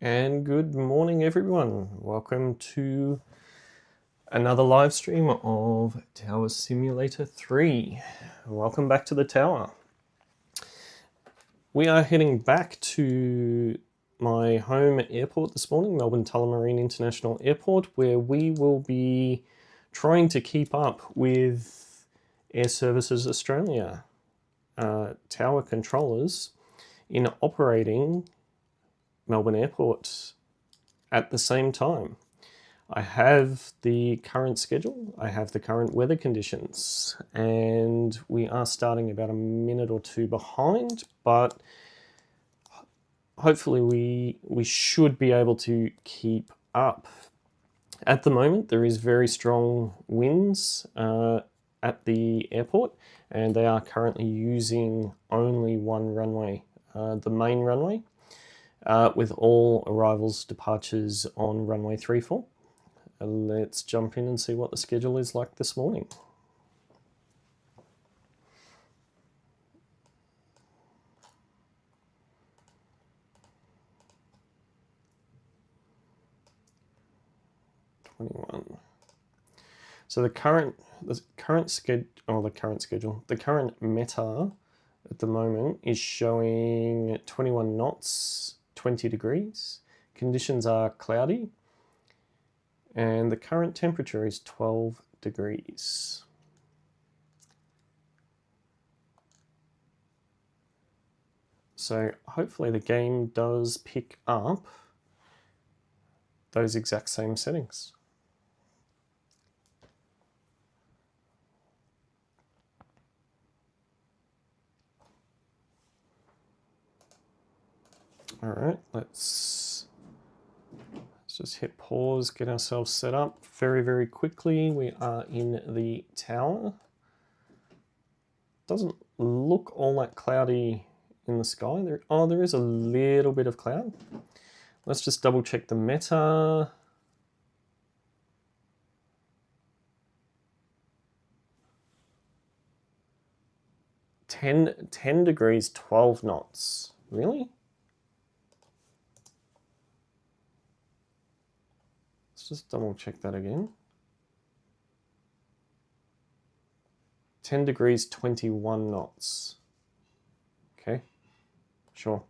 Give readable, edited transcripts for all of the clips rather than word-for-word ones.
And good morning, everyone. Welcome to another live stream of Tower Simulator 3. Welcome back to the tower. We are heading back to my home airport this morning, Melbourne Tullamarine International Airport, where we will be trying to keep up with Air Services Australia tower controllers in operating Melbourne Airport at the same time. I have the current schedule, I have the current weather conditions, and we are starting about a minute or two behind, but hopefully we should be able to keep up. At the moment, there is very strong winds at the airport, and they are currently using only one runway, the main runway, with all arrivals, departures on runway 34. Let's jump in and see what the schedule is like this morning. So the current META at the moment is showing 21 knots, 20 degrees. Conditions are cloudy, and the current temperature is 12 degrees. So hopefully the game does pick up those exact same settings. All right, let's just hit pause, get ourselves set up very quickly. We are in the tower. Doesn't look all that cloudy in the sky. There is a little bit of cloud. Let's just double check the META. Ten degrees, 12 knots. Really? Let's just double check that again. 10 degrees, 21 knots. Okay, sure.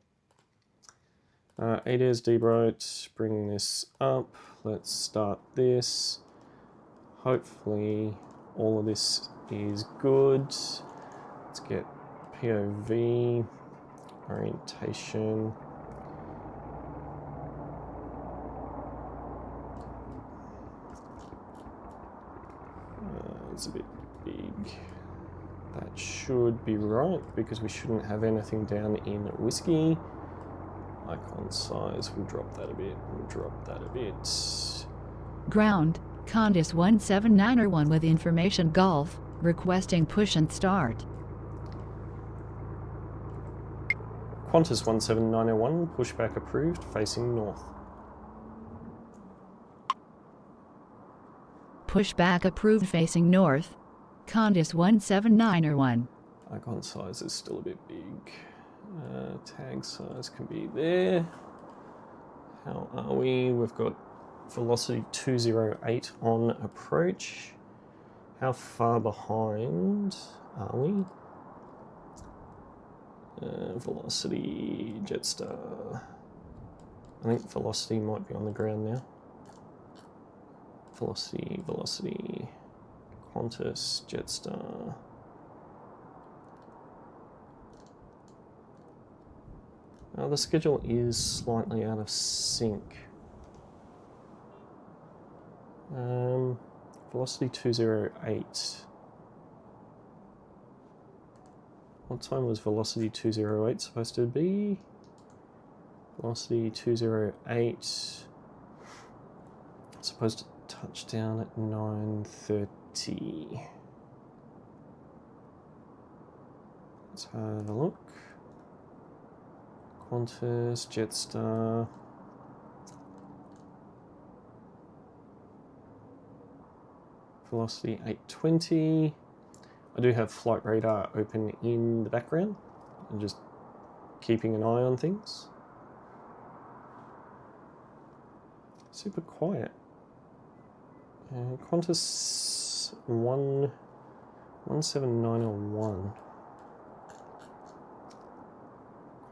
ADAIRS Debrot, bringing this up. Let's start this. Hopefully all of this is good. Let's get POV, orientation. It's a bit big. That should be right because we shouldn't have anything down in whiskey. Icon size, we'll drop that a bit, Ground, Qantas 17901 with information Gulf, requesting push and start. Qantas 17901, pushback approved, facing north. Pushback approved facing north. Qantas 17901. Icon size is still a bit big. Tag size can be there. How are we? We've got velocity 208 on approach. How far behind are we? Velocity, Jetstar. I think velocity might be on the ground now. Velocity, Qantas, Jetstar. The schedule is slightly out of sync. Velocity 208. What time was velocity 208 supposed to be? Velocity 208. Supposed to touch down at 9:30. Let's have a look. Qantas, Jetstar. Velocity 820. I do have flight radar open in the background. I'm just keeping an eye on things. Super quiet. Qantas 17901.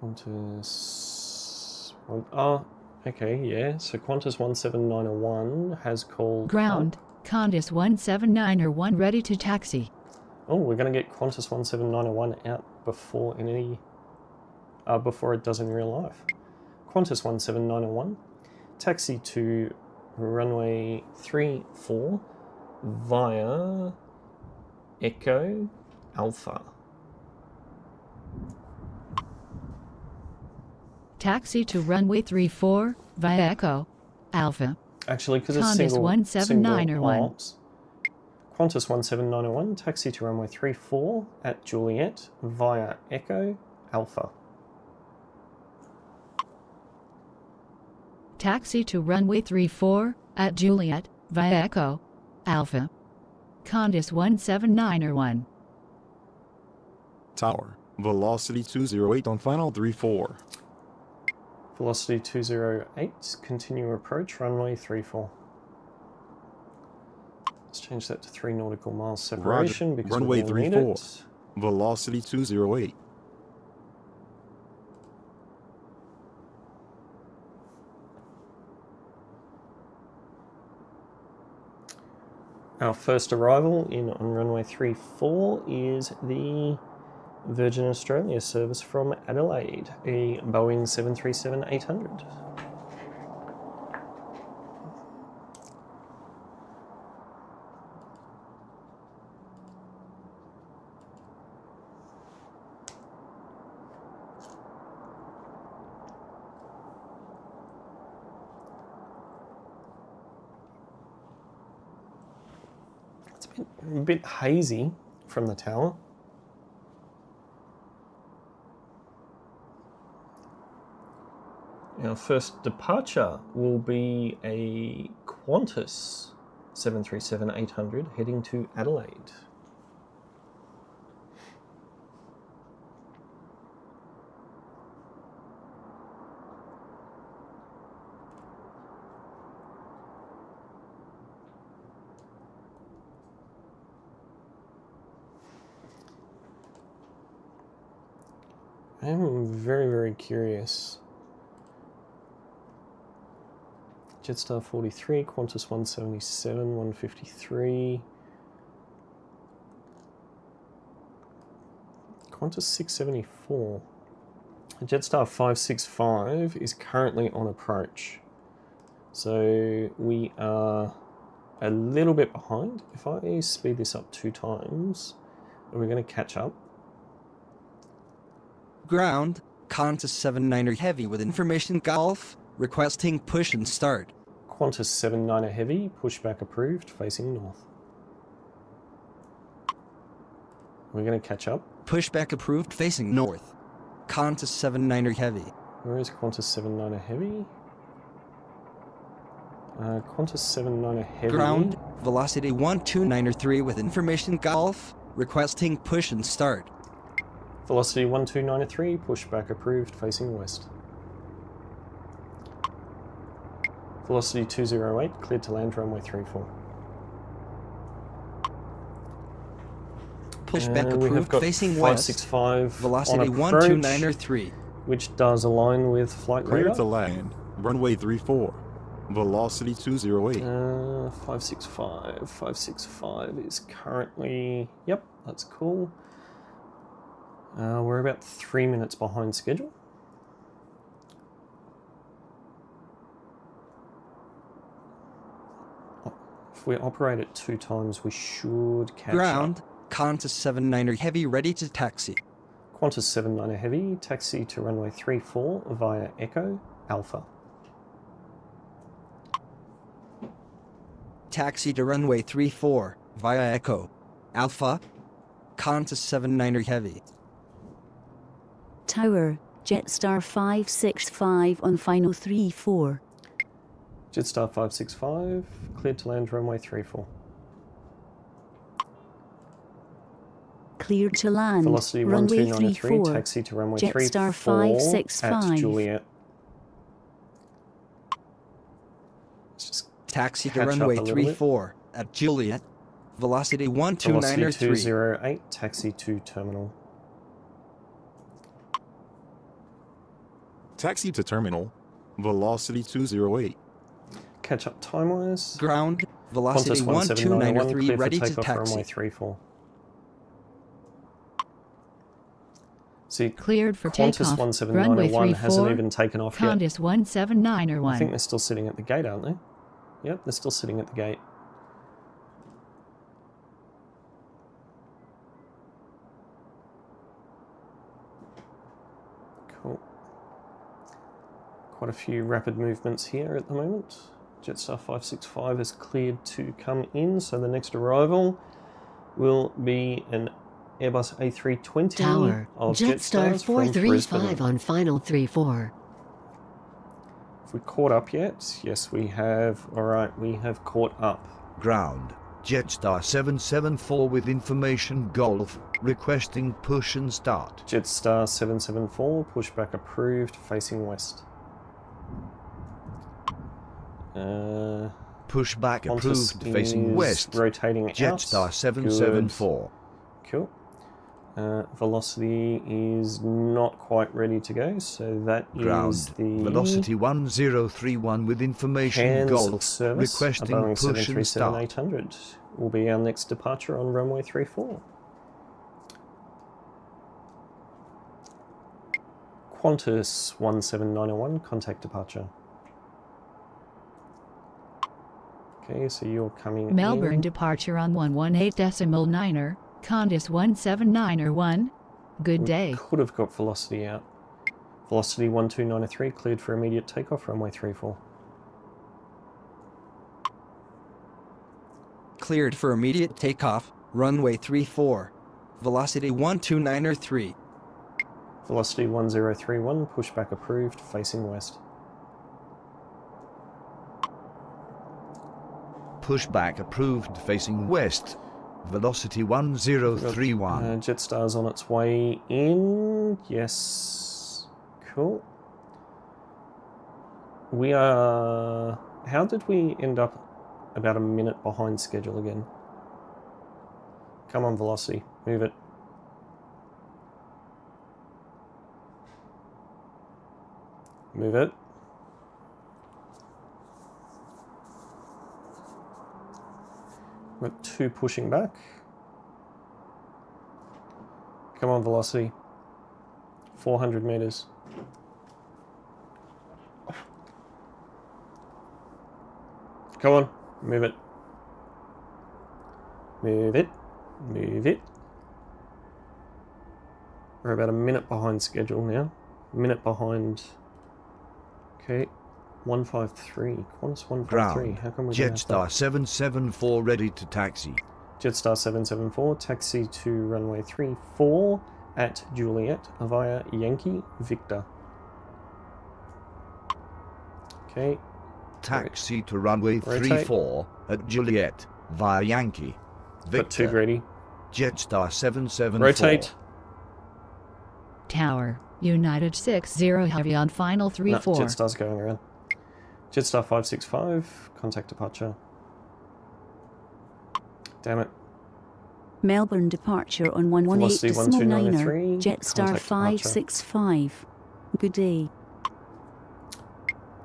Qantas... okay, yeah. So Qantas 17901 has called... Ground, Qantas 17901 ready to taxi. Oh, we're going to get Qantas 17901 out before before it does in real life. Qantas 17901, taxi to runway 34 via Echo Alpha. Taxi to runway 34 via Echo Alpha. Actually, because it's Qantas single 17901. ops. Qantas 17901, taxi to runway 34 at Juliet via Echo Alpha. Taxi to runway 34 at Juliet via Echo Alpha. Qantas 17901. Tower, velocity 208 on final 34. Velocity 208, continue approach, runway 34. Let's change that to 3 nautical miles separation because runway we will need 34. it. Velocity 208. Our first arrival on runway 34 is the Virgin Australia service from Adelaide, a Boeing 737-800. It's a bit hazy from the tower. Our first departure will be a Qantas 737-800 heading to Adelaide. I am very, very curious. Jetstar 43, Qantas 177, 153. Qantas 674. Jetstar 565 is currently on approach. So we are a little bit behind. If I speed this up 2 times, we're going to catch up. Ground, Qantas 79er Heavy with information Golf, requesting push and start. Qantas 79er Heavy, pushback approved, facing north. We're going to catch up. Pushback approved, facing north. Qantas 79er Heavy. Where is Qantas 79er Heavy? Qantas 79er Heavy. Ground, velocity 12903 with information Golf, requesting push and start. Velocity 12903, pushback approved, facing west. Velocity 208, cleared to land runway 34. Pushback we have approved, got facing west. 565 Velocity on approach, 12903. which does align with flight Clear radar. to land, runway 34. Velocity 208. 565 is currently, yep, that's cool. We're about 3 minutes behind schedule. If we operate it 2 times, we should catch Ground, up. Qantas 79er Heavy ready to taxi. Qantas 79er Heavy, taxi to runway 34 via Echo Alpha. Taxi to runway 34 via Echo Alpha. Qantas 79er Heavy. Tower, Jetstar 565 on final 34. Jetstar 565, cleared to land runway 34. Cleared to land, Velocity runway 12903, 34. taxi to runway Jetstar 34 565. at Juliet. Taxi to catch up runway a little bit. 34 at Juliet. Velocity Velocity 129.3. 208, taxi to terminal. Taxi to terminal. Velocity 208. Catch up time-wise. Ground. Velocity Qantas 1791, 129.3 clear for ready to takeoff for runway taxi. 34. See, Cleared for Qantas takeoff. Runway 1791 hasn't 34. even taken off yet. Qantas 179 I think they're still sitting at the gate, aren't they? Yep, they're still sitting at the gate. Cool. Quite a few rapid movements here at the moment. Jetstar 565 is cleared to come in, so the next arrival will be an Airbus A320 Tower, of Jetstar Jetstar's from 435 Brisbane. on final 34. Have we caught up yet? Yes, we have. Alright, we have caught up. Ground, Jetstar 774 with information Golf, requesting push and start. Jetstar 774, pushback approved, facing west. Pushback Qantas approved facing is west. rotating out. Jetstar 774. Good. Cool. Velocity is not quite ready to go, so that Ground, is the velocity 1031 with information hands Golf, service. A requesting Boeing push and start. 737-800 will be our next departure on runway 34. Qantas 17901, contact departure. Okay, so you're coming Melbourne in. departure on 118.9er. Qantas 179 Good day. Could have got velocity out. Velocity 12903, cleared for immediate takeoff, runway 34. Cleared for immediate takeoff. Runway 34. Velocity 129.3. Velocity 1031, pushback approved, facing west. Pushback approved facing west. Velocity 1031. Jetstar's on its way in. Yes. Cool. We are... How did we end up about a minute behind schedule again? Come on, Velocity. Move it. Move it. Got two pushing back. Come on, Velocity. 400 meters. Come on, move it. Move it. Move it. We're about a minute behind schedule now. A minute behind. Okay. 153. Qantas 153. Ground, How come we don't have Jetstar that? 774 ready to taxi. Jetstar 774, taxi to runway 34 at Juliet via Yankee Victor. Okay. Taxi to runway Rotate. 34 at Juliet via Yankee. Got too Victor, greedy. Jetstar 774. Rotate. Tower, United 60 Heavy on final No, 34. Jetstar's going around. Jetstar 565, contact departure. Damn it. Melbourne departure on Velocity 118.9er. 1293, Jetstar contact departure. 565. Good day.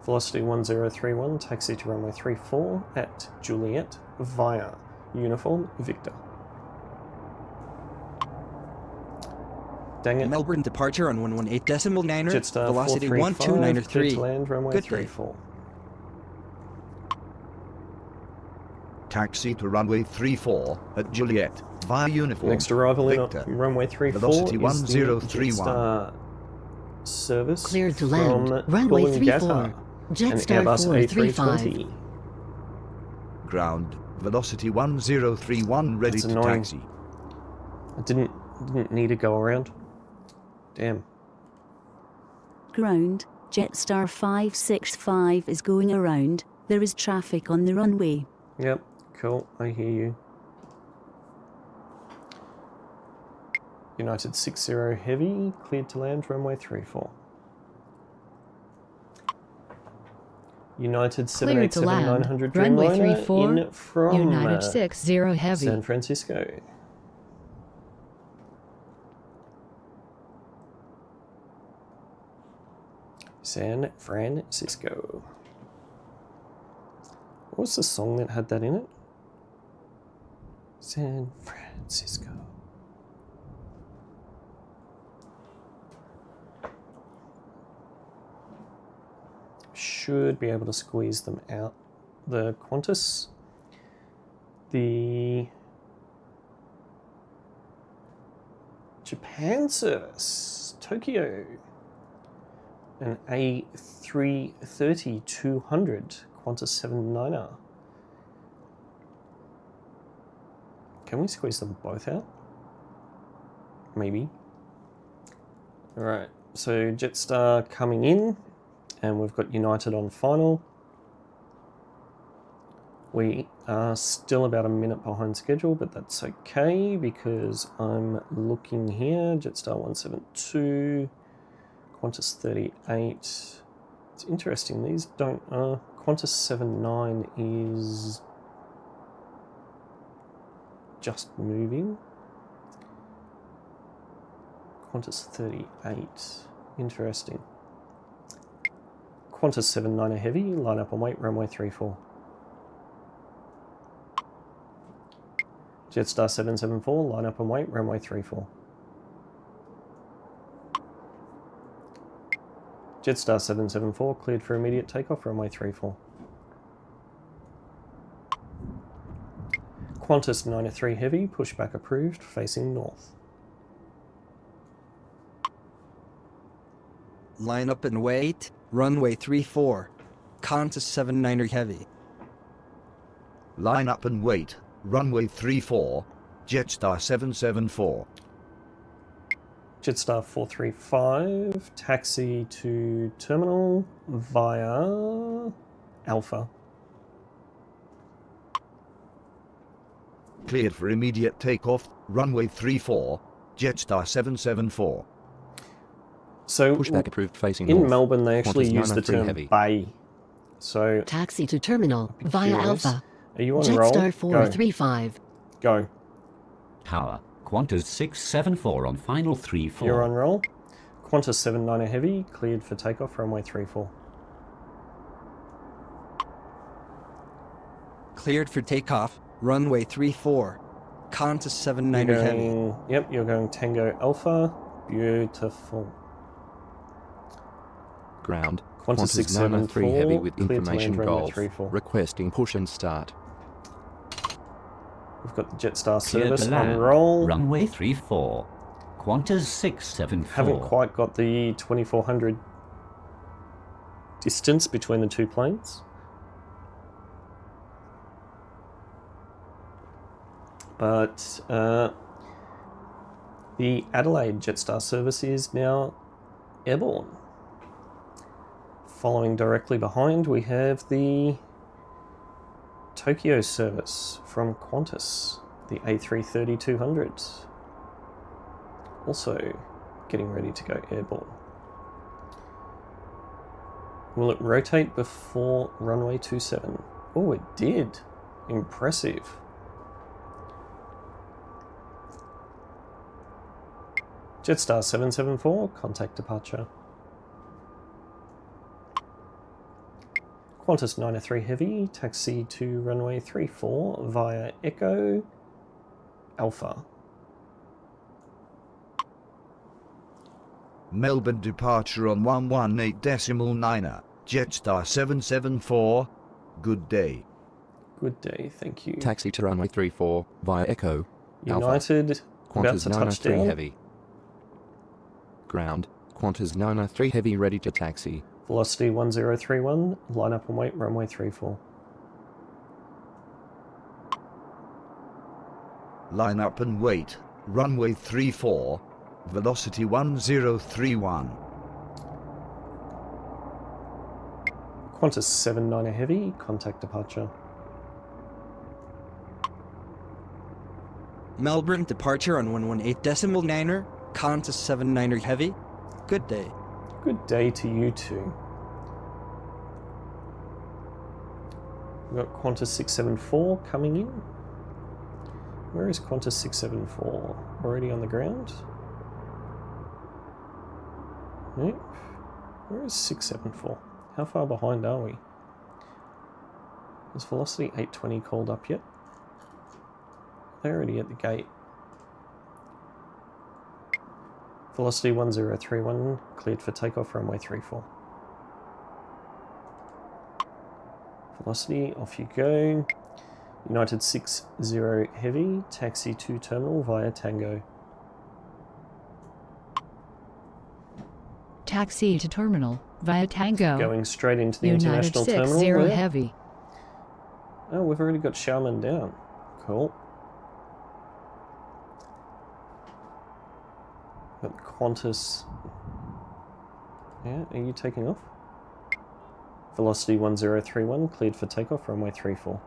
Velocity 1031, taxi to runway 34 at Juliet via Uniform Victor. Dang it. Melbourne departure on 118.9er. Jetstar Velocity 435, cleared to 129.3. land, runway Good day. 34. Taxi to runway 34 at Juliet via Uniform. Next arrival in Victor. on runway 34 Velocity is 1031. the Jetstar service Cleared to land. from Runway 34. Coolangatta, an Jetstar Airbus 435. A320. Ground, velocity 1031 ready That's to annoying. taxi. I didn't need to go around. Damn. Ground, Jetstar 565 is going around. There is traffic on the runway. Yep, cool, I hear you. United 60 Heavy, cleared to land, runway 34. United Clear to 787-900 land. Runway Dreamliner 34, in from United 60 Heavy. San Francisco. San Francisco. What was the song that had that in it? San Francisco. Should be able to squeeze them out. The Qantas, the Japan service, Tokyo, an A330-200 Qantas 79er. Can we squeeze them both out? Maybe. Alright, so Jetstar coming in, and we've got United on final. We are still about a minute behind schedule, but that's okay because I'm looking here. Jetstar 172, Qantas 38. It's interesting, these don't... Qantas 79 is just moving. Qantas 38, interesting. Qantas 79er heavy, line up and wait, runway 34. Jetstar 774, line up and wait, runway 34. Jetstar 774, cleared for immediate takeoff, runway 34. Qantas 93 heavy, pushback approved, facing north. Line up and wait. Runway 34. Qantas 79er Heavy. Line up and wait. Runway 34. Jetstar 774. Jetstar 435, taxi to terminal via Alpha. Cleared for immediate takeoff. Runway 34. Jetstar 774. So Pushback approved facing in north. Melbourne they actually Qantas use the 903 term heavy. bay. So Taxi to terminal via curious. Alpha. Are you on roll? Jetstar Go. 435. Go. Tower. Qantas 674 on final 34. You're on roll. Qantas 79er heavy, cleared for takeoff, runway 34. Cleared for takeoff. Runway 34. Qantas You're 79er Heavy. going, yep, you're going Tango Alpha. Beautiful. Ground. Qantas Qantas 903 heavy with cleared to land information runway Golf. 34. Requesting push and start. We've got the Jetstar Cleared service to on land. roll. Runway 34. Qantas 674. Haven't quite got the 2400 distance between the two planes. But the Adelaide Jetstar service is now airborne. Following directly behind, we have the Tokyo service from Qantas, the A330-200. Also getting ready to go airborne. Will it rotate before runway 27? Oh, it did. Impressive. Jetstar 774, contact departure. Qantas 903 heavy, taxi to runway 34 via Echo Alpha. Melbourne departure on 118.9er. Jetstar 774. Good day. Good day, thank you. Taxi to runway 34 via Echo. Alpha. United, about Qantas to 903 touchdown. heavy. Ground. Qantas 903 heavy ready to taxi. Velocity 1031, line up and wait, runway 34. Line up and wait. Runway 34. Velocity 1031. Qantas 79er heavy, contact departure. Melbourne departure on 118.9er. Qantas 79er Heavy. Good day. Good day to you too. We've got Qantas 674 coming in. Where is Qantas 674? Already on the ground? Nope. Where is 674? How far behind are we? Is Velocity 820 called up yet? They're already at the gate. Velocity 1031, cleared for takeoff, runway 34. Velocity, off you go. United 60 Heavy, taxi to terminal via Tango. Taxi to terminal via Tango. Going straight into the United international 60 terminal. Heavy. Oh, we've already got Sharman down. Cool. Got Qantas. Yeah, are you taking off? Velocity 1031, cleared for takeoff, runway 34.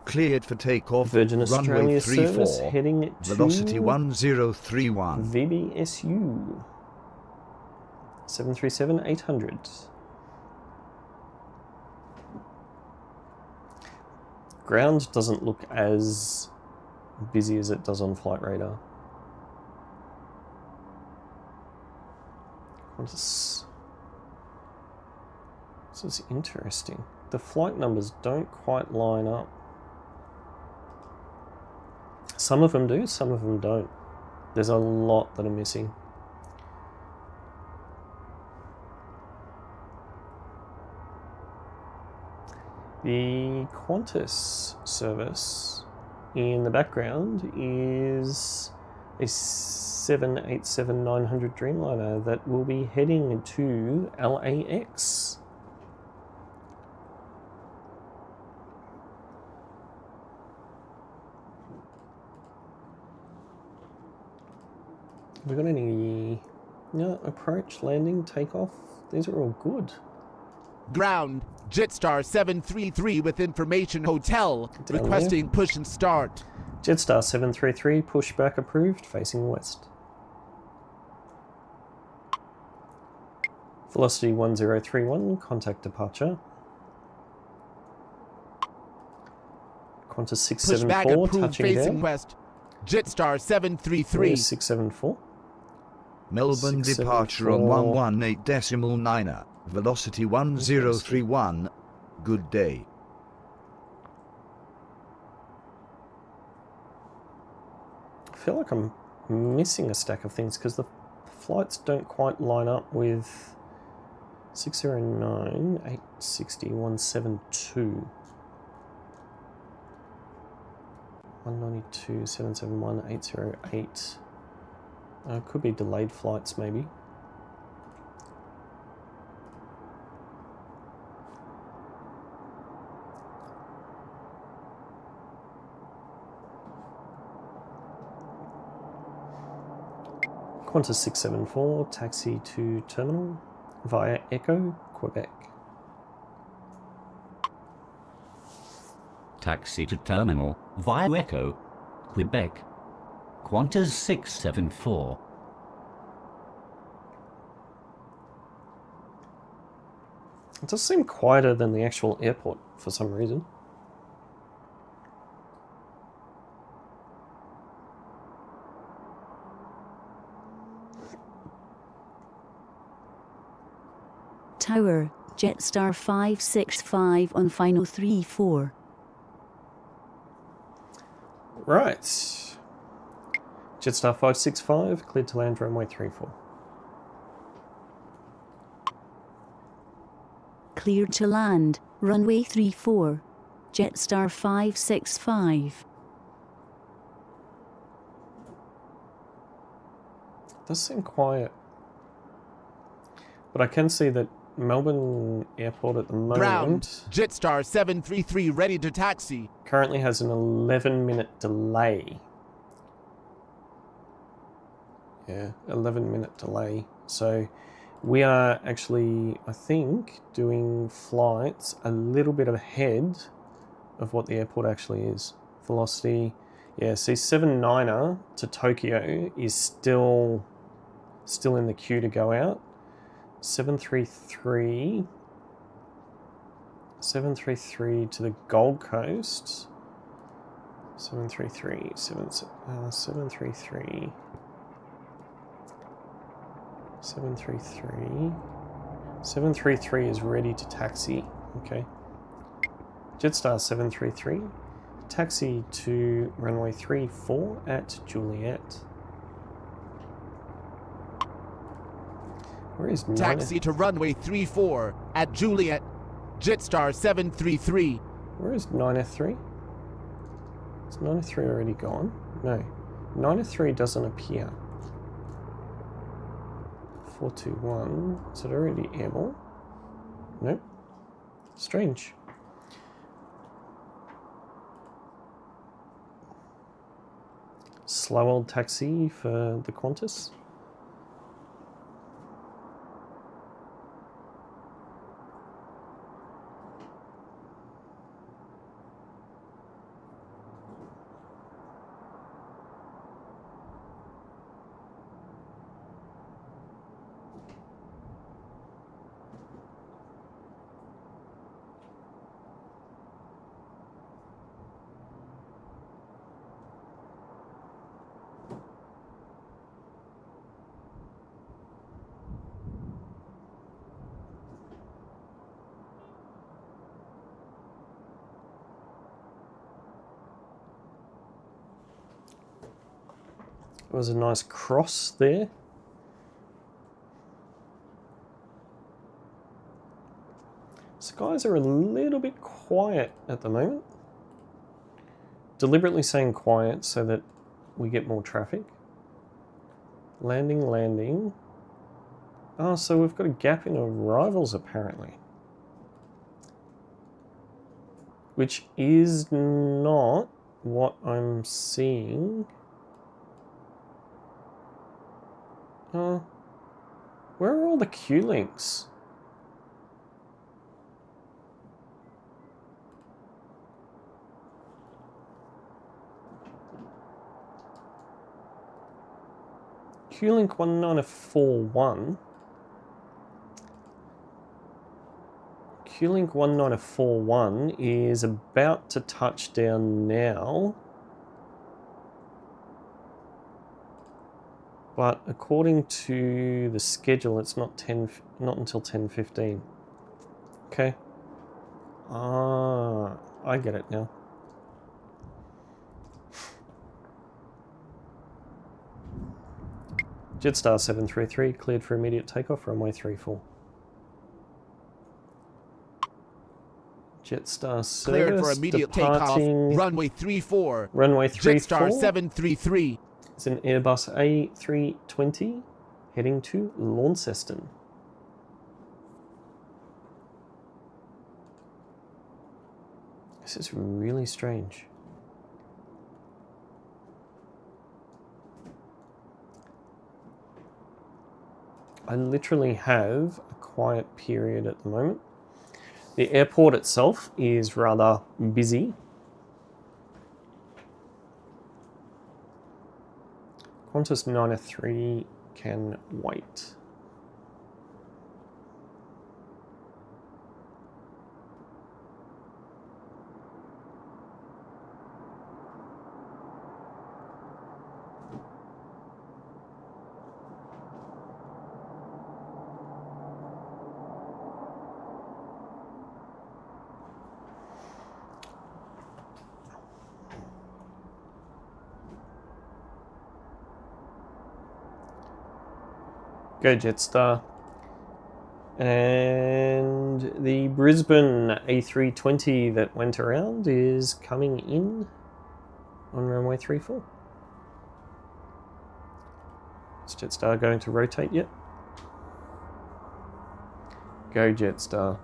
Cleared for takeoff. Virgin Australia runway service 34. heading to Velocity 1031. VBSU 737-800. Ground doesn't look as busy as it does on Flight Radar. This is interesting. The flight numbers don't quite line up. Some of them do, some of them don't. There's a lot that are missing. The Qantas service in the background is a 787-900 Dreamliner that will be heading to LAX. Have we got any approach, landing, takeoff? These are all good. Ground, Jetstar 733 with information hotel, Down requesting there. push and start. Jetstar 733, pushback approved, facing west. Velocity 1031, contact departure. Qantas Pushback 674, approved, touching facing down. west. Jetstar 733. 674. Melbourne 674. departure on 118.9er. Velocity 1031. Good day. I feel like I'm missing a stack of things because the flights don't quite line up with 609, 860, 172. 192, 771, 808. Could be delayed flights maybe. Qantas 674, taxi to terminal via Echo, Quebec. Taxi to terminal via Echo, Quebec. Qantas 674. It does seem quieter than the actual airport for some reason. Tower, Jetstar 565 on final 34. Right. Jetstar 565, cleared to land runway 34. Cleared to land, runway 34. Jetstar 565. Does seem quiet. But I can see that Melbourne Airport at the moment Ground, Jetstar 733 ready to taxi. currently has an 11-minute delay. Yeah, 11-minute delay. So we are actually, I think, doing flights a little bit ahead of what the airport actually is. Velocity, yeah, see 79er to Tokyo is still in the queue to go out. 733. 733 to the Gold Coast. 733. 733. 733. 733 is ready to taxi. Okay. Jetstar 733. Taxi to runway 34 at Juliet. Where is Taxi to runway 34 at Juliet. Jetstar 733. Where is 9F3? Is 9F3 already gone? No. 9F3 doesn't appear. 421. Is it already airborne? Nope. Strange. Slow old taxi for the Qantas. It was a nice cross there. Skies are a little bit quiet at the moment. Deliberately saying quiet so that we get more traffic. Landing, landing. Oh, so we've got a gap in arrivals apparently. Which is not what I'm seeing. Where are all the Q links? Q-Link 1941. Q-Link 1941 is about to touch down now. But according to the schedule, it's not until 10:15. Okay. Ah, I get it now. Jetstar 733 cleared for immediate takeoff, runway 34. Jetstar service Cleared for immediate departing takeoff, runway 34. Runway 34. Jetstar 733. It's an Airbus A320 heading to Launceston. This is really strange. I literally have a quiet period at the moment. The airport itself is rather busy. Qantas 903 can wait. Go Jetstar. And the Brisbane A320 that went around is coming in on runway 34. Is Jetstar going to rotate yet? Go Jetstar.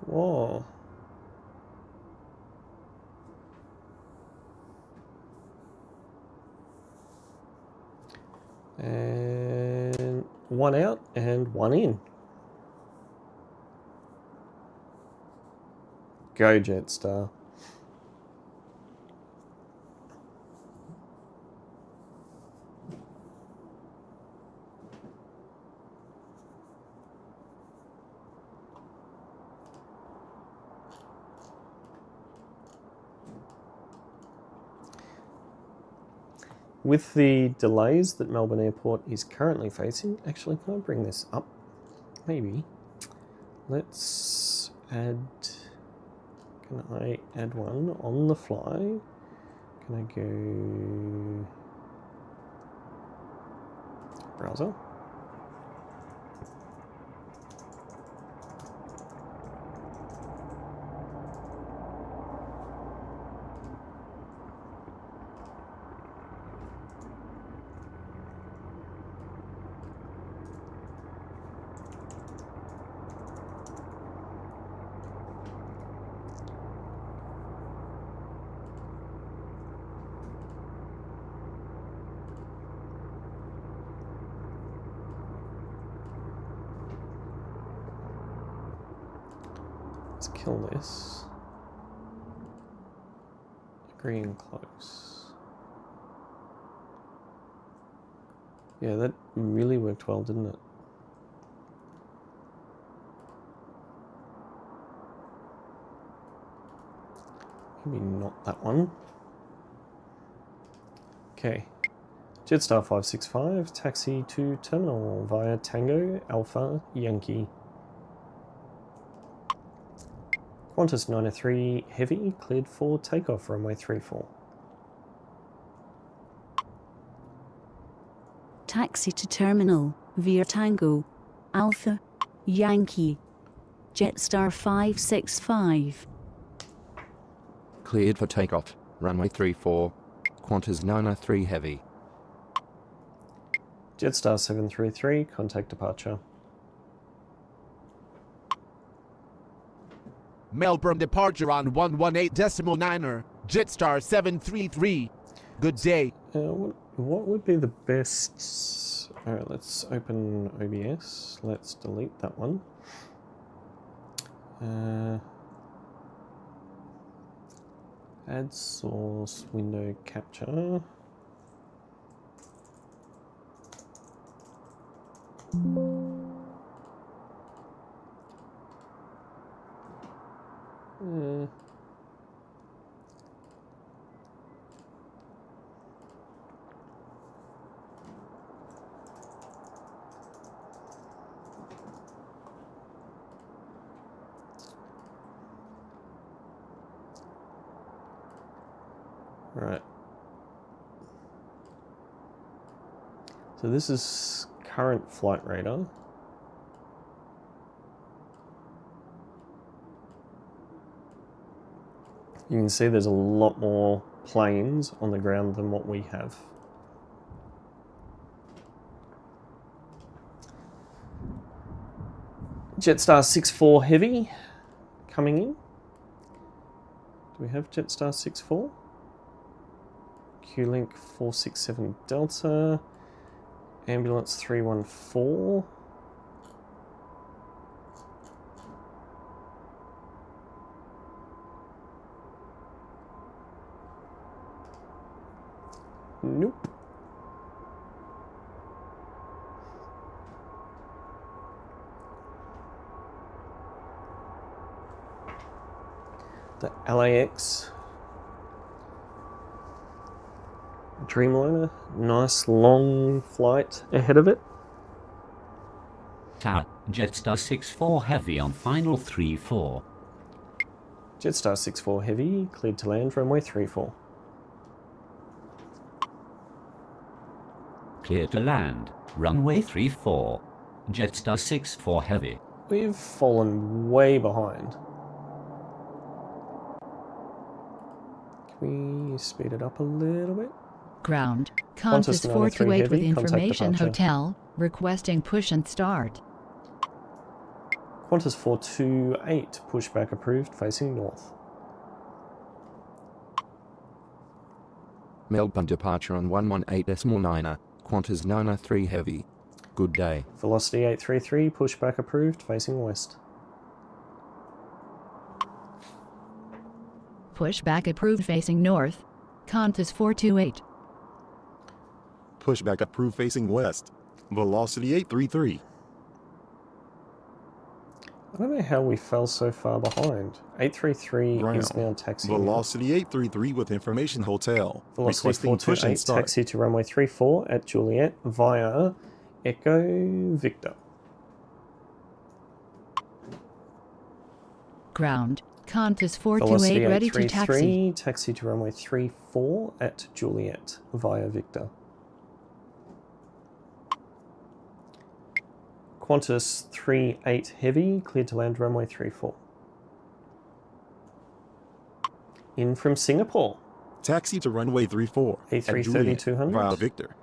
Whoa. And one out and one in. Go Jetstar. With the delays that Melbourne Airport is currently facing, actually, can I bring this up? Maybe. Let's add, can I add one on the fly? Can I go browser? Let's kill this. Agree and close. Yeah, that really worked well, didn't it? Maybe not that one. Okay. Jetstar 565, taxi to terminal via Tango Alpha Yankee. Qantas 903 Heavy cleared for takeoff, runway 34. Taxi to terminal via Tango Alpha Yankee. Jetstar 565. Cleared for takeoff, runway 34, Qantas 903 Heavy. Jetstar 733, contact departure. Melbourne departure on 118.9er, Jetstar 733. Good day. What would be the best... Alright, let's open OBS. Let's delete that one. Add source, window capture. Right. So this is current flight radar. You can see there's a lot more planes on the ground than what we have. Jetstar 64 Heavy coming in. Do we have Jetstar 64? Q-Link 467 Delta. Ambulance 314. Nope. The LAX Dreamliner, nice long flight ahead of it. Tower, Jetstar 64 Heavy on final 34. Jetstar 64 Heavy, cleared to land, runway 34. Clear to land, runway 34. Jetstar 64 Heavy. We've fallen way behind. Can we speed it up a little bit? Ground. Qantas 428 with information hotel, requesting push and start. Qantas 428, pushback approved, facing north. Melbourne departure on 118.9er, Qantas 903 Heavy. Good day. Velocity 833, pushback approved, facing west. Pushback approved facing north. Qantas 428. Pushback approved facing west. Velocity 833. I don't know how we fell so far behind. 833 Ground. is now taxiing. Velocity 833 with information hotel. Velocity Requesting push and 428, start. taxi to runway 34 at Juliet via Echo Victor. Ground. Qantas Velocity 428 ready to taxi. 833, taxi to runway 34 at Juliet via Victor. Qantas 38 Heavy, cleared to land runway 34. In from Singapore. Taxi to runway 34 at A330 Juliet 200. via Victor.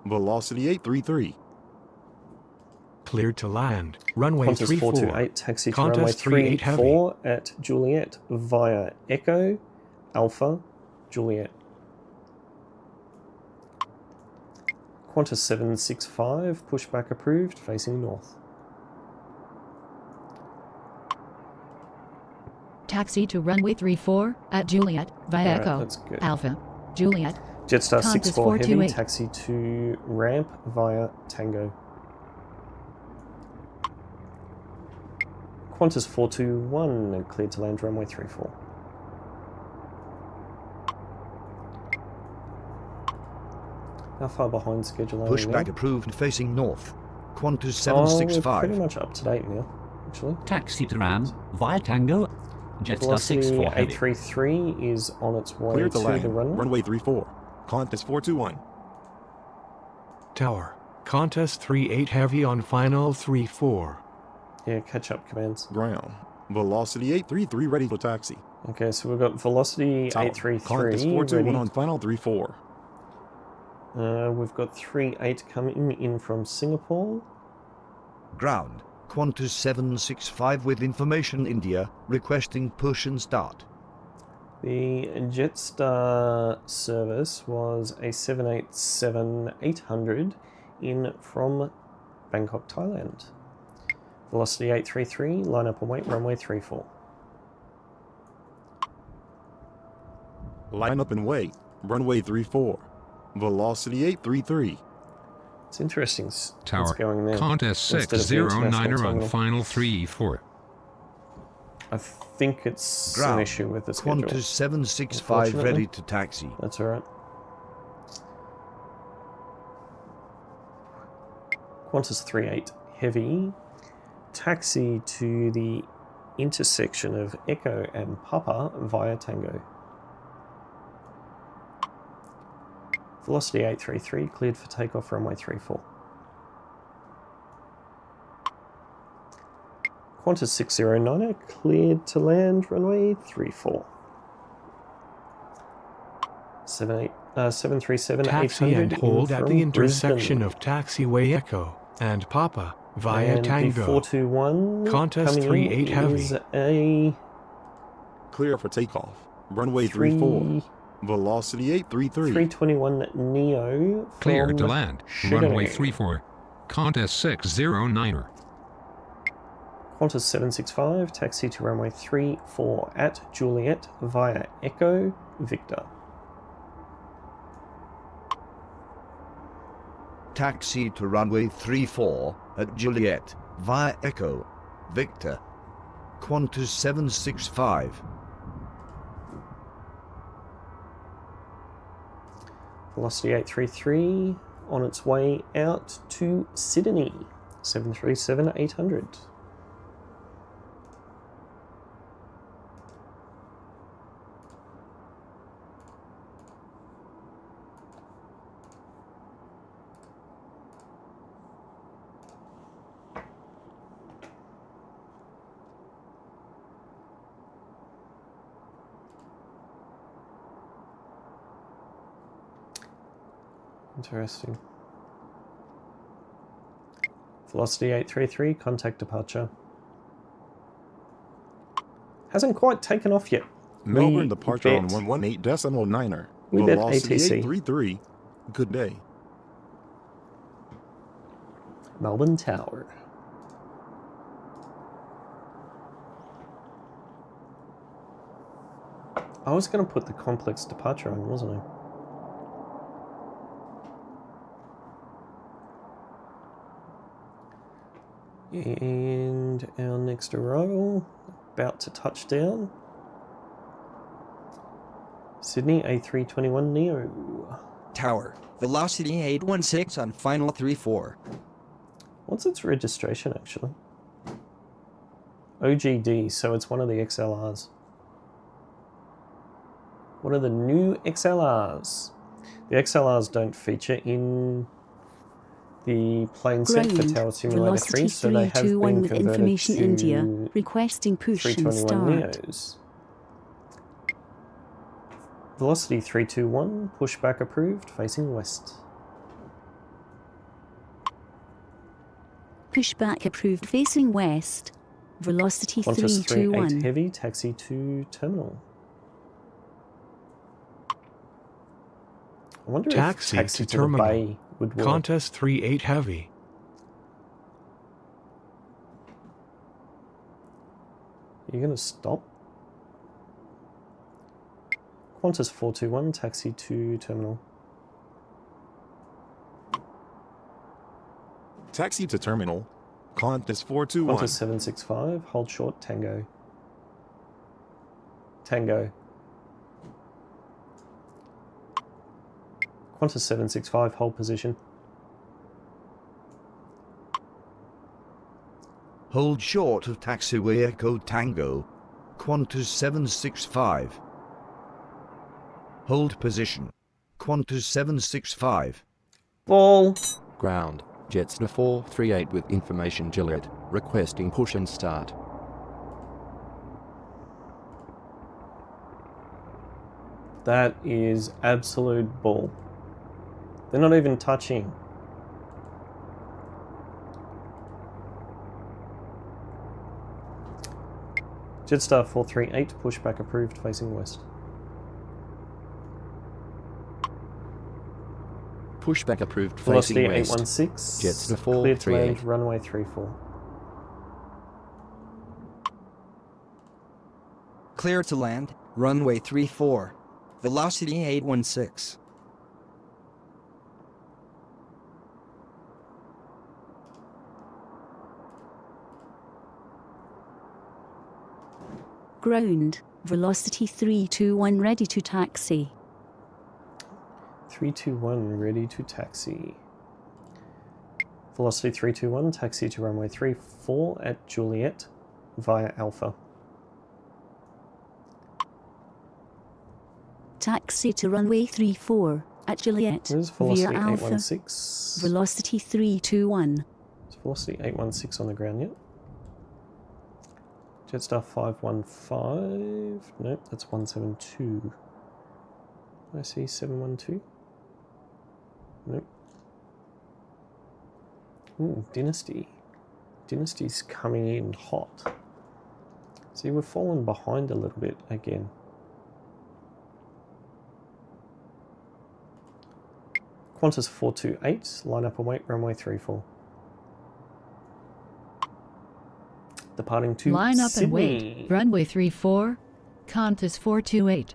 Velocity 833. Cleared to land. Runway Qantas 34. 428, taxi to Qantas runway 38 heavy. 34 at Juliet via Echo Alpha Juliet. Qantas 765, pushback approved, facing north. Taxi to runway 34 at Juliet via Alright, Echo that's good. Alpha Juliet. Jetstar Qantas 64 Heavy, 428. taxi to ramp via Tango. Qantas 421, cleared to land runway 34. How far behind schedule are we now? Pushback approved facing north. Qantas Oh, we're 765. pretty much up to date now, actually. Taxi to Ram via Tango. Jetstar Velocity 64 heavy. 833 is on its way Clear to to land. the runway. Runway 34. Qantas 421. Tower. Qantas 38 heavy on final 34. Yeah, catch up commands. Ground. Velocity 833 ready for taxi. Okay, so we've got Velocity Tower. 833 Qantas 421 ready. on final 34. We've got 38 coming in from Singapore. Ground. Qantas 765 with information India, requesting push and start. The Jetstar service was a 787-800 in from Bangkok, Thailand. Velocity 833, line up and wait, runway 34. Line up and wait. Runway 34. Velocity 833. It's interesting what's Tower. going there. Qantas instead of the international 609er on terminal. final 34. I think it's Ground. an issue with the schedule. Qantas 765 unfortunately. ready to taxi. That's alright. Qantas 38 Heavy, taxi to the intersection of Echo and Papa via Tango. Velocity 833, cleared for takeoff runway 34. Qantas 609er, cleared to land runway 34. 737 Taxi 800 and hold in at from the intersection Brisbane. of Taxiway Echo and Papa via And Tango. the 421 Qantas coming 38 in heavy. is a Clear for takeoff. Runway 34. Velocity 833. 321 Neo Clear from to land. Shooting. Runway 34. Qantas 609er. Qantas 765, taxi to runway 34 at Juliet via Echo Victor. Taxi to runway 34 at Juliet via Echo Victor. Qantas 765. Velocity 833 on its way out to Sydney. 737 800. Interesting. Velocity 833, contact departure. Hasn't quite taken off yet. Melbourne departure on bet 118.9er. We bet Velocity ATC. 833. Good day. Melbourne Tower. I was going to put the complex departure on, wasn't I? And our next arrival, about to touch down. Sydney A321 Neo. Tower, velocity 816 on final 34. What's its registration actually? OGD, so it's one of the XLRs. What are the new XLRs? The XLRs don't feature in the plane set for Tower Simulator 3, so they have been with converted Information to India, requesting push and 321 start. Neos. Velocity 321, pushback approved, facing west. Pushback approved facing west. Velocity Qantas 321. 38 heavy, taxi to terminal. I wonder Taxi if taxi to to terminal. the bay would work. Qantas 38 heavy. You're going to stop? Qantas 421, taxi to terminal. Taxi to terminal. Qantas 421. Qantas 765, hold short, Tango. Tango. Qantas 765, hold position. Hold short of taxiway Echo Tango. Qantas 765. Hold position. Qantas 765. Ball. Ground. Jetstar 438 with information Gilbee. Requesting push and start. That is absolute bull. They're not even touching. Jetstar 438, pushback approved, facing west. Pushback approved, Velocity facing west. 816, Jetstar clear to 438. land, runway 34. Clear to land, runway 34. Velocity 816. Ground. Velocity 321 ready to taxi. 321, ready to taxi. Velocity 321, taxi to runway 34 at Juliet via Alpha. Taxi to runway 34 at Juliet There's via velocity Alpha. 816. Velocity 321. Is velocity 816 on the ground yet? Jetstar 515. Nope, that's 172. I see 712. Nope. Ooh, Dynasty. Dynasty's coming in hot. See, we've fallen behind a little bit again. Qantas 428, line up and wait, runway 34. Departing to Line up Sydney. and wait. Runway 34, Qantas 428.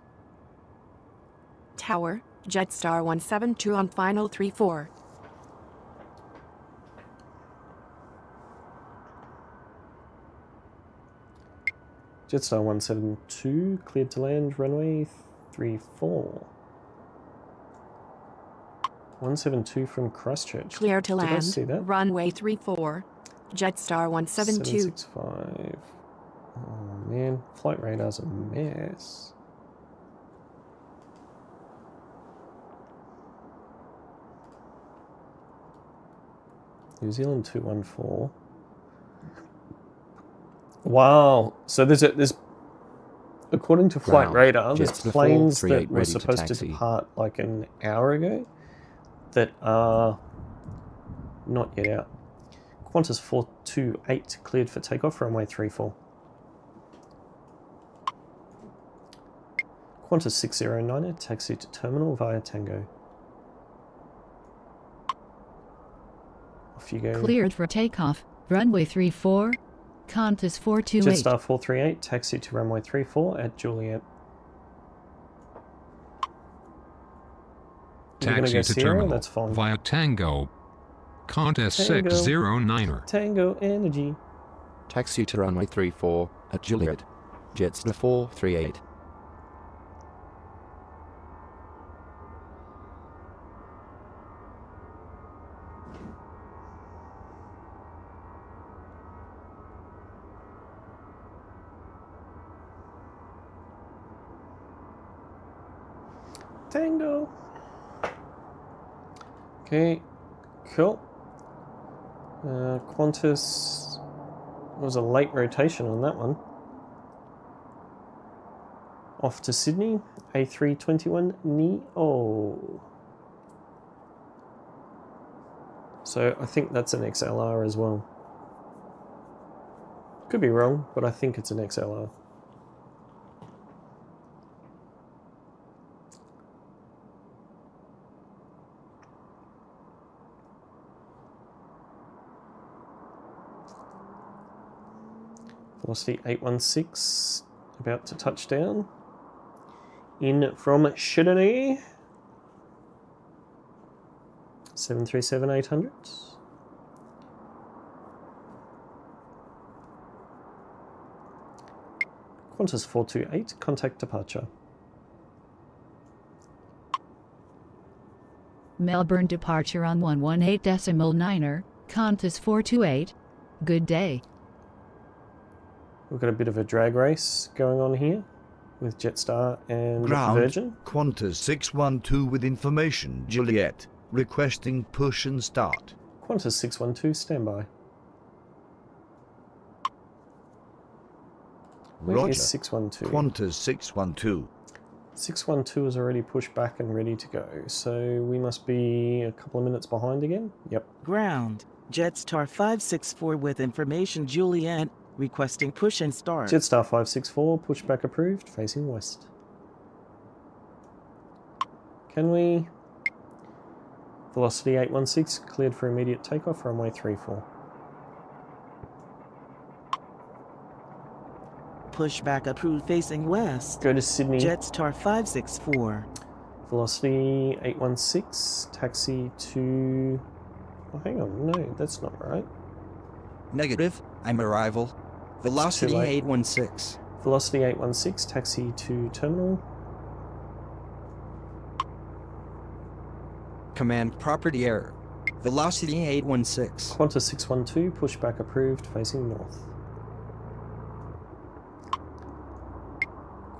Tower, Jetstar 172 on final 34. Jetstar 172, cleared to land, runway 34. 172 from Christchurch. Clear to Did I land, see that? runway 34. Jetstar 172. 765. Oh man, flight radar's a mess. New Zealand 214. Wow. So there's according to Flight Ground. Radar, there's Jetstar planes 438 that were ready to supposed to taxi. depart like an hour ago that are not yet out. Qantas 428 cleared for takeoff, runway 34. Qantas 609 taxi to terminal via Tango. Off you go. Cleared for takeoff. Runway 34. Qantas 428. Jetstar 438, taxi to runway 34 at Juliet. Taxi to Sierra, terminal that's fine. via Tango. Qantas Tango. 609er. Tango Energy. Taxi to runway 34 at Juliet. Jetstar 438. Tango. Okay, cool. Qantas was a late rotation on that one. Off to Sydney, A321 Neo. So I think that's an XLR as well. Could be wrong, but I think it's an XLR. Velocity 816, about to touch down. In from Sydney. 737-800. Qantas 428, contact departure. Melbourne departure on 118.9er. Qantas 428. Good day. We've got a bit of a drag race going on here with Jetstar and Ground, Virgin. Qantas 612 with information, Juliet. Requesting push and start. Qantas 612, standby. Where Roger. is 612? Qantas 612. 612 is already pushed back and ready to go, so we must be a couple of minutes behind again. Yep. Ground, Jetstar 564 with information, Juliet. Requesting push and start. Jetstar 564, pushback approved, facing west. Can we? Velocity 816, cleared for immediate takeoff, runway 34. Pushback approved, facing west. Go to Sydney. Jetstar 564. Velocity 816, taxi to... Oh, hang on, no, that's not right. Negative, I'm arrival. Velocity 816. Velocity 816, taxi to terminal. Command property error. Velocity 816. Qantas 612, pushback approved, facing north.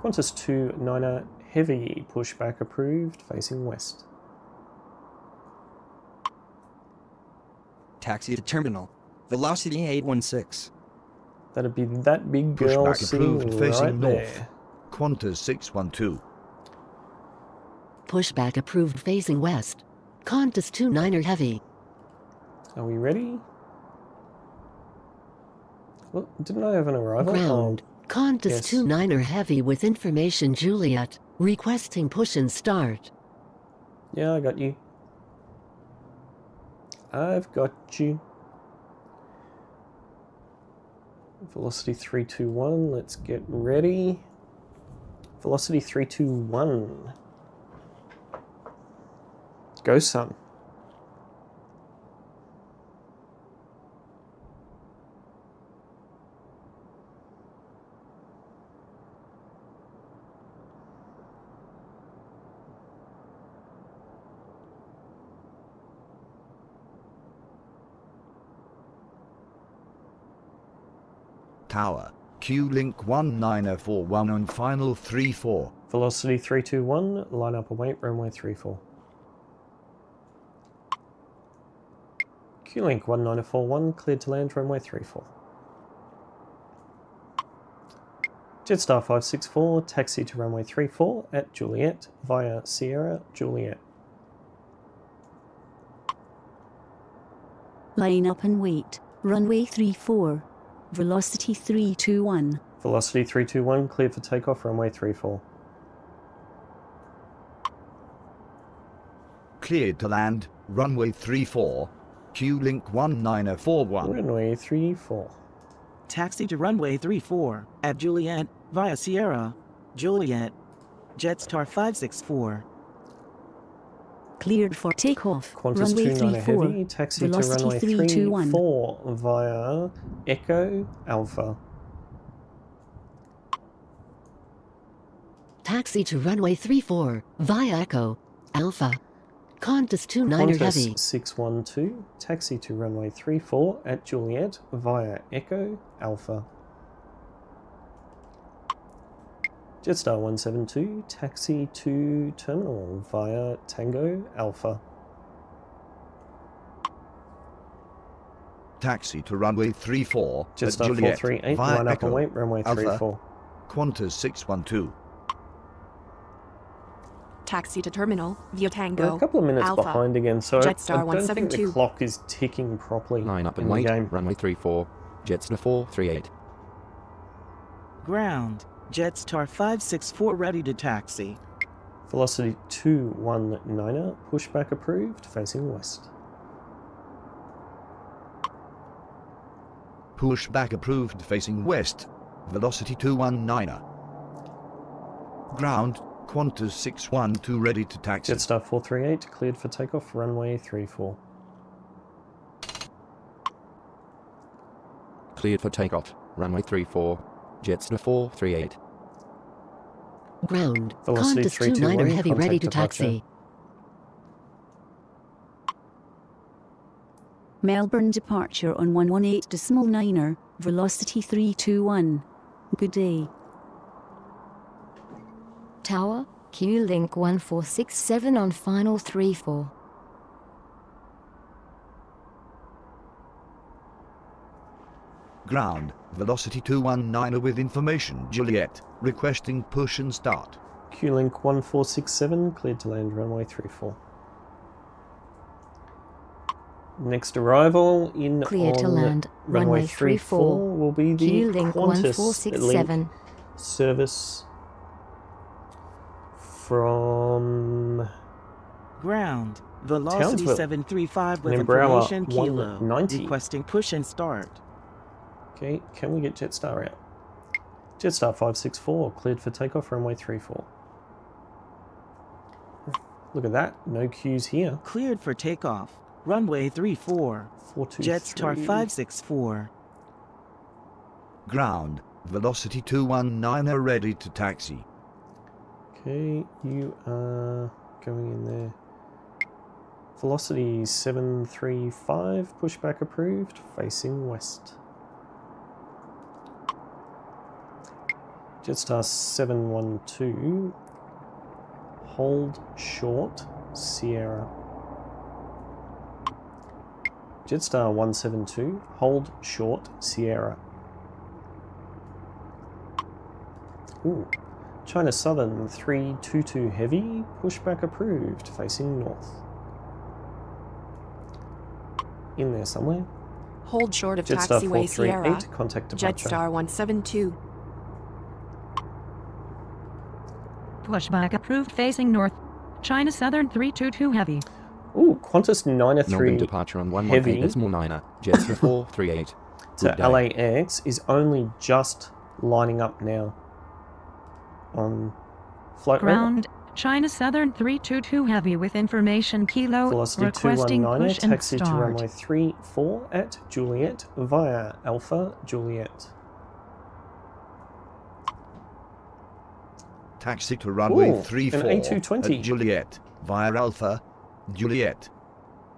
Qantas 29er, heavy, pushback approved, facing west. Taxi to terminal. Velocity 816. That'd be that big girl Pushback sitting approved, right facing north. there. Qantas 612. Pushback approved facing west. Qantas 29er heavy. Are we ready? Well, didn't I have an arrival? Ground. Qantas yes. 29er heavy with information, Juliet. Requesting push and start. Yeah, I got you. I've got you. Velocity 321, let's get ready. Velocity 321. Go, son. Tower, Q-Link 1941 on final 34. Velocity 321, line up and wait, runway 34. Q-Link 1941, cleared to land, runway 34. Jetstar 564, taxi to runway 34 at Juliet via Sierra Juliet. Line up and wait, runway 34. Velocity 321. Velocity 321, cleared for takeoff, runway 34. Cleared to land, runway 34. Q-Link 1941. Runway 34. Taxi to runway 34 at Juliet via Sierra. Juliet. Jetstar 564. Cleared for takeoff. Qantas Runway 29 34. Heavy, taxi to Velocity runway 321. 34 via Echo Alpha. Taxi to runway 34 via Echo Alpha. Qantas 29 Heavy. Qantas 612, taxi to runway 34 at Juliet via Echo Alpha. Jetstar 172, taxi to terminal via Tango Alpha. Taxi to runway 34 at Jetstar Juliet 438, via line up Echo and wait, runway Alpha. 34. Qantas 612. Taxi to terminal via We're Tango. a couple of minutes Alpha. behind again, so Jetstar I don't think the 172. clock is ticking properly Line up in and the wait. game. Runway 34. Jetstar 438. Ground. Jetstar 564 ready to taxi. Velocity 219er, pushback approved, facing west. Pushback approved facing west. Velocity 219er. Ground. Qantas 612 ready to taxi. Jetstar 438, cleared for takeoff, runway 34. Cleared for takeoff. Runway 34. Jetstar 438. Ground. Velocity Qantas 321, 29 Heavy ready to contact departure. taxi. Melbourne departure on 118.9er, velocity 321. Good day. Tower, Q-Link 1467 on final 34. Ground. Velocity 219er with information. Juliet. Requesting push and start. Q-Link 1467, cleared to land runway 34. Next arrival in Clear on to land, runway runway 34 will be the Q-Link Qantas 1467. Link service from Ground. Velocity Townsville. 735 with And Broward information Kilo. 190. Requesting push and start. Okay, can we get Jetstar out? Jetstar 564, cleared for takeoff, runway 34. Look at that, no queues here. Cleared for takeoff. Runway 34. 423. Jetstar 564. Ground. Velocity 219er ready to taxi. Okay, you are going in there. Velocity 735, pushback approved, facing west. Jetstar 712, hold short, Sierra. Jetstar 172, hold short, Sierra. Ooh. China Southern 322 Heavy, pushback approved, facing north. In there somewhere. Hold short of Jetstar taxiway 438, Sierra. contact departure. Jetstar 172. Pushback approved facing north. China Southern 322 Heavy. Ooh, Qantas 903 Melbourne departure on Heavy 118.9er. Jetstar 438. to LAX is only just lining up now on flight Ground. China Southern 322 Heavy with information Kilo. Velocity Requesting 219, push and taxi to start. runway 34 at Juliet via Alpha Juliet. Taxi to runway Ooh, 34 an A220. at Juliet via Alpha Juliet.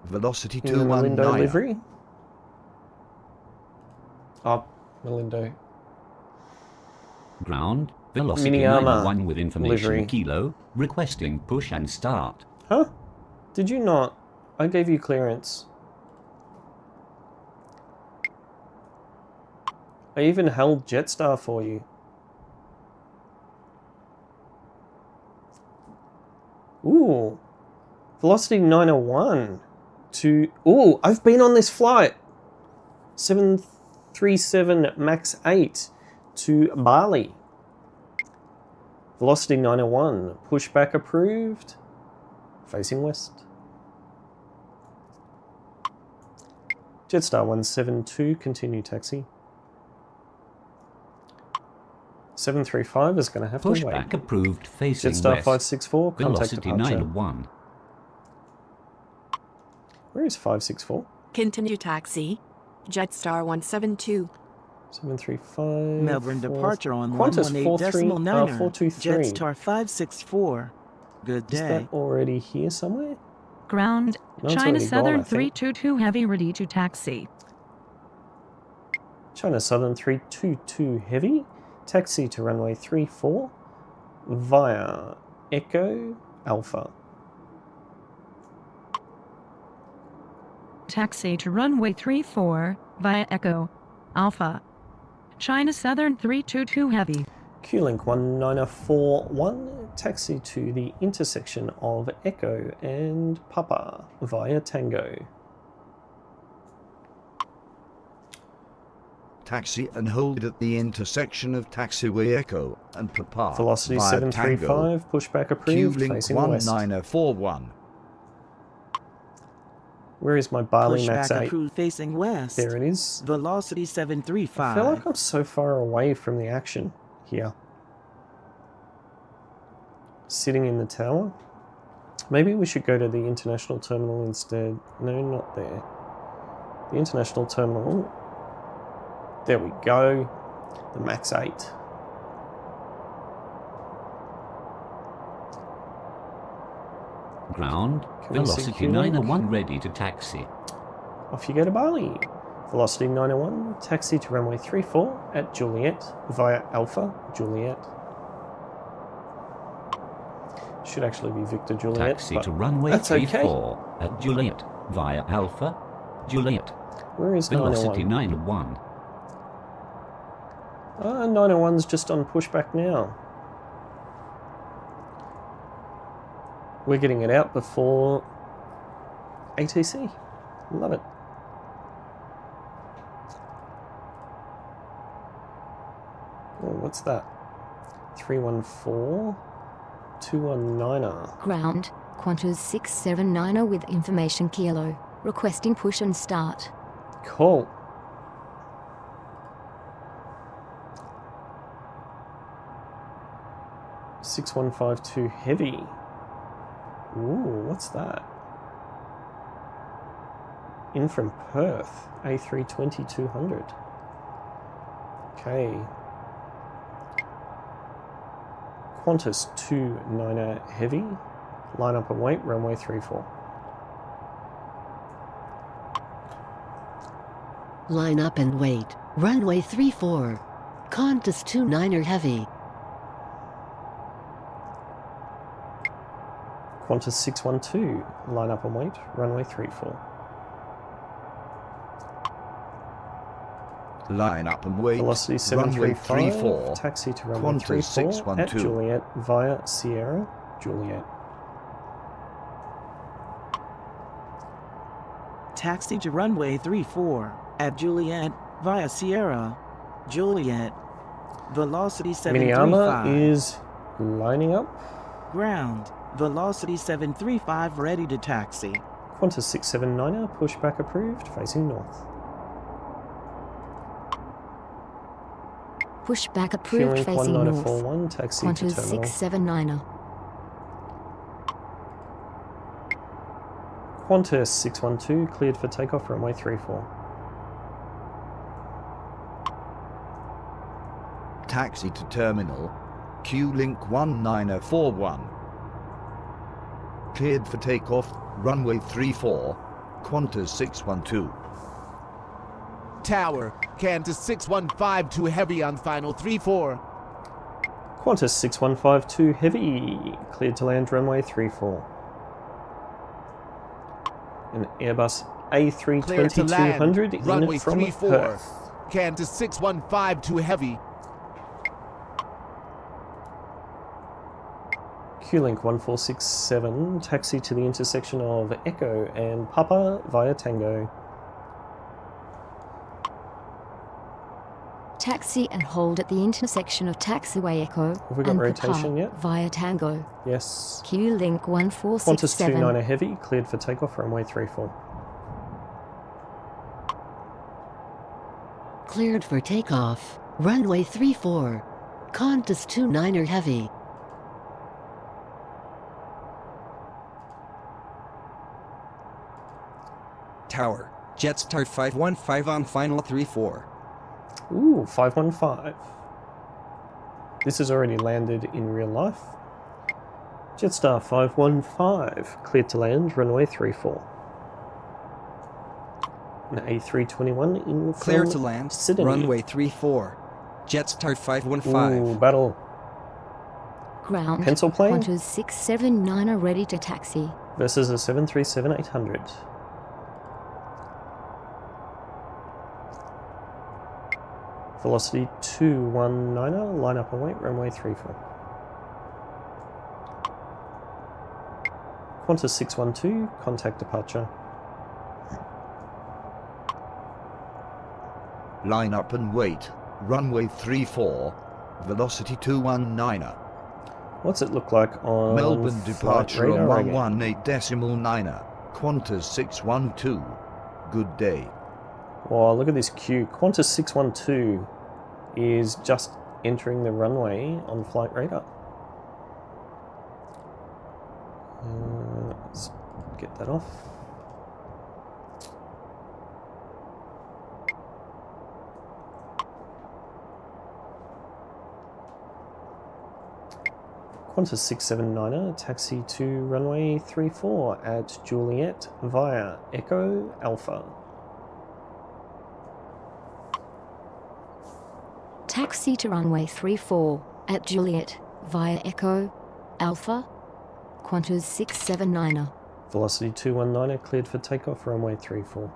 Velocity In the Melindo 219er. livery. Oh, Melindo. Ground. Velocity Mini armor 91 with information livery. Kilo. Requesting push and start. Huh? Did you not? I gave you clearance. I even held Jetstar for you. Ooh. Velocity 901 to... Ooh, I've been on this flight. 737 MAX 8 to Bali. Velocity 901, pushback approved, facing west. Jetstar 172, continue taxi. 735 is going to have to wait. Pushback approved facing Jetstar west. 564, contact Velocity departure. 91. Where is 564? Continue taxi. Jetstar 172. 735. Melbourne departure on Qantas 118.9er. 423. Jetstar 564. Good Is day. that already here somewhere? Ground, No, it's China already gone, Southern I think. 322 Heavy ready to taxi. China Southern 322 Heavy, taxi to runway 34 via Echo Alpha. Taxi to runway 34 via Echo Alpha. China Southern 322 Heavy. QLink 19041, taxi to the intersection of Echo and Papa via Tango. Taxi and hold at the intersection of Taxiway Echo and Papa. Velocity via 735, pushback approved, QLink facing west. 19041. Where is my Bali Pushback Max 8? approved facing west. There it is. Velocity I 735. feel like I'm so far away from the action here. Sitting in the tower. Maybe we should go to the international terminal instead. No, not there. The international terminal. There we go. The Max 8. Ground, Can we see velocity QLink? 901 ready to taxi. Off you go to Bali. Velocity 901, taxi to runway 34 at Juliet via Alpha Juliet. Should actually be Victor Juliet. Taxi but to runway that's 34 okay. at Juliet via Alpha Juliet. Where is Velocity 901? 901. 901's just on pushback now. We're getting it out before ATC. Love it. Oh, what's that? 314 219er. Ground, Qantas 679er with information Kilo. Requesting push and start. Cool. $6152 heavy. Ooh, what's that? In from Perth, A320 200. Okay. Qantas 29er heavy. Line up and wait, runway 34. Line up and wait. Runway 34. Qantas 29er Heavy. Qantas 612, line up and wait, runway 34. Line up and wait. Velocity Runway 735, 34. taxi to runway Qantas 34 at 612. Juliet via Sierra Juliet. Taxi to runway 34 at Juliet via Sierra Juliet. Velocity Miniyama 735. is lining up. Ground. Velocity 735 ready to taxi. Qantas 679er, pushback approved, facing north. Pushback approved QLink facing north. 19041, taxi to Qantas terminal. 679er. Qantas 612, cleared for takeoff, runway 34. Taxi to terminal. QLink 19041. Cleared for takeoff, runway 34, Qantas 612. Tower, Qantas 615 heavy on final 34. Qantas 6152 heavy, cleared to land runway 34. An Airbus Clear to land, A320-200 in runway from 34. Perth. Qantas 615 heavy. QLink 1467, taxi to the intersection of Echo and Papa via Tango. Taxi and hold at the intersection of Taxiway Echo Have we got and rotation Papa yet? via Tango. Yes. QLink Qantas 1467. 29er heavy, cleared for takeoff, runway 34. Cleared for takeoff. Runway 34. Qantas 29er Heavy. Tower, Jetstar 515 on final 34. Ooh, 515. This has already landed in real life. Jetstar 515, cleared to land, runway 34. An A321 in Clear from to land, Sydney. runway 34. Jetstar 515. Ooh, battle. Ground. Pencil plane? Qantas 679 are ready to taxi. Versus a 737-800. Velocity 219er, line up and wait, runway 34. Qantas 612, contact departure. Line up and wait, runway 34, velocity 219er. What's it look like on Melbourne departure radar on again? 118.9er, Qantas 612. Good day. Wow, look at this queue. Qantas 612 is just entering the runway on flight radar. Let's get that off. Qantas 679er, taxi to runway 34 at Juliet via Echo Alpha. Taxi to runway 34 at Juliet via Echo Alpha. Qantas 679er. Velocity 219er, cleared for takeoff, runway 34.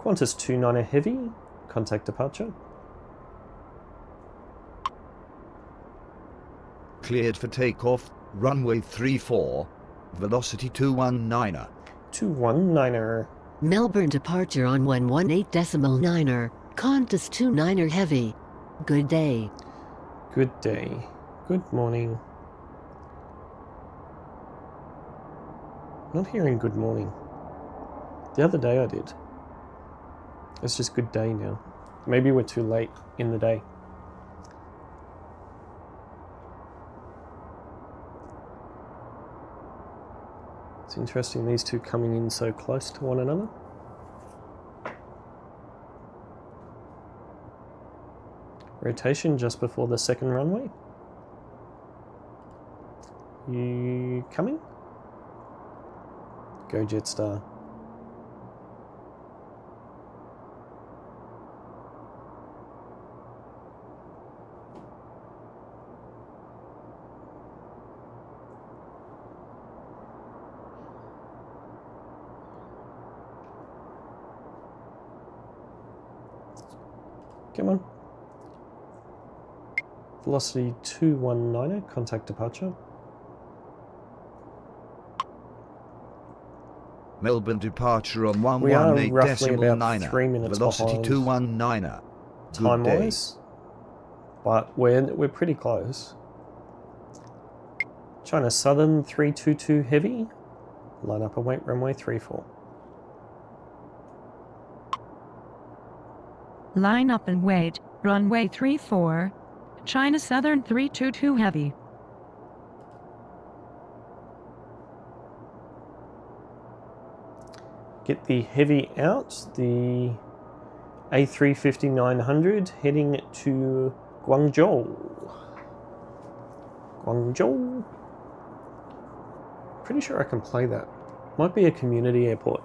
Qantas 29er Heavy, contact departure. Cleared for takeoff, runway 34, velocity 219er. 219er. Melbourne departure on 118.9er. Qantas 29er Heavy. Good day. Good day. Good morning. Not hearing good morning. The other day I did. It's just good day now. Maybe we're too late in the day. It's interesting, these two coming in so close to one another. Rotation just before the second runway. You coming? Go Jetstar. Come on. Velocity 219er, contact departure. Melbourne departure on We are roughly about 118.9er, 3 minutes velocity behind 219er. Good time day. wise, but we're pretty close. China Southern 322 Heavy, line up and wait, runway 34. Line up and wait, runway 34, China Southern 322 Heavy. Get the Heavy out, the A350-900 heading to Guangzhou. Guangzhou. Pretty sure I can play that. Might be a community airport.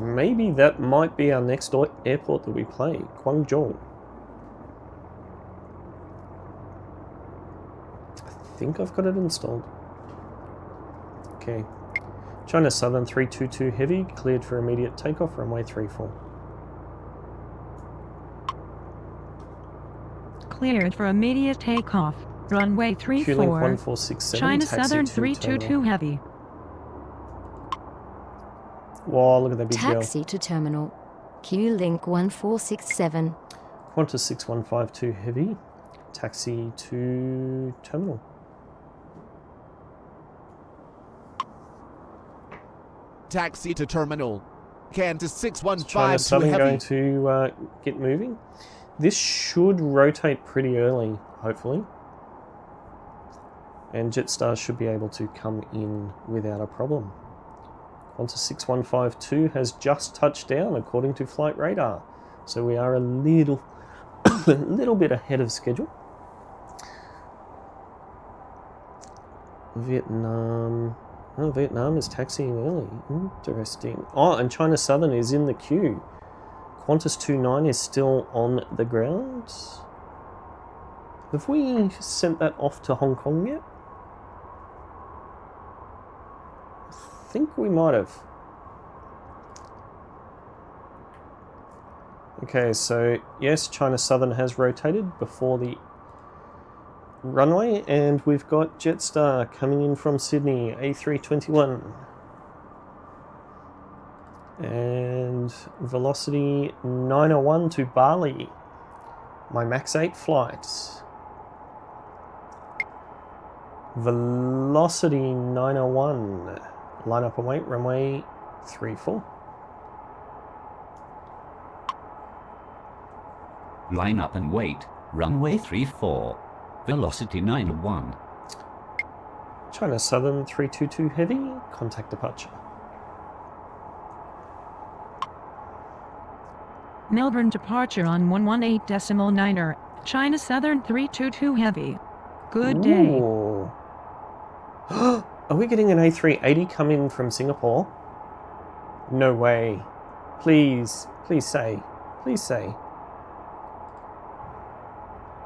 Maybe that might be our next airport that we play, Guangzhou. I think I've got it installed. Okay. China Southern 322 Heavy, cleared for immediate takeoff, runway 34. Cleared for immediate takeoff, runway 34, Q-Link 1467, China taxi Southern to 322 terminal. Heavy. Wow, look at that big Taxi to terminal. Q-Link 1467. Qantas 6152 Heavy, taxi to terminal. Taxi to terminal. Qantas 615 China too Southern heavy. going to get moving. This should rotate pretty early, hopefully. And Jetstar should be able to come in without a problem. Qantas 6152 has just touched down according to flight radar. So we are a little, a little bit ahead of schedule. Vietnam. Oh, Vietnam is taxiing early. Interesting. Oh, and China Southern is in the queue. Qantas 29 is still on the ground. Have we sent that off to Hong Kong yet? I think we might have. Okay, so yes, China Southern has rotated before the runway, and we've got Jetstar coming in from Sydney, A321. And velocity 901 to Bali. My max 8 flights. Velocity 901. Line up and wait, runway 34. Line up and wait, runway 34. Velocity 91. China Southern 322 Heavy, contact departure. Melbourne departure on 118.9er. China Southern 322 Heavy. Good day. Ooh. Are we getting an A380 come in from Singapore? No way. Please, please say. Please say.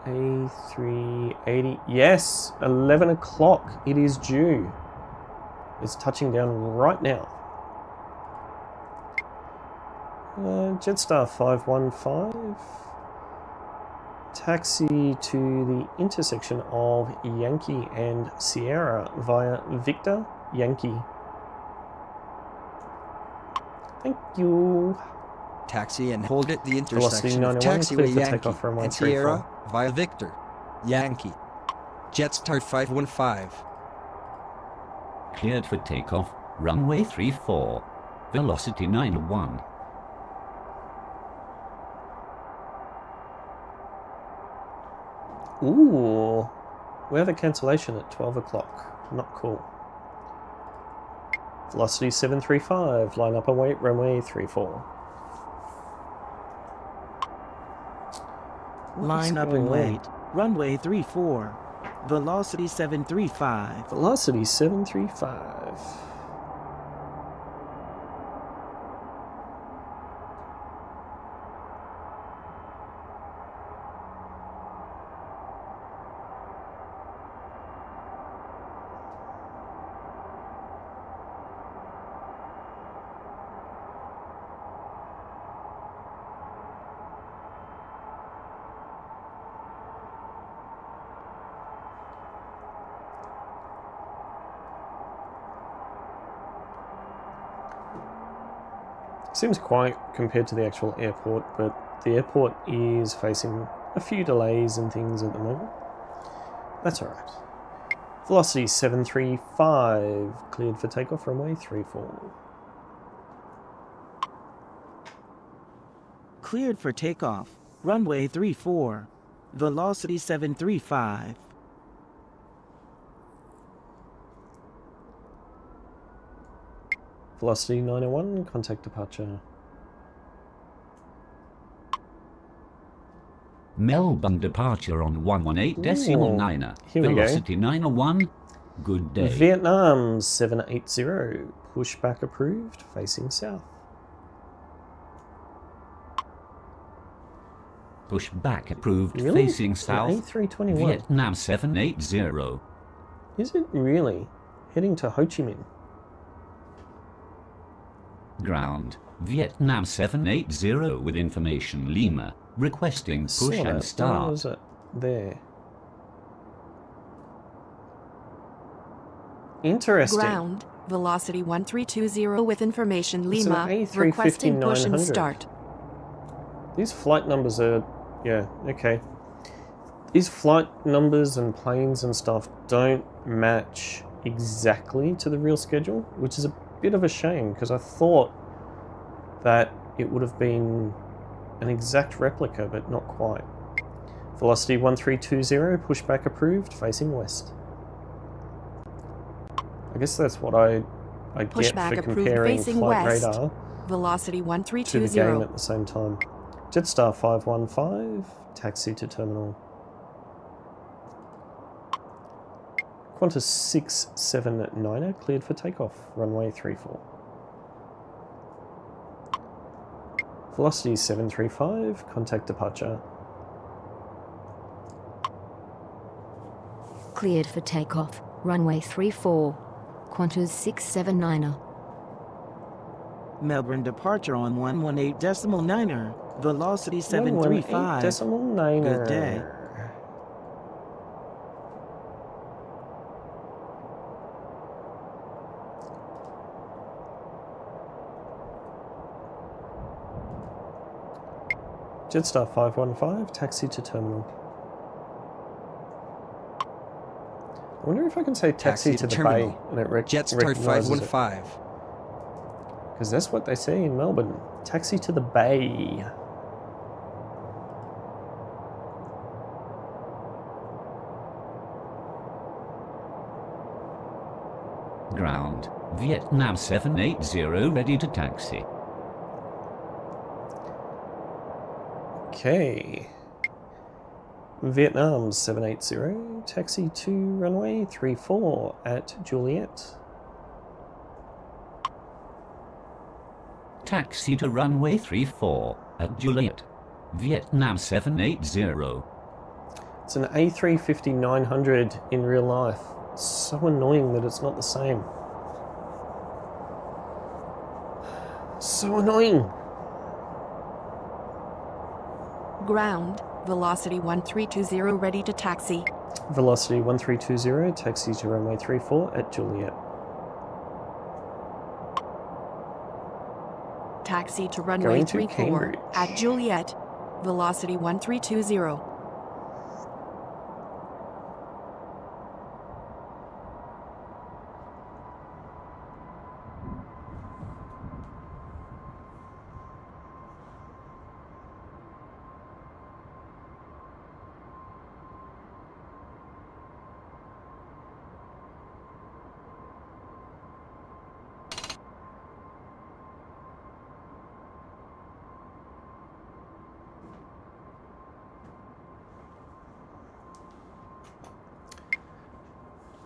A380. Yes, 11 o'clock. It is due. It's touching down right now. Jetstar 515. Taxi to the intersection of Yankee and Sierra via Victor Yankee. Thank you. Taxi and hold at the Velocity intersection of 91, Taxiway clear for Yankee takeoff runway and 34. Sierra via Victor Yankee. Jetstar 515. Cleared for takeoff, runway 34. Velocity 91. Ooh, we have a cancellation at 12 o'clock. Not cool. Velocity 735, line up and wait, runway 34. Line up and wait, runway 34. Velocity 735. Velocity 735. Seems quiet compared to the actual airport, but the airport is facing a few delays and things at the moment. That's alright. Velocity 735, cleared for takeoff, runway 34. Cleared for takeoff, runway 34. Velocity 735. Velocity 901, contact departure. Melbourne departure on 118.9er. Here we go. Velocity 901. Good day. Vietnam 780, pushback approved, facing south. Pushback approved, Really? facing south. A321. Vietnam 780. Is it really? Heading to Ho Chi Minh. Ground. Vietnam 780 with information Lima. Requesting push and Where start. was it? There. Interesting. Ground. Velocity 1320 with information It's an Lima. A350 Requesting push and 900. start. These flight numbers are... yeah, okay. These flight numbers and planes and stuff don't match exactly to the real schedule, which is a bit of a shame because I thought that it would have been an exact replica, but not quite. Velocity 1320, pushback approved, facing west. I guess that's what I get Pushback for approved, comparing facing flight west. radar Velocity to the 1320. game at the same time. Jetstar 515, taxi to terminal. Qantas 679er, cleared for takeoff, runway 34. Velocity 735, contact departure. Cleared for takeoff, runway 34. Qantas 679er. Melbourne departure on 118.9er. Velocity 735. 118.9er. Good day. Jetstar 515, taxi to terminal. I wonder if I can say taxi to the terminal. bay and it Jetstar recognises it. 515. Because that's what they say in Melbourne. Taxi to the bay. Ground. Vietnam 780 ready to taxi. Okay. Vietnam 780, taxi to runway 34 at Juliet. Taxi to runway 34 at Juliet. Vietnam 780. It's an A350-900 in real life. It's so annoying that it's not the same. So annoying. Ground. Velocity 1320 ready to taxi. Velocity 1320, taxi to runway 34 at Juliet. Taxi to runway Going to 34 Cambridge. at Juliet. Velocity 1320.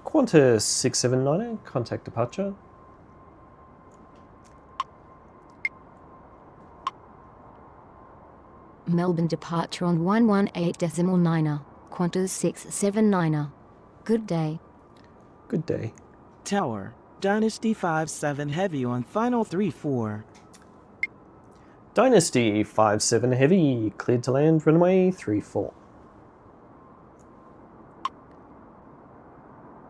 Qantas 679, contact departure. Melbourne departure on 118.9er. Qantas 679er. Good day. Good day. Tower. Dynasty 57 heavy on final 34. Dynasty 57 heavy, cleared to land, runway 34.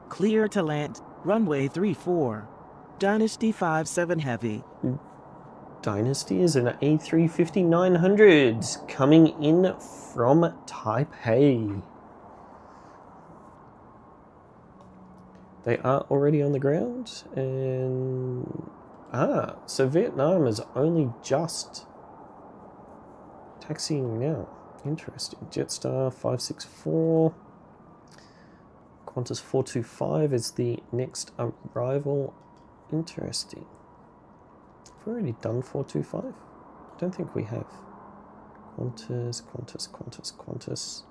Clear to land, runway 34. Dynasty 57 heavy. Dynasty is an A350-900 coming in from Taipei. They are already on the ground, and so Vietnam is only just taxiing now. Interesting. Jetstar 564. Qantas 425 is the next arrival. Interesting. Have we already done 425? I don't think we have. Qantas. 425.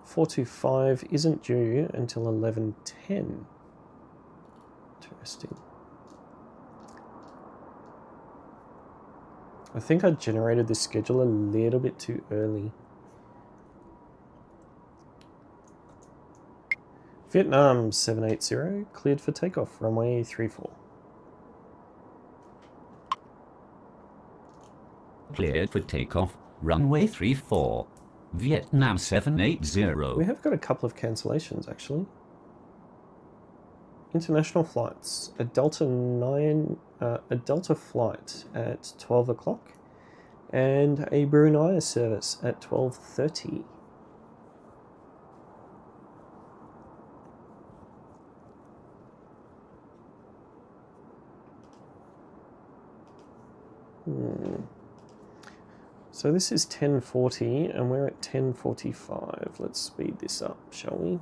425 isn't due until 11:10. Interesting. I think I generated this schedule a little bit too early. Vietnam 780, cleared for takeoff, runway 34. Cleared for takeoff, runway 34. Vietnam 780. We have got a couple of cancellations actually. International flights, a Delta flight at 12 o'clock and a Brunei service at 12:30. So this is 1040 and we're at 1045. Let's speed this up, shall we?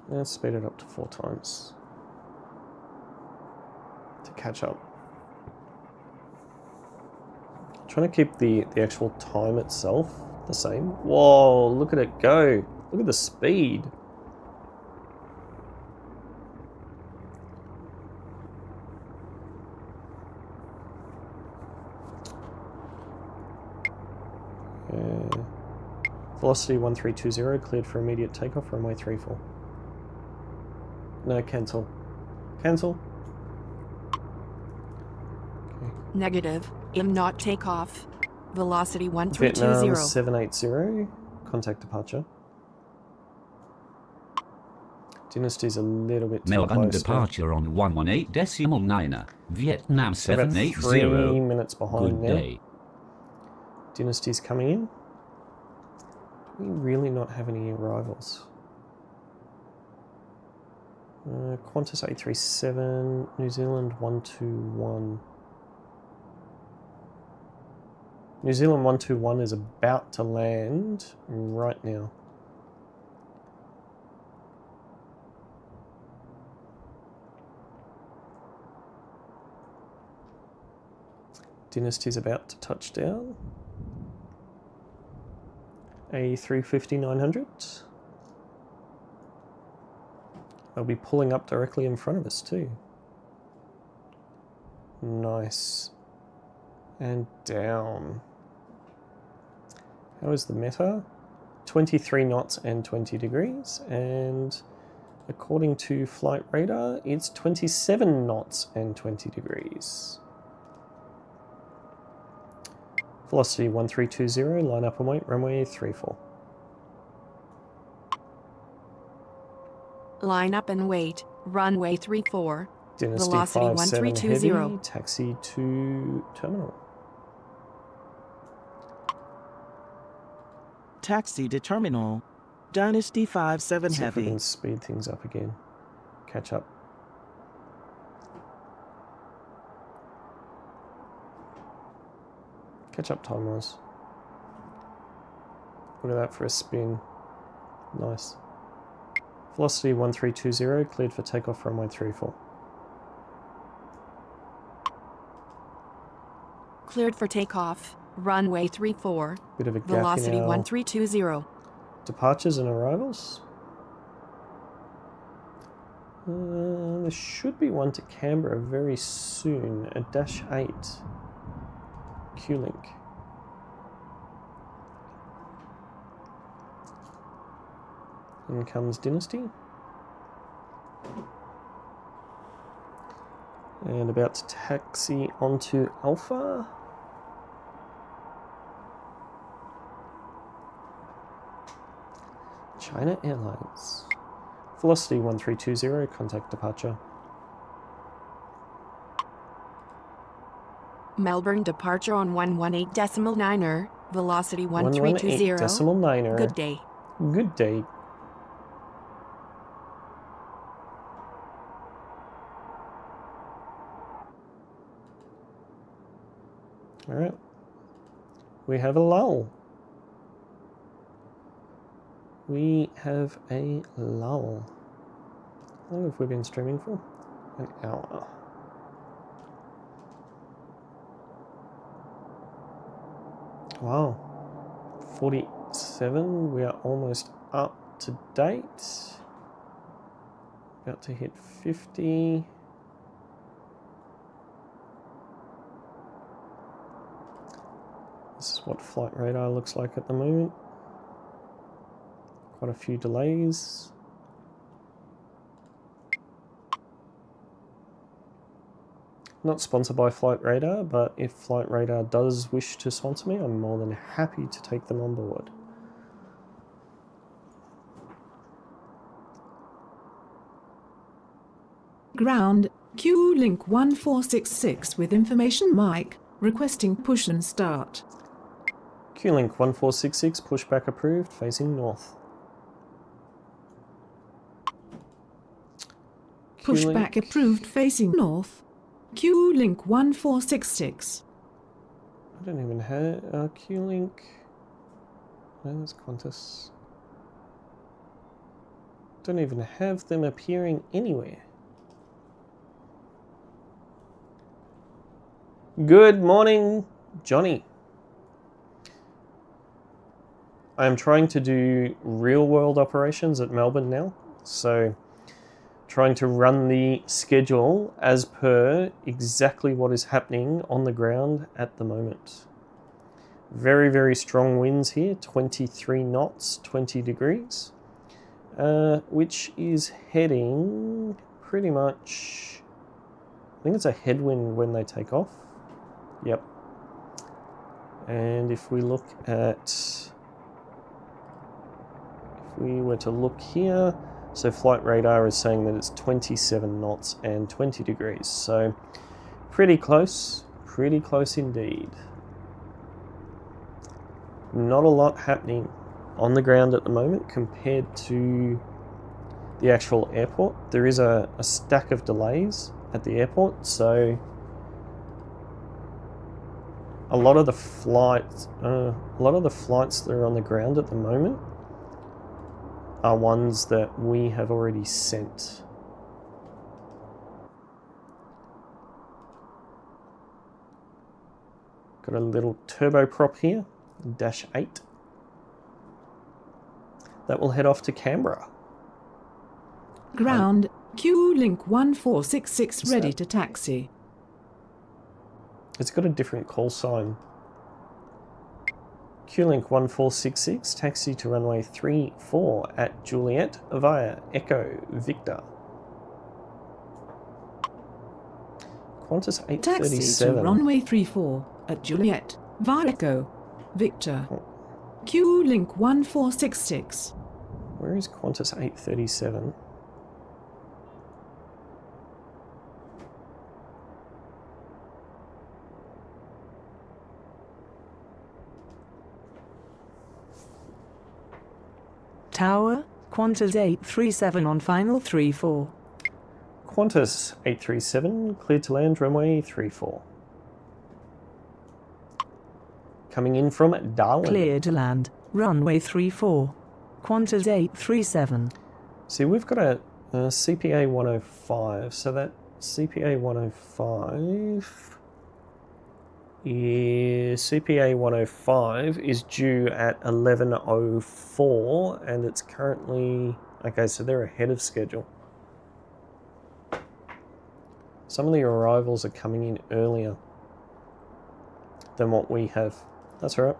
Let's speed it up to 4 times to catch up. Trying to keep the actual time itself the same. Whoa, look at it go. Look at the speed. Velocity 1320, cleared for immediate takeoff, runway 34. No, cancel. Cancel. Okay. Negative. Not takeoff. Velocity 1320. Vietnam 780, contact departure. Dynasty's a little bit too Melbourne close. departure on 118.9er. Vietnam 780. 3 minutes behind Good now. day. Dynasty's coming in. Do we really not have any arrivals? Qantas 837, New Zealand 121. New Zealand 121 is about to land right now. Dynasty's about to touch down. A350-900. They'll be pulling up directly in front of us too. Nice. And down. How is the meta? 23 knots and 20 degrees. And according to flight radar, it's 27 knots and 20 degrees. Velocity 1320, line up and wait, runway 34. Line up and wait, runway 34. Dynasty Velocity 57 1320. heavy, taxi to terminal. Taxi to terminal. Dynasty 57 See if we heavy. can speed things up again. Catch up. Catch up time wise. Look at that for a spin. Nice. Velocity 1320, cleared for takeoff runway 34. Cleared for takeoff, runway 34. Bit of a gap Velocity in our 1320. departures and arrivals. There should be one to Canberra very soon, a -8 Q-Link. In comes Dynasty. And about to taxi onto Alpha. China Airlines. Velocity 1320, contact departure. Melbourne departure on 118.9er. Velocity 1320. 118.9er. Good day. Good day. Alright. We have a lull. We have a lull. How long have we been streaming for? An hour. Wow. 47. We are almost up to date. About to hit 50. This is what flight radar looks like at the moment. Quite a few delays. Not sponsored by Flight Radar, but if Flight Radar does wish to sponsor me, I'm more than happy to take them on board. Ground, Q-Link 1466 with information mic, requesting push and start. Q-Link 1466, pushback approved, facing north. Pushback approved facing north. Q-Link 1466. I don't even have Q-Link. No, that's Qantas. Don't even have them appearing anywhere. Good morning, Johnny. I am trying to do real world operations at Melbourne now. So trying to run the schedule as per exactly what is happening on the ground at the moment. Very, very strong winds here, 23 knots, 20 degrees, which is heading pretty much, I think it's a headwind when they take off. Yep. And if we look at, if we were to look here, so flight radar is saying that it's 27 knots and 20 degrees. So pretty close indeed. Not a lot happening on the ground at the moment compared to the actual airport. There is a stack of delays at the airport, so a lot of the flights that are on the ground at the moment are ones that we have already sent. Got a little turboprop here, -8. That will head off to Canberra. Ground, Q-Link 1466 ready to taxi. It's got a different call sign. Q-Link 1466, taxi to runway 34 at Juliet via Echo Victor. Qantas 837. Taxi to runway 34 at Juliet via Echo Victor. Q-Link 1466. Where is Qantas 837? Tower, Qantas 837 on final 34. Qantas 837, cleared to land runway 34. Coming in from Darwin. Clear to land, runway 34. Qantas 837. See, we've got a CPA 105, so that CPA 105 is due at 11:04, and it's currently, okay, so they're ahead of schedule. Some of the arrivals are coming in earlier than what we have. That's all right.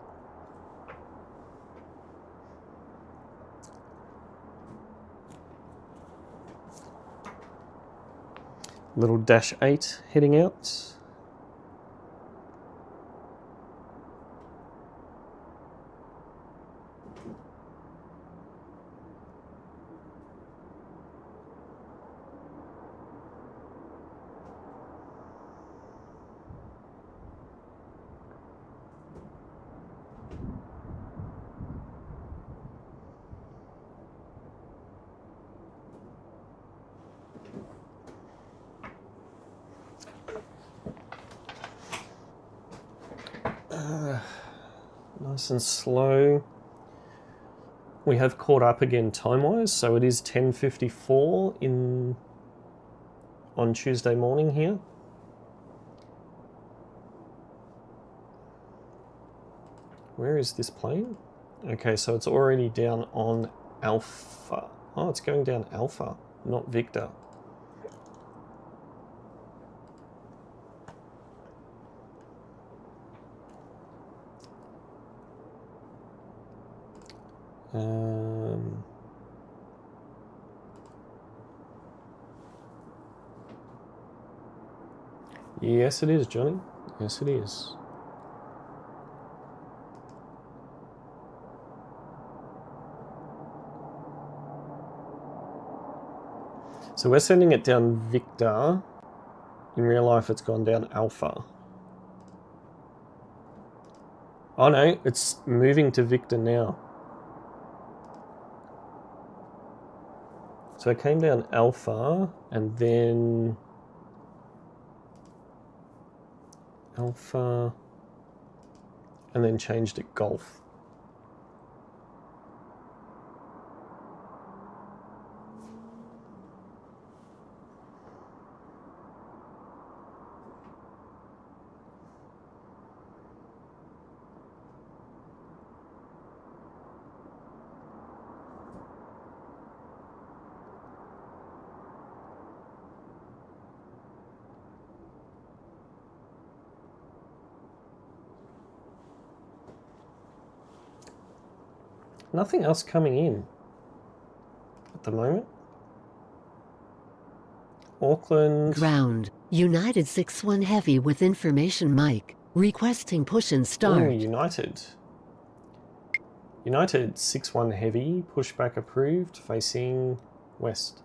Little -8 heading out. Nice and slow. We have caught up again time-wise, so it is 10:54 on Tuesday morning here. Where is this plane? Okay, so it's already down on Alpha. Oh, it's going down Alpha, not Victor. Yes, it is, Johnny. Yes, it is. So we're sending it down Victor. In real life, it's gone down Alpha. Oh no, it's moving to Victor now. So it came down Alpha, and then Alpha, and then changed it Golf. Nothing else coming in at the moment. Auckland. Ground. United 6-1 Heavy with information mic. Requesting push and start. Ooh, United. United 6-1 Heavy. Pushback approved. Facing west.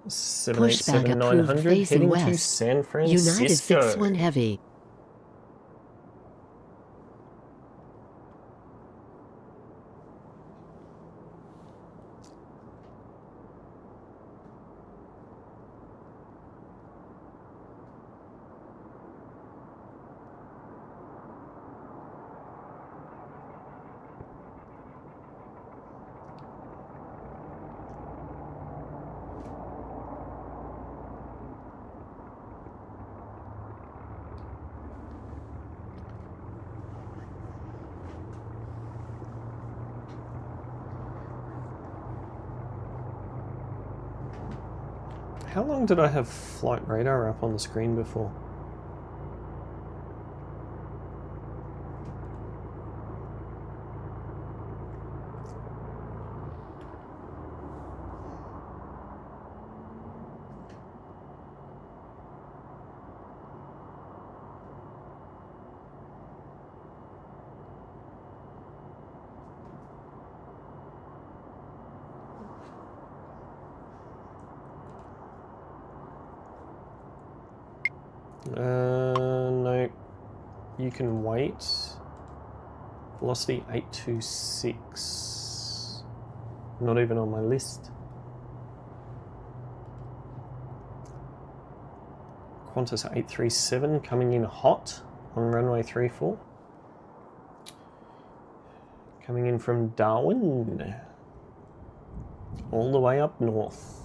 787-900 heading west. to San Francisco. United 6-1 Heavy. How long did I have flight radar up on the screen before? No, you can wait. Velocity 826. Not even on my list. Qantas 837 coming in hot on runway 34. Coming in from Darwin. All the way up north.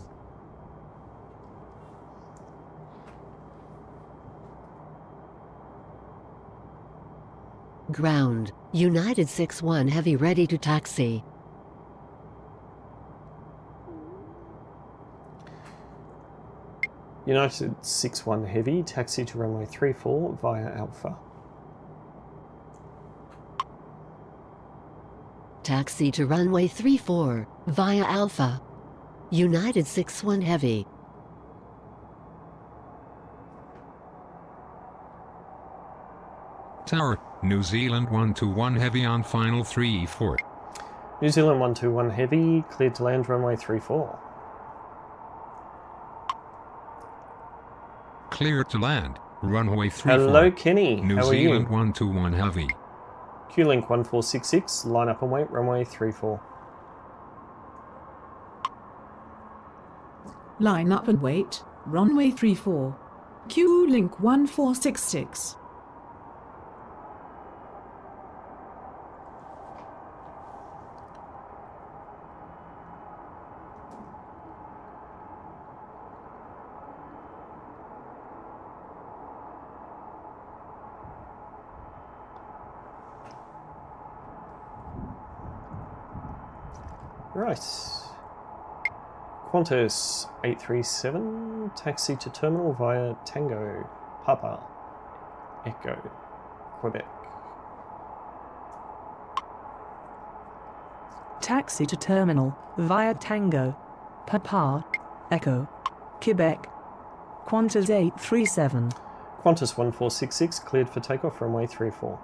Ground. United 6-1 Heavy ready to taxi. United 6-1 Heavy, taxi to runway 34 via Alpha. Taxi to runway 34 via Alpha. United 6-1 Heavy. Tower, New Zealand 121 Heavy on final 3-4. New Zealand 121 Heavy, cleared to land runway 34. Clear to land, runway 34. Hello Kenny, New how are Zealand you? 121 Heavy. Q-Link 1466, line up and wait, runway 34. Line up and wait, runway 34. Q-Link 1466. Right. Qantas 837, taxi to terminal via Tango, Papa, Echo, Quebec. Taxi to terminal via Tango, Papa, Echo, Quebec. Qantas 837. Qantas 1466, cleared for takeoff, runway 34.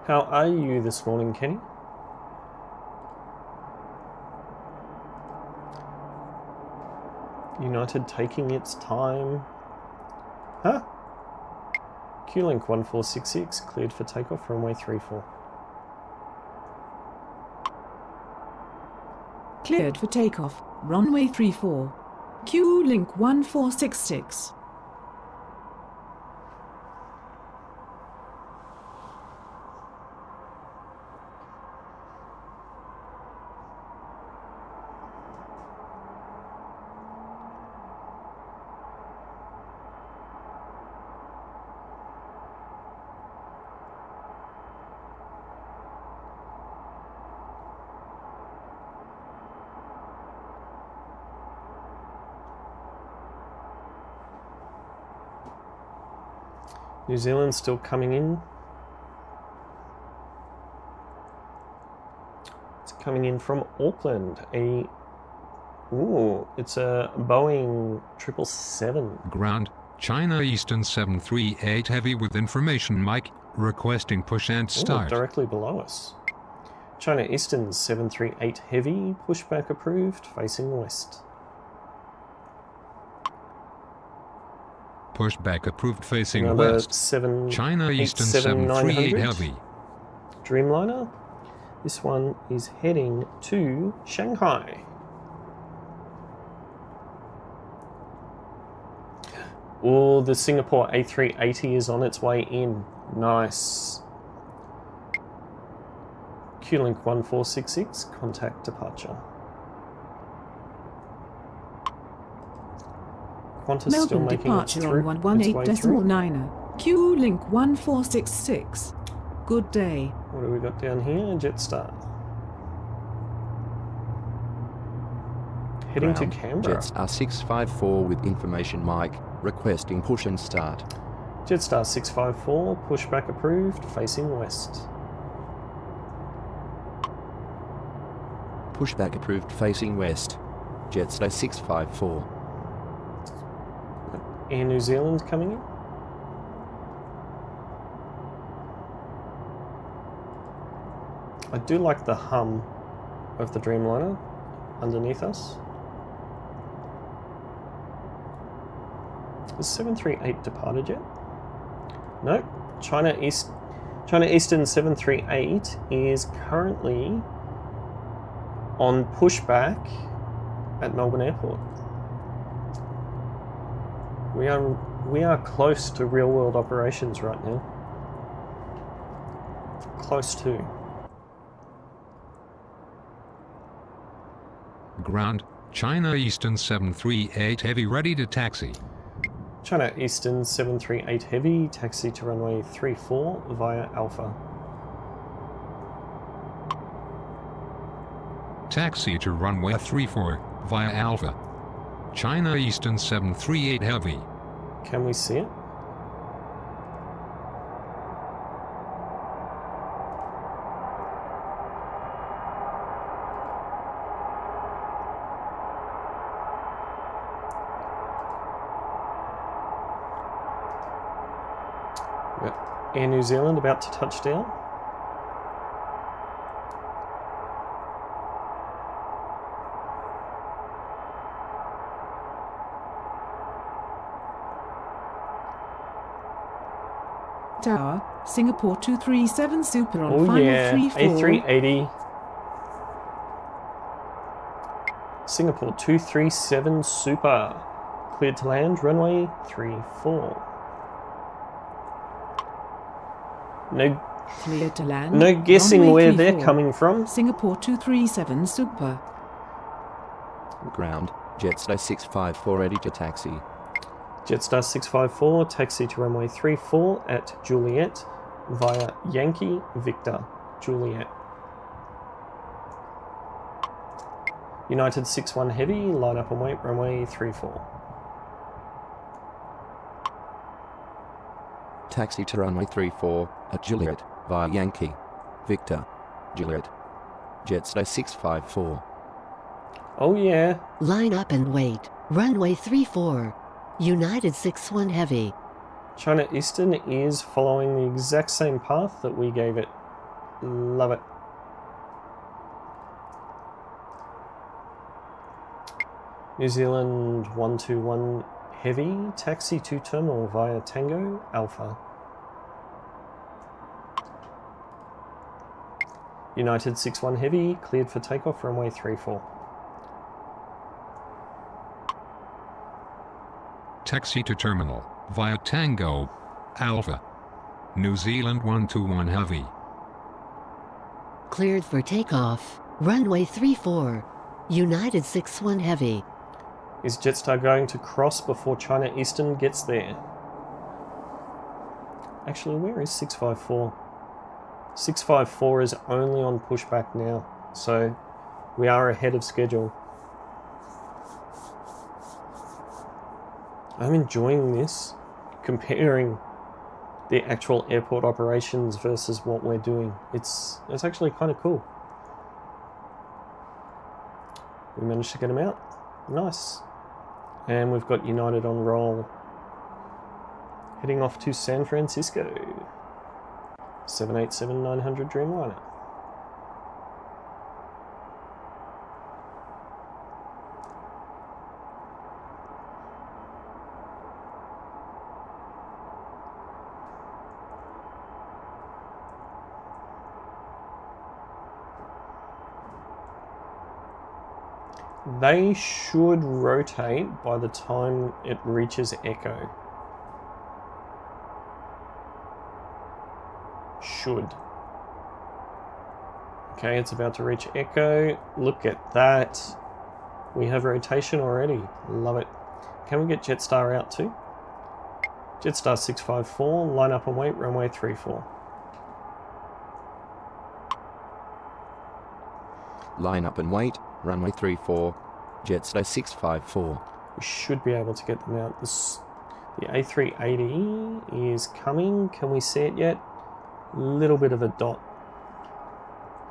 How are you this morning, Kenny? United taking its time. Huh? Q-Link 1466 cleared for takeoff, runway 34. Cleared for takeoff, runway 34. Q-Link 1466. New Zealand still coming in. It's coming in from Auckland. It's a Boeing 777. Ground, China Eastern 738 Heavy with information Mike, requesting push and start. Directly below us. China Eastern 738 Heavy, pushback approved, facing west. Pushback approved facing Another west. China Eastern 738 Heavy. Dreamliner. This one is heading to Shanghai. Oh, the Singapore A380 is on its way in. Nice. Q-Link 1466, contact departure. Qantas still Melbourne making its departure on 118.9er. Q-Link 1466. Good day. What do we got down here? Jetstar. Heading to Canberra. Jetstar 654 with information Mike, requesting push and start. Jetstar 654, pushback approved, facing west. Pushback approved facing west. Jetstar 654. Air New Zealand coming in. I do like the hum of the Dreamliner underneath us. Is 738 departed yet? No. China Eastern 738 is currently on pushback at Melbourne Airport. We are close to real world operations right now. Close to. Ground, China Eastern 738 Heavy ready to taxi. China Eastern 738 Heavy, taxi to runway 34 via Alpha. Taxi to runway 34 via Alpha. China Eastern 738 Heavy. Can we see it? Air New Zealand about to touch down. Tower, Singapore 237 Super on oh final yeah, 34. A380. Singapore 237 Super. Cleared to land, runway 34. No, Cleared to land. no guessing runway where 34. they're coming from. Singapore 237 Super. Ground, Jetstar 654 ready to taxi. Jetstar 654, taxi to runway 34 at Juliet via Yankee Victor Juliet. United 61 Heavy, line up and wait, runway 34. Taxi to runway 34 at Juliet via Yankee Victor Juliet. Jetstar 654. Oh yeah. Line up and wait. Runway 34. United 61 Heavy. China Eastern is following the exact same path that we gave it Love it. New Zealand 121 Heavy, taxi to terminal via Tango Alpha. United 61 Heavy, cleared for takeoff, runway 34. Taxi to terminal via Tango Alpha. New Zealand 121 Heavy. Cleared for takeoff, runway 34. United 61 Heavy. Is Jetstar going to cross before China Eastern gets there? Actually, where is 654? 654 is only on pushback now, so we are ahead of schedule. I'm enjoying this, comparing the actual airport operations versus what we're doing. It's actually kind of cool. We managed to get them out. Nice. And we've got United on roll. Heading off to San Francisco. 787-900 Dreamliner. They should rotate by the time it reaches Echo. Should. Okay, it's about to reach Echo. Look at that. We have rotation already. Love it. Can we get Jetstar out too? Jetstar 654, line up and wait, runway 34. Line up and wait, runway 34, Jetstar 654. We should be able to get them out. The A380 is coming. Can we see it yet? Little bit of a dot.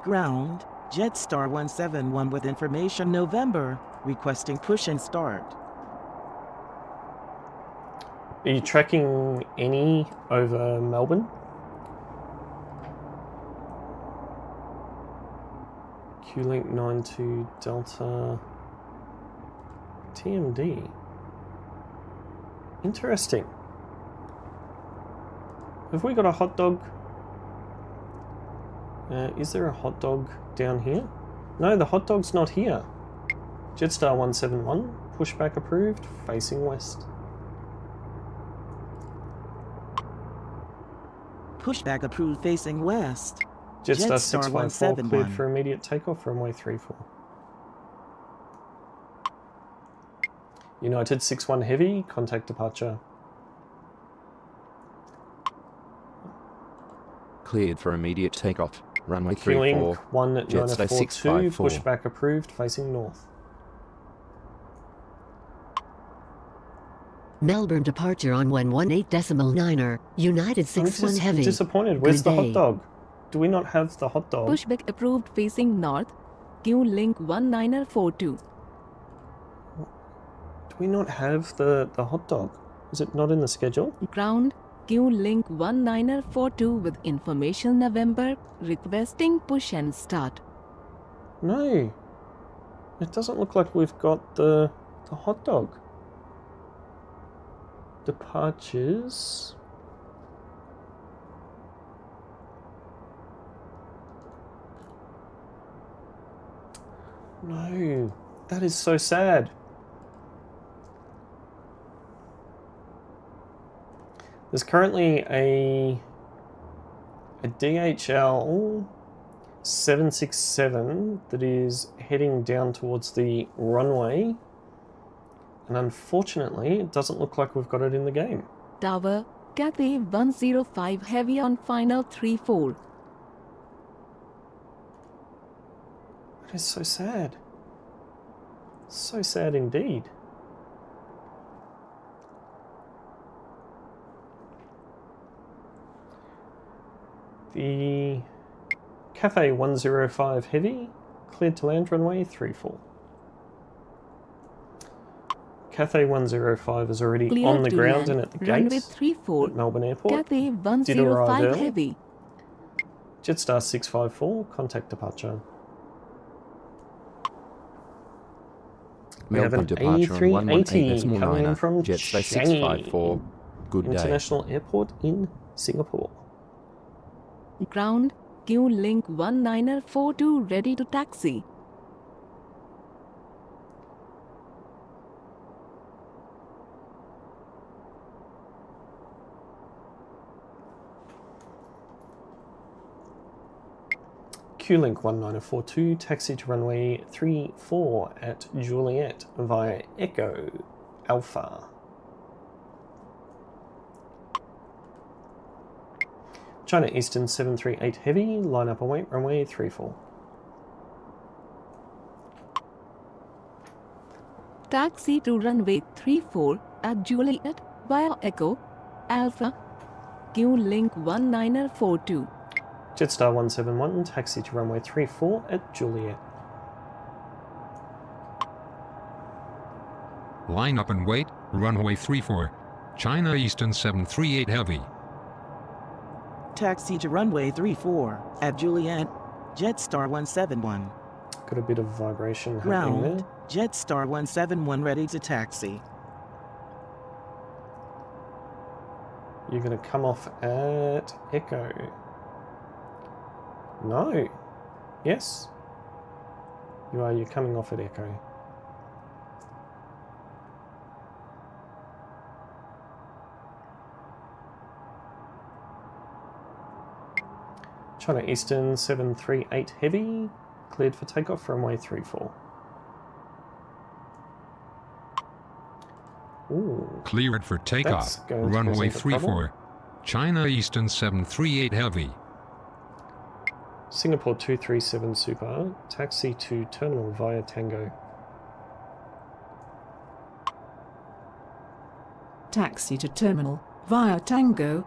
Ground, Jetstar 171 with information November, requesting push and start. Are you tracking any over Melbourne? Q-Link 92 Delta TMD. Interesting. Have we got a hot dog? Is there a hot dog down here? No, the hot dog's not here. Jetstar 171, pushback approved, facing west. Pushback approved facing west. Jetstar 654 cleared for immediate takeoff, runway 34. United 61 Heavy, contact departure. Cleared for immediate takeoff, runway 34. Q-Link 1942, 654. pushback approved, facing north. Melbourne departure on 118.9er, United 61 Heavy. I'm disappointed. Where's Good the day. hot dog? Do we not have the hot dog? Pushback approved facing north. Q-Link 1942. Do we not have the hot dog? Is it not in the schedule? Ground, Q-Link 1942 with information November, requesting push and start. No. It doesn't look like we've got the hot dog. Departures. No. That is so sad. There's currently a DHL 767 that is heading down towards the runway, and unfortunately it doesn't look like we've got it in the game. Tower, Cathay 105 heavy on final 34. That is so sad. So sad indeed. The Cathay 105 Heavy, cleared to land runway 34. Cathay 105 is already Cleared on the to ground land. and at the Runway gates 34. at Melbourne Airport. Cathay Did arrive 105 early. heavy. Jetstar 654, contact departure. We have Melbourne an departure on 118 coming in from Jetstar Changi 654. Good day. International Airport in Singapore. Ground, Q link 1942 ready to taxi. Q-Link 1942, taxi to runway 34 at Juliet via Echo Alpha. China Eastern 738 Heavy, line up and wait, runway 34. Taxi to runway 34 at Juliet via Echo Alpha. Q link 1942. Jetstar 171, taxi to runway 34 at Juliet. Line up and wait, runway 34. China Eastern 738 Heavy. Taxi to runway 34 at Juliet, Jetstar 171. Got a bit of vibration happening Ground, there. Jetstar 171 ready to taxi. You're going to come off at Echo. No. Yes. You are. You're coming off at Echo. China Eastern 738 Heavy, cleared for takeoff, runway 34. Ooh, Cleared for takeoff, runway 34. China Eastern 738 Heavy. Singapore 237 Super, taxi to terminal via Tango. Taxi to terminal via Tango,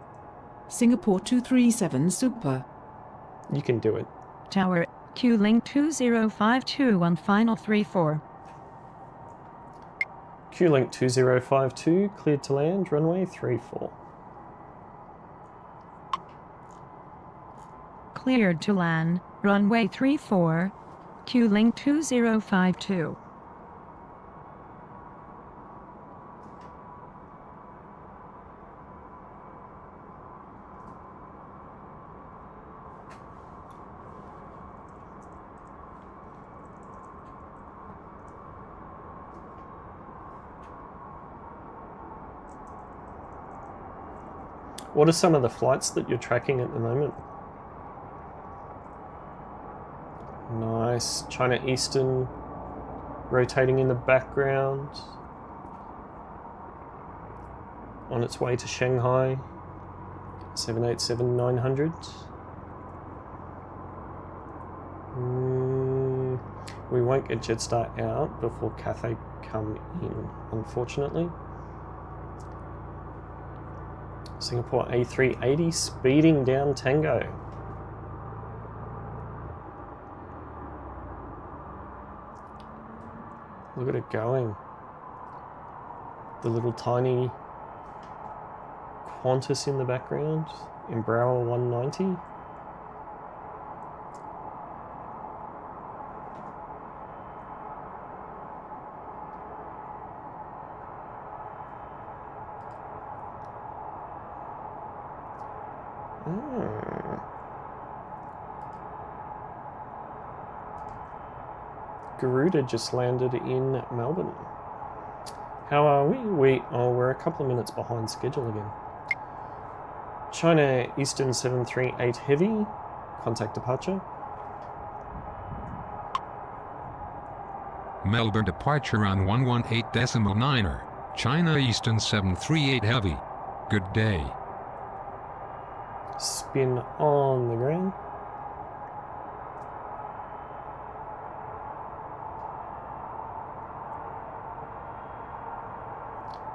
Singapore 237 Super. You can do it. Tower, Q-Link 2052 on final 34. Q-Link 2052, cleared to land, runway 34. Cleared to land, runway 34, Q-Link 2052. What are some of the flights that you're tracking at the moment? Nice. China Eastern rotating in the background. On its way to Shanghai. 787-900. We won't get Jetstar out before Cathay come in, unfortunately. Singapore A380 speeding down Tango. Look at it going. The little tiny Qantas in the background, Embraer 190. Garuda just landed in Melbourne. How are we? We're a couple of minutes behind schedule again. China Eastern 738 Heavy, contact departure. Melbourne departure on 118.9er. China Eastern 738 Heavy. Good day. Spin on the ground.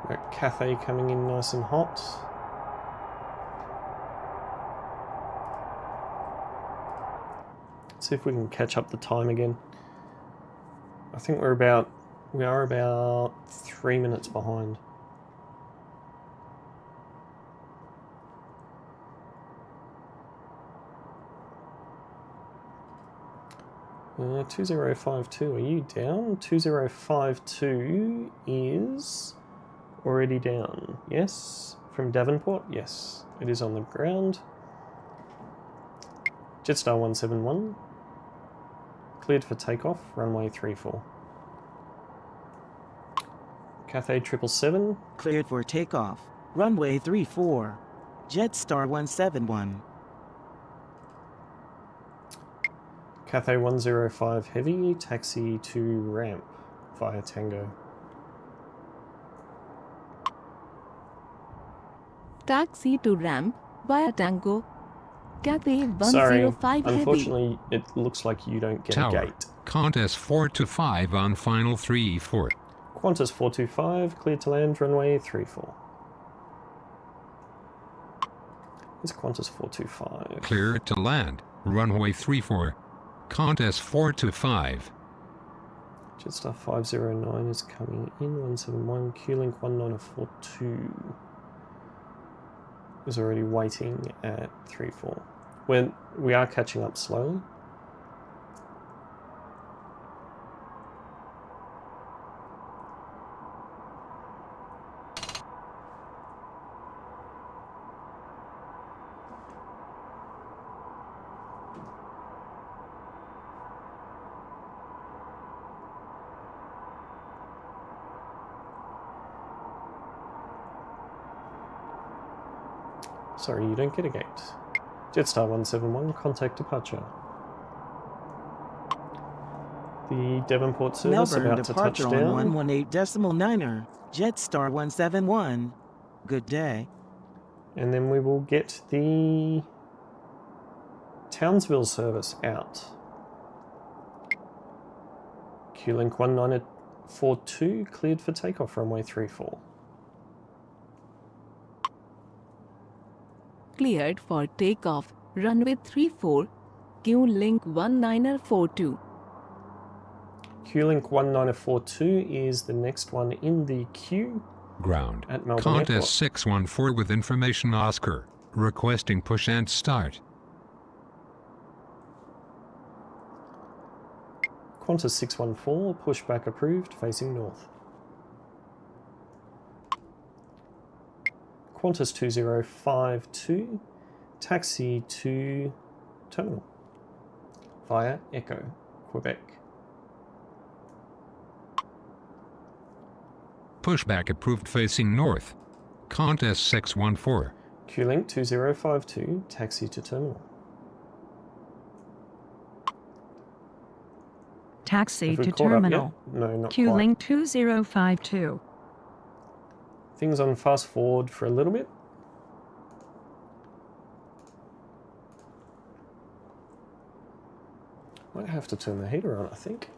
Got Cathay coming in nice and hot. Let's see if we can catch up the time again. I think we are about 3 minutes behind. 2052, are you down? 2052 is already down. Yes. From Devonport? Yes. It is on the ground. Jetstar 171. Cleared for takeoff. Runway 34. Cathay 777. Cleared for takeoff. Runway 34. Jetstar 171. Cathay 105 Heavy. Taxi to ramp via Tango. Taxi to ramp via Tango. Cathay 105 Sorry, Heavy. unfortunately, it looks like you don't get Tower. a gate. Qantas 425 on final 34. Qantas 425, cleared to land, runway 34. It's Qantas 425. Clear to land, runway 34. Qantas 425. Jetstar 509 is coming in, 171, Q-Link 19042 is already waiting at 34. We are catching up slowly. Sorry, you don't get a gate. Jetstar 171, contact departure. The Devonport service Melbourne about to touch departure on down. 118.9er. Jetstar 171. Good day. And then we will get the Townsville service out. Q-Link 1942, cleared for takeoff, runway 34. Cleared for takeoff. Runway 34. Q-Link 1942. Q-Link 1942 is the next one in the queue. Ground. At Melbourne Qantas Airport. 614 with information Oscar. Requesting push and start. Qantas 614, pushback approved, facing north. Qantas 2052, taxi to terminal via Echo, Quebec. Pushback approved facing north. Qantas 614. Q-Link 2052, taxi to terminal. Taxi Have we to caught up terminal. yet? No, not Q-Link 2052. quite. Things on fast forward for a little bit. Might have to turn the heater on, I think.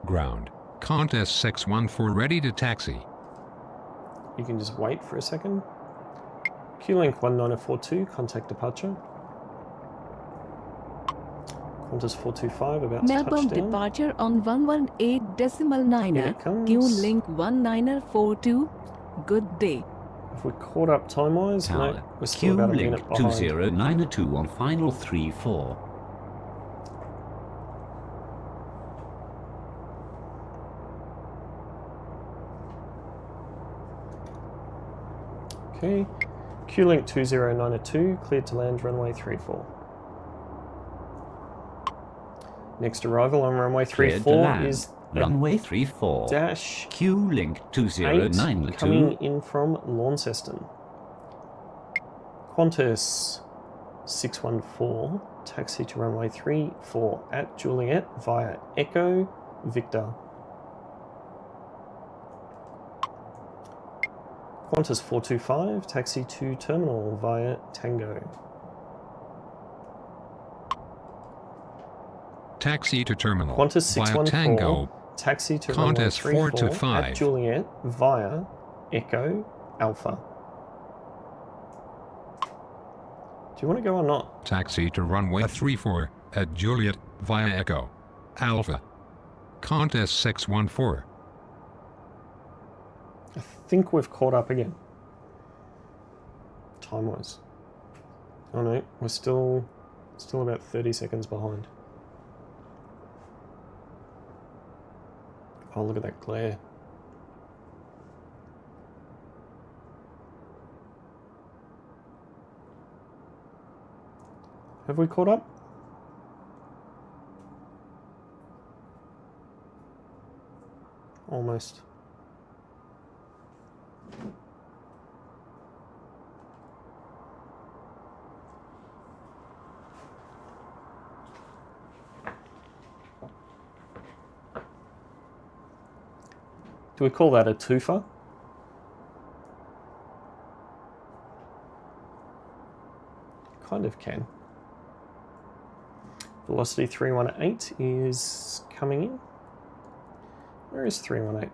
Ground. Qantas 614 ready to taxi. You can just wait for a second. Q-Link 1942, contact departure. Qantas 425 about to Melbourne touch down. departure on 118.9er. Here it comes. Q-Link 1942. Good day. Have we caught up time-wise? Tower. No, we're still about a Q-Link minute behind. 2092 on final 34. Okay. Q-Link 2092, cleared to land runway 34. Next arrival on runway Cleared to 34 land. is Runway 34. Dash Q-Link 8 2092. coming in from Launceston. Qantas 614, taxi to runway 34 at Juliet via Echo Victor. Qantas 425, taxi to terminal via Tango. Taxi to terminal. Qantas via 614, Tango. taxi to runway Qantas 34 425. at Juliet via Echo Alpha. Do you want to go or not? Taxi to runway 34 at Juliet via Echo Alpha. Qantas 614. I think we've caught up again. time-wise? Oh no, we're still about 30 seconds behind. Oh, look at that glare. Have we caught up? Almost. Do we call that a twofer? Kind of can. Velocity 318 is coming in. Where is 318?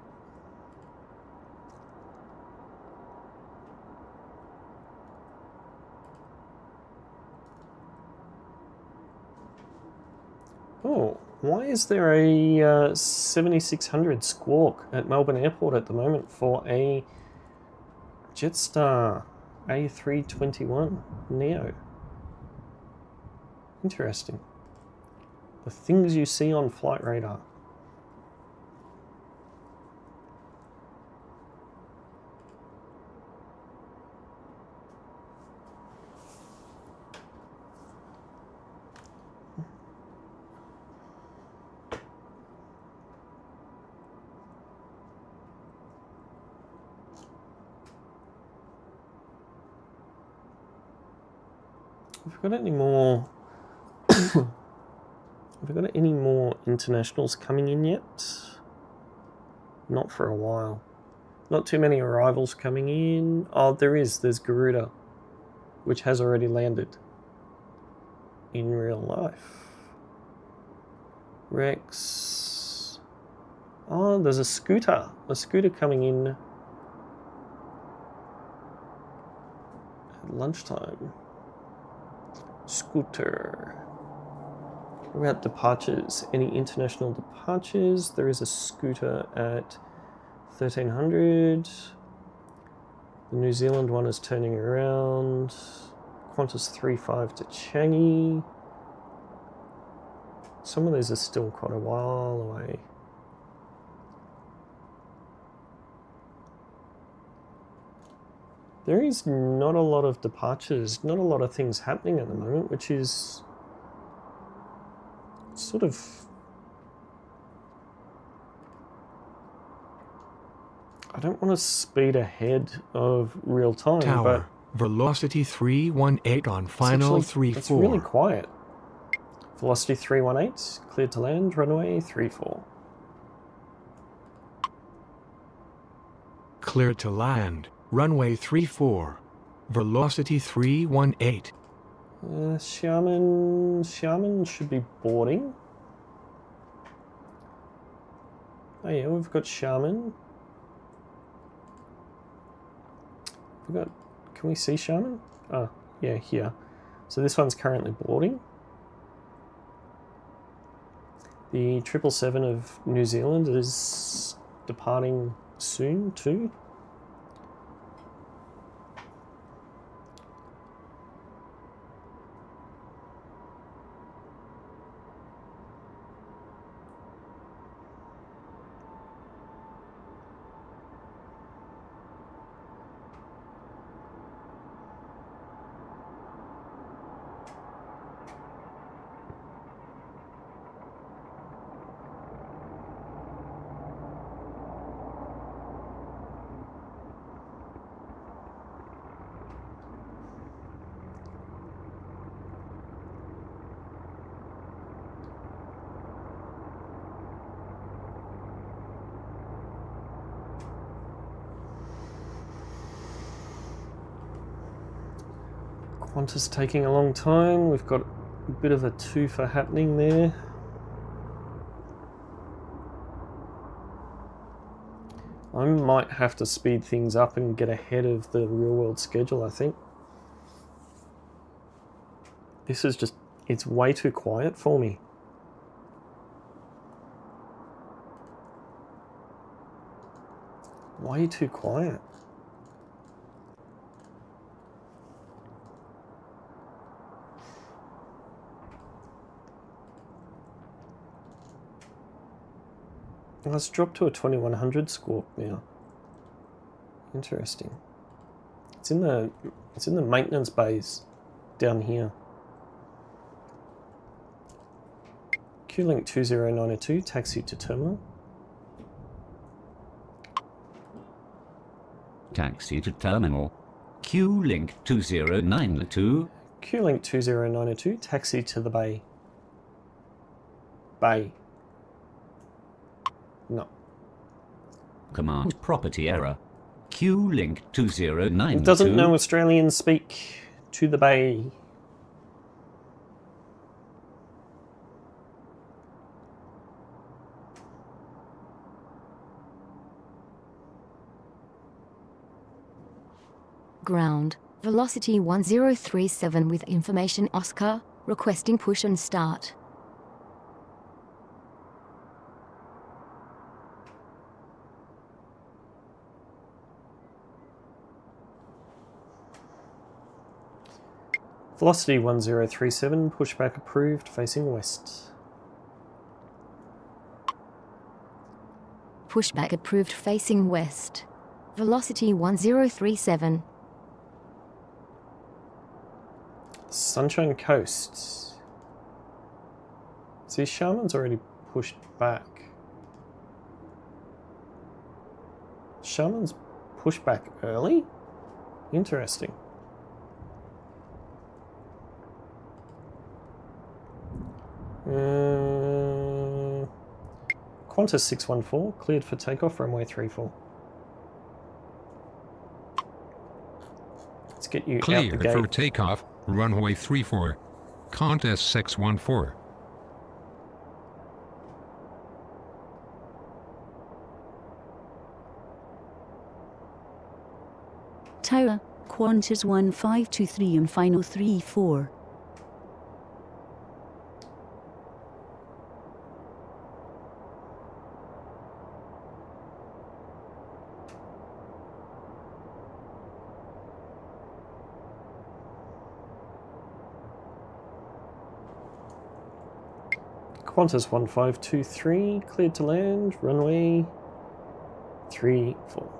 Oh, why is there a 7600 Squawk at Melbourne Airport at the moment for a Jetstar A321 Neo? Interesting. The things you see on Flight Radar. Have we got any more? Have we got any more internationals coming in yet? Not for a while. Not too many arrivals coming in. Oh, there's Garuda, which has already landed in real life. Rex. Oh, there's a scooter coming in at lunchtime. Scooter. What about departures? Any international departures? There is a scooter at 1300. The New Zealand one is turning around. Qantas 35 to Changi. Some of these are still quite a while away. There is not a lot of departures, not a lot of things happening at the moment, which is sort of... I don't want to speed ahead of real time, Tower, velocity 318 on final 34. It's really quiet. Velocity 318, cleared to land, runway 34. Clear to land, runway 34. Velocity 318. Xiamen should be boarding. Oh yeah, we've got Xiamen. Can we see Xiamen? Oh, yeah, here. So this one's currently boarding. The 777 of New Zealand is departing soon too. Qantas taking a long time. We've got a bit of a twofer happening there. I might have to speed things up and get ahead of the real world schedule, I think. This is just, it's way too quiet for me. Way too quiet. Oh, it's dropped to a 2100 score now. Interesting. It's in the maintenance bays down here. Q-Link 20902, taxi to terminal. Taxi to terminal. Q-Link 20902. Q-Link 20902, taxi to the bay. Bay. No. Command property error. Q-Link 20902. It doesn't know Australians speak to the bay. Ground. Velocity 1037 with information Oscar. Requesting push and start. Velocity 1037, pushback approved, facing west. Pushback approved facing west. Velocity 1037. Sunshine Coast. See, Sharman's already pushed back. Sharman's pushed back early? Interesting. Qantas 614, cleared for takeoff, runway 34. Let's get you out the Cleared gate. for takeoff, runway 34. Qantas 614. Tower, Qantas 1523 and final 34. Qantas 1523, cleared to land, runway 34.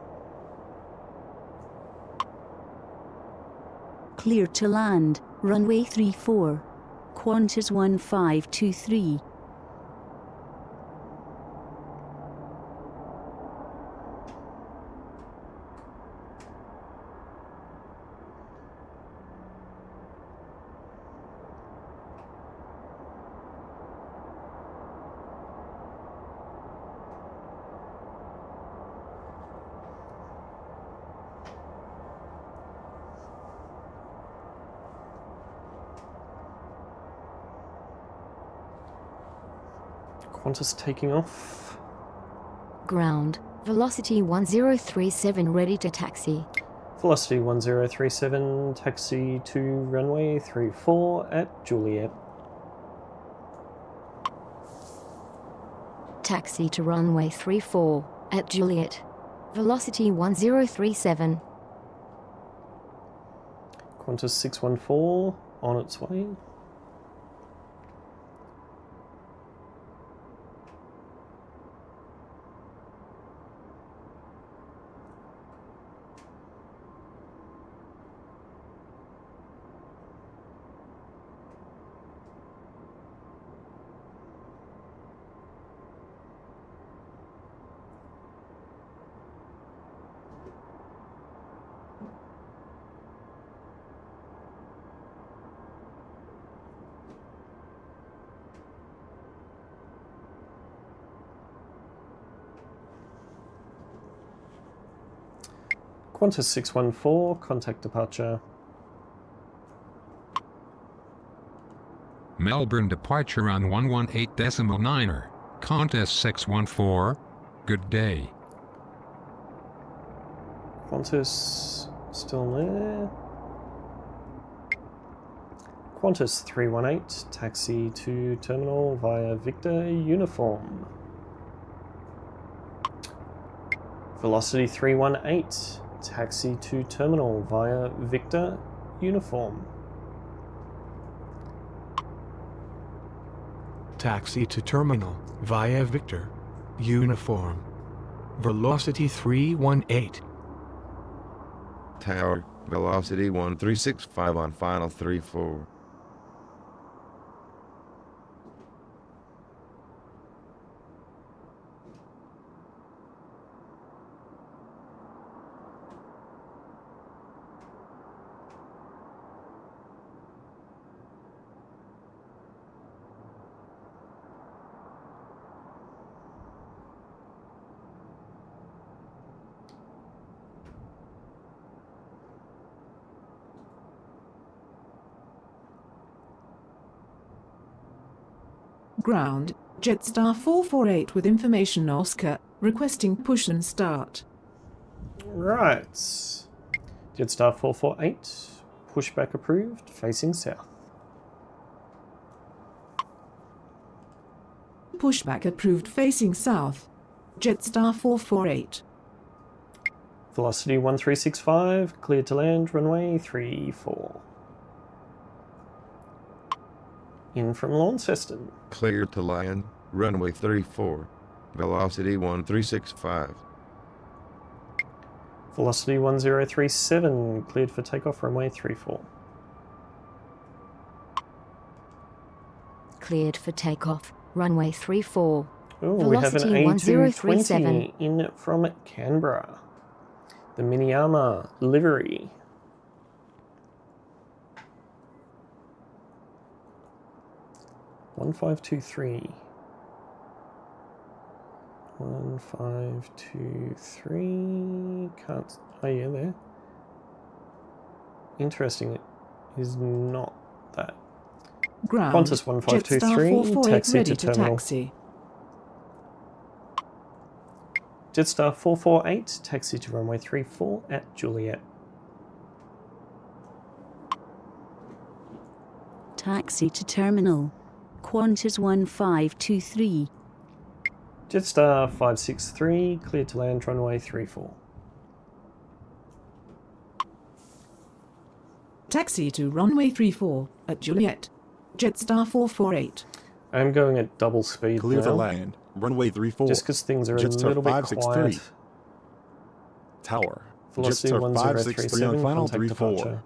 Clear to land, runway 34. Qantas 1523. Qantas taking off. Ground. Velocity 1037 ready to taxi. Velocity 1037, taxi to runway 34 at Juliet. Taxi to runway 34 at Juliet. Velocity 1037. Qantas 614 on its way. Qantas 614, contact departure. Melbourne departure on 118.9er. Qantas 614. Good day. Qantas still there. Qantas 318, taxi to terminal via Victor Uniform. Velocity 318, taxi to terminal via Victor Uniform. Taxi to terminal via Victor. Uniform. Velocity 318. Tower, velocity 1365 on final 34. Ground, Jetstar 448 with information Oscar, requesting push and start. Right. Jetstar 448, pushback approved, facing south. Pushback approved facing south. Jetstar 448. Velocity 1365, cleared to land, runway 34. In from Launceston. Clear to land, runway 34. Velocity 1365. Velocity 1037, cleared for takeoff, runway 34. Cleared for takeoff, runway 34. Oh, we have an Velocity A220 1037. in from Canberra. The Miniama livery. One 523. 1523. Can't. Oh yeah, there. Interesting. It is not that. Ground, Qantas Jetstar 1523. 448 Taxi ready to to terminal. taxi. Jetstar 448. Taxi to runway 34 at Juliet. Taxi to terminal. Qantas 1523. Jetstar 563, cleared to land, runway 34. Taxi to runway 34 at Juliet. Jetstar 448. I'm going at double speed Clear now. to land, runway 34. Just because things are Jetstar a little bit 563. quiet. Tower, Velocity Jetstar 1037, 563 on final contact 34. departure.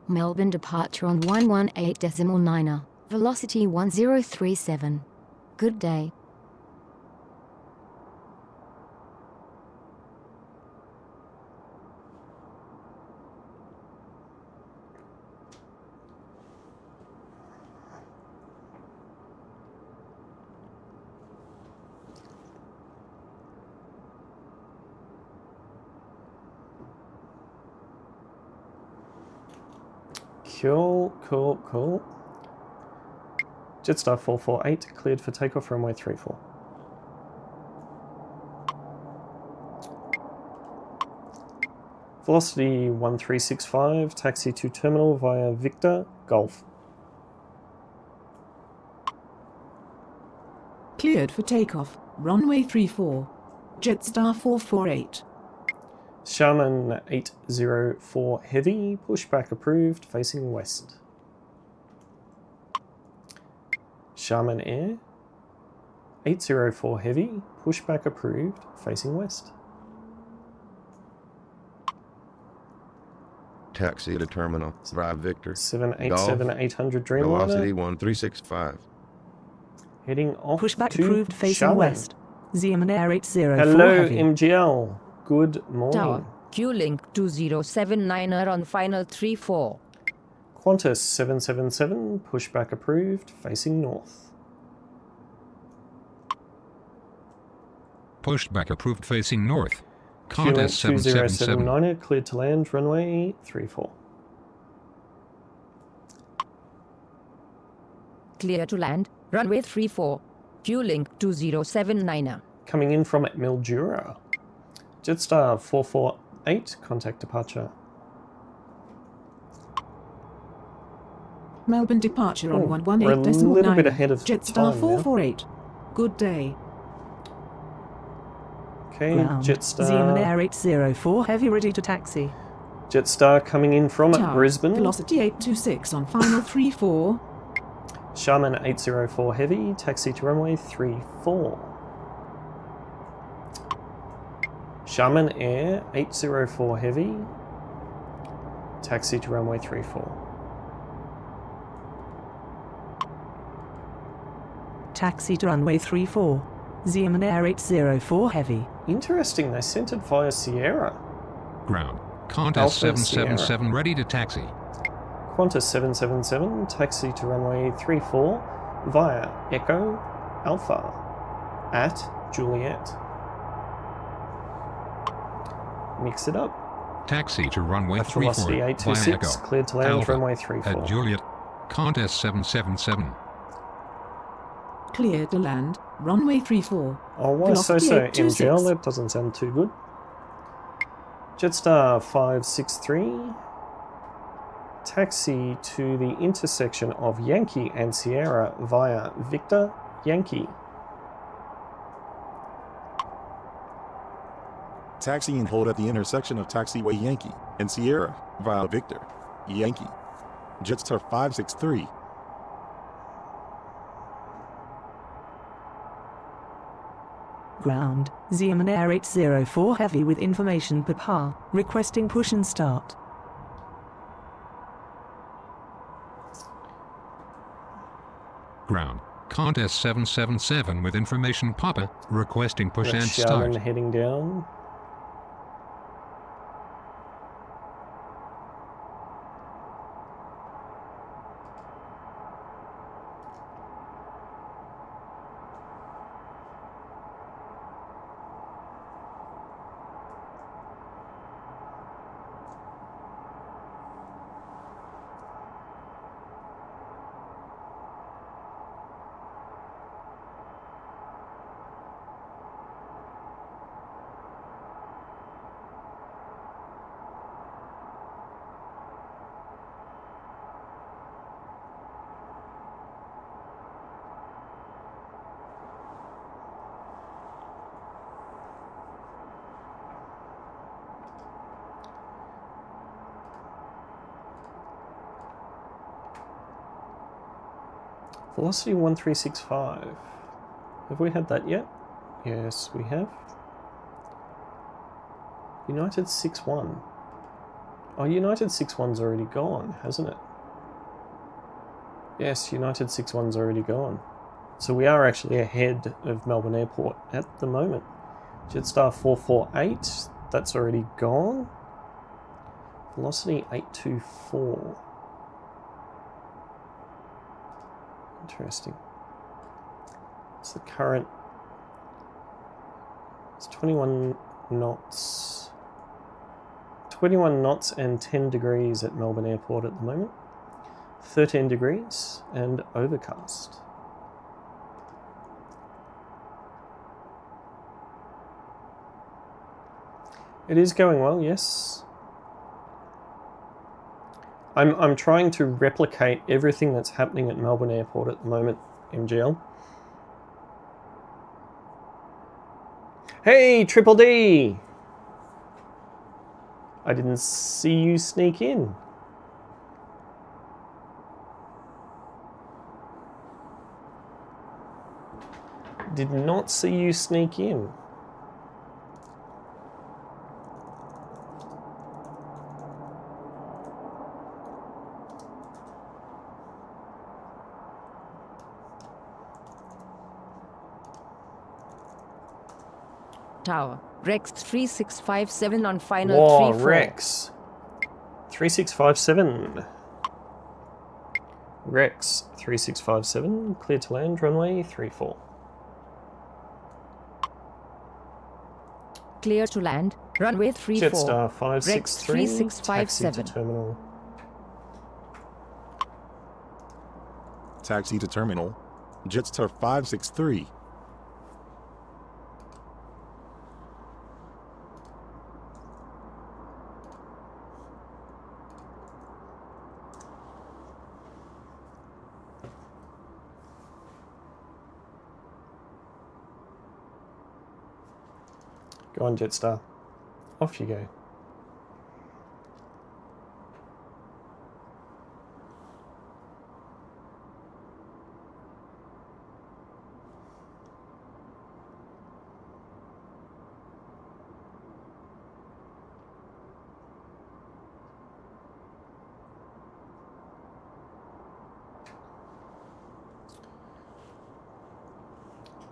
Melbourne departure on 118.9er. Velocity 1037. Good day. Cool, cool, cool. Jetstar 448, cleared for takeoff, runway 34. Velocity 1365, taxi to terminal via Victor, Golf. Cleared for takeoff. Runway 34. Jetstar 448. Sharman 804 Heavy, pushback approved, facing west. Sharman Air 804 Heavy, pushback approved, facing west. Taxi to terminal, drive Victor. 787 800 Dreamliner. Velocity 1365. Heading off Pushback to approved facing Sharman. west. Zeeman Air 804 Hello, heavy. MGL. Good morning. Tower, Q-Link 2079er on final 34. Qantas 777, pushback approved, facing north. Pushback approved facing north. Q-Link Qantas 777. 2079er, cleared to land, runway 34. Clear to land, runway 34. Q-Link 2079er. Coming in from Mildura. Jetstar 448, contact departure. Melbourne departure on Oh, 118.9. we're a little bit ahead of Jetstar time now. 448. Good day. Okay, Ground. Jetstar. Zeeman Air 804 heavy ready to taxi. Jetstar coming in from Tower, Brisbane. Velocity 826 on final 34. Sharman 804 Heavy, taxi to runway 34. Sharman Air 804 Heavy, taxi to runway 34. Taxi to runway 34. Zeeman Air 804 Heavy. Interesting, they sent it via Sierra. Ground. Qantas Alpha 777 Sierra. ready to taxi. Qantas 777, taxi to runway 34 via Echo Alpha at Juliet. Mix it up. Taxi to runway At 34 velocity via 826, Echo. cleared to land Alpha runway 34. at Juliet. Qantas 777. Clear to land, runway 34. Oh, why so Velocity 826. MGL? That doesn't sound too good. Jetstar 563, taxi to the intersection of Yankee and Sierra via Victor Yankee. Taxi and hold at the intersection of Taxiway Yankee and Sierra via Victor Yankee. Jetstar 563. Ground. Zeeman Air 804 Heavy with information Papa. Requesting push and start. Ground. Qantas 777 with information Papa. Requesting push and Sharman start. heading down. Velocity 1365. Have we had that yet? Yes, we have. United 61. Oh, United 61's already gone, hasn't it? Yes, United 61's already gone. So we are actually ahead of Melbourne Airport at the moment. Jetstar 448, that's already gone. Velocity 824. Interesting. It's the current. It's 21 knots. 21 knots and 10 degrees at Melbourne Airport at the moment. 13 degrees and overcast. It is going well, yes. I'm trying to replicate everything that's happening at Melbourne Airport at the moment, MGL. Hey, Triple D! I didn't see you sneak in. Did not see you sneak in. Tower. Rex 3657 on final Whoa, 34. Rex. 3657. Rex 3657, clear to land, runway 34. Clear to land. Runway 34. Jetstar 563, Rex 3657. taxi to terminal. Taxi to terminal. Jetstar 563. Go on, Jetstar. Off you go.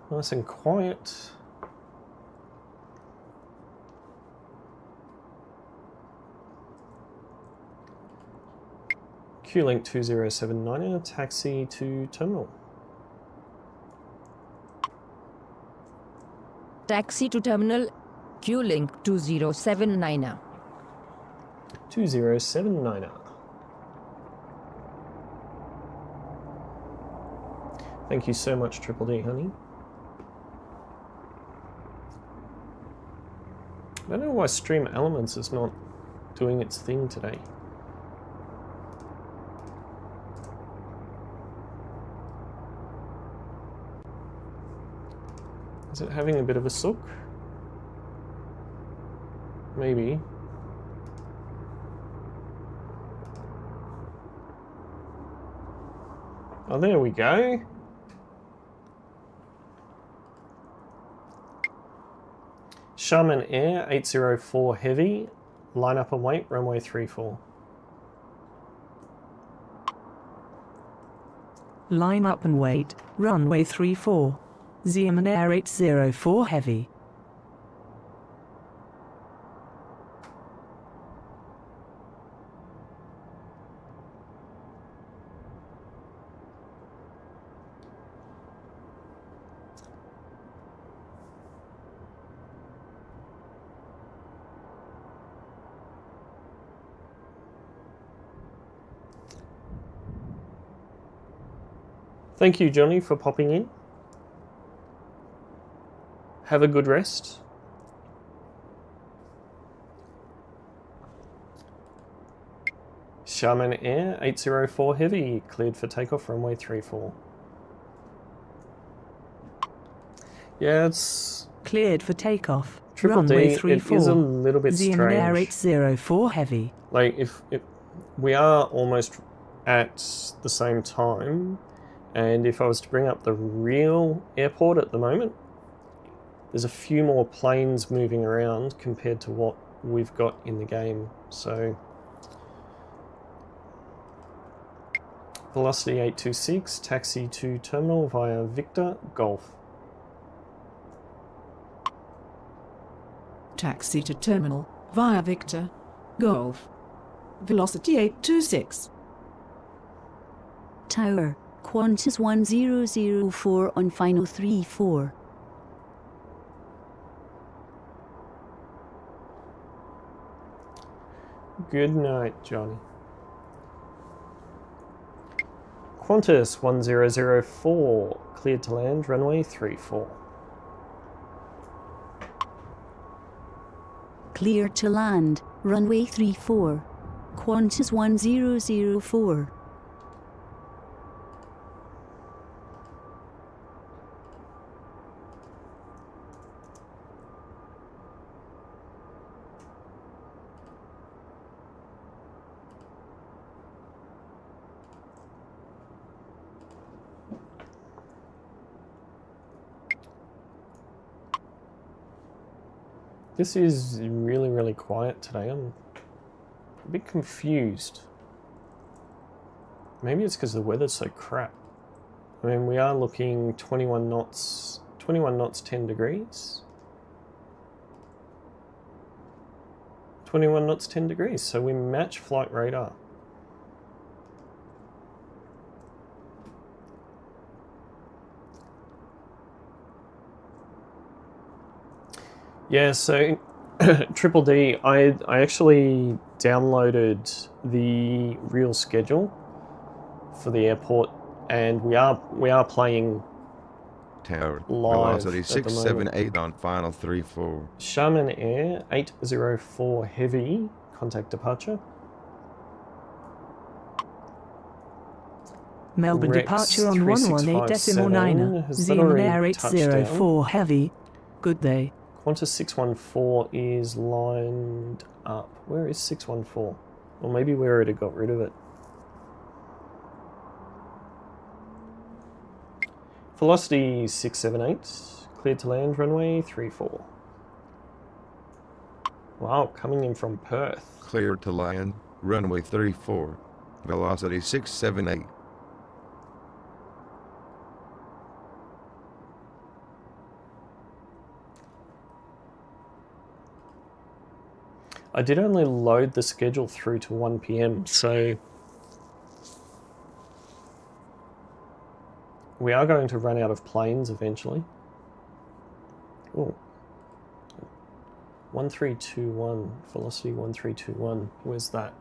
Nice and quiet. Q-Link 2079, taxi to terminal. Taxi to terminal, Q-Link 2079. 2079. Thank you so much, Triple D, honey. I don't know why Stream Elements is not doing its thing today. Is it having a bit of a sook? Maybe. Oh, there we go. Shaman Air 804 Heavy, line up and wait, runway 34. Line up and wait, runway 34. Shaman Air 804 Heavy. Thank you, Johnny, for popping in. Have a good rest. Shaman Air 804 Heavy, cleared for takeoff, runway 34. Yeah, it's... Cleared for takeoff, Triple runway D, 34. it is a little bit Shaman Air strange. 804 Heavy. Like, if we are almost at the same time, and if I was to bring up the real airport at the moment, there's a few more planes moving around compared to what we've got in the game. So Velocity 826, taxi to terminal via Victor Golf. Taxi to terminal via Victor Golf. Velocity 826. Tower, Qantas 1004 on final 34. Good night, Johnny. Qantas 1004, cleared to land, runway 34. Clear to land, runway 34. Qantas 1004. This is really, really quiet today. I'm a bit confused. Maybe it's because the weather's so crap. I mean, we are looking 21 knots, 10 degrees. 21 knots, 10 degrees, so we match flight radar. Yeah, so Triple D, I actually downloaded the real schedule for the airport, and we are playing Tower live velocity at the moment. 678 on final 34. Shaman Air 804 Heavy, contact departure. Melbourne Rex departure on 3657. 118.9. Has that Shaman already Air touched 804 Heavy. Good day. Qantas 614 is lined up. Where is 614? Or maybe we already got rid of it. Velocity 678, cleared to land, runway 34. Wow, coming in from Perth. Cleared to land, runway 34. Velocity 678. I did only load the schedule through to 1 p.m, so we are going to run out of planes eventually. Oh, 1321, velocity 1321, where's that?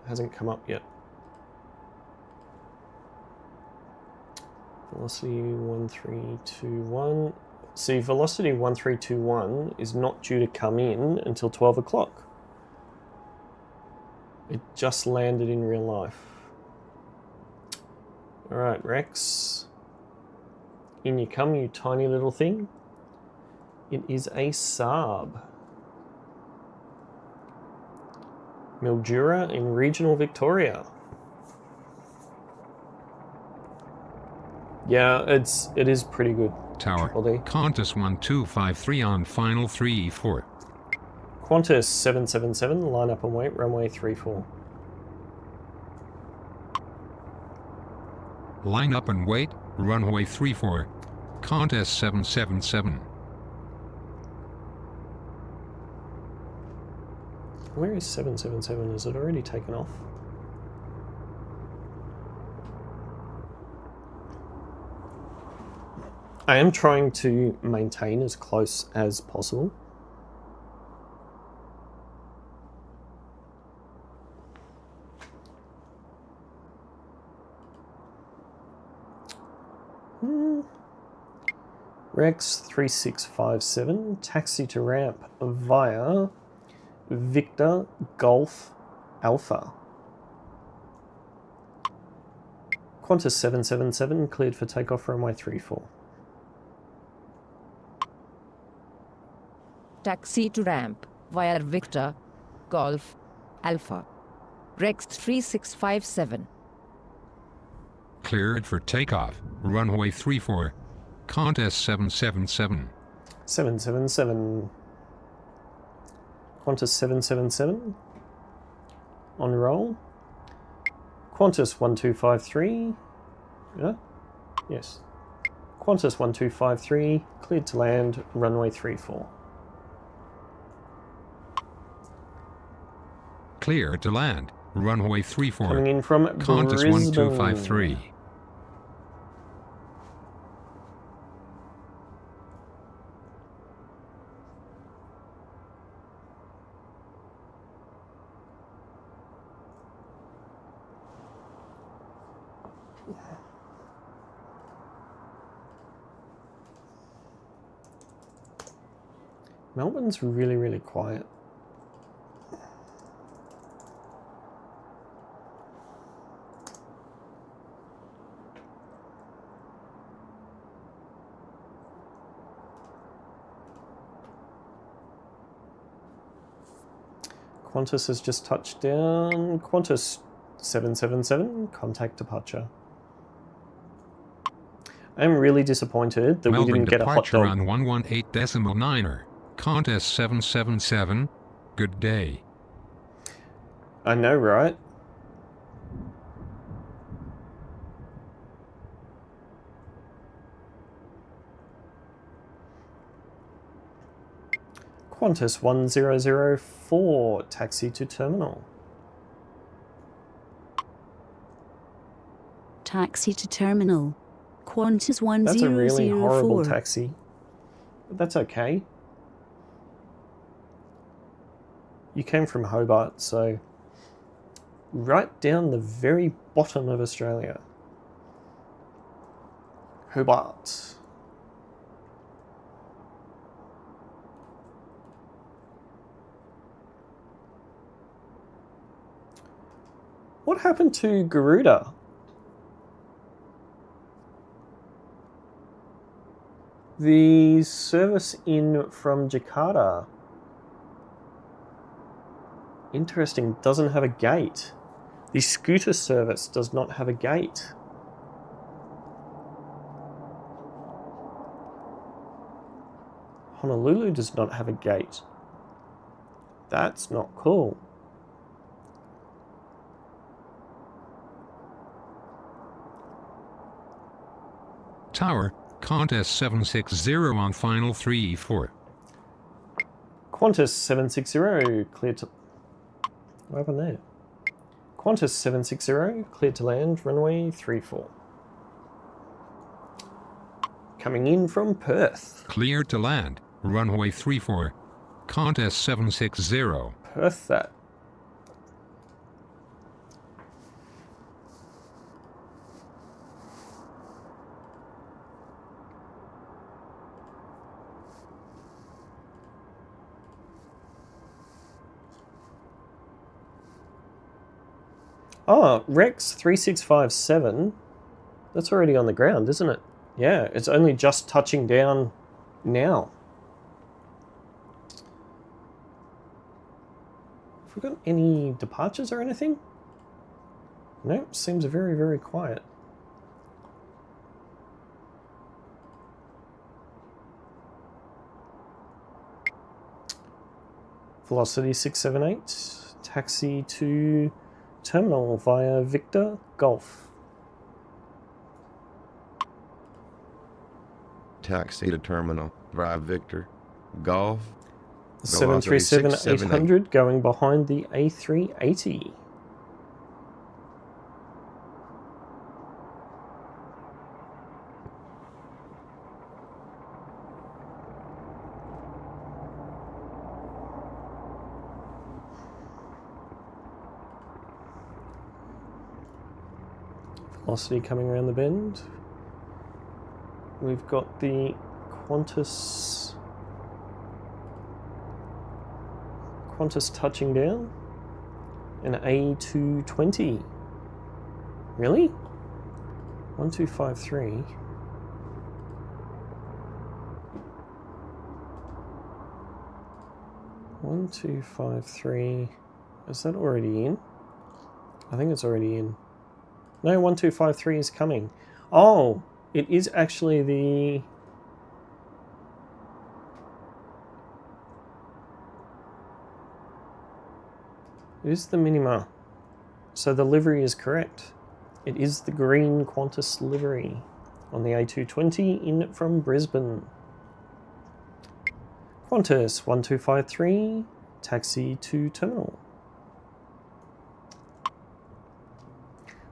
Hasn't come up yet. Velocity 1321. See, velocity 1321 is not due to come in until 12 o'clock. It just landed in real life. Alright, Rex. In you come, you tiny little thing. It is a Saab. Mildura in regional Victoria. Yeah, it is pretty good. Tower. Qantas 1253 on final 34. Qantas 777, line up and wait, runway 34. Line up and wait, runway 34. Qantas 777. Where is 777? Is it already taken off? I am trying to maintain as close as possible. Rex 3657, taxi to ramp via Victor Golf Alpha. Qantas 777 cleared for takeoff runway 34. Taxi to ramp via Victor Golf Alpha. Rex 3657. Cleared for takeoff, runway 34. Qantas 777. 777. Qantas 777. On roll. Qantas 1253. Yeah? Yes. Qantas 1253. Cleared to land, runway 34. Clear to land, runway 34. Coming in from Qantas Brisbane. 1253. Melbourne's really, really quiet. Qantas has just touched down. Qantas 777, contact departure. I'm really disappointed that Melbourne we didn't get a hot departure dog. on 118.9er. Qantas 777. Good day. I know, right? Qantas 1004, taxi to terminal. Taxi to terminal. Qantas 1004. That's a really horrible taxi. But that's okay. You came from Hobart, so right down the very bottom of Australia. Hobart. What happened to Garuda? The service in from Jakarta. Interesting, doesn't have a gate. The scooter service does not have a gate. Honolulu does not have a gate. That's not cool. Tower, Qantas 760 on final 34. Qantas 760, clear to... What happened there? Qantas 760, clear to land, runway 34. Coming in from Perth. Clear to land, runway 34. Qantas 760. Perth that. Oh, Rex 3657. That's already on the ground, isn't it? Yeah, it's only just touching down now. Have we got any departures or anything? No, seems very, very quiet. Velocity 678, taxi to terminal via Victor Golf. Taxi to terminal via Victor Golf. 737-800 going behind the A380. Velocity coming around the bend. We've got the Qantas touching down. An A220. Really? 1253. 1253. Is that already in? I think it's already in. No, 1253 is coming. Oh, it is actually the... It is the Minima. So the livery is correct. It is the green Qantas livery on the A220 in from Brisbane. Qantas 1253, taxi to terminal.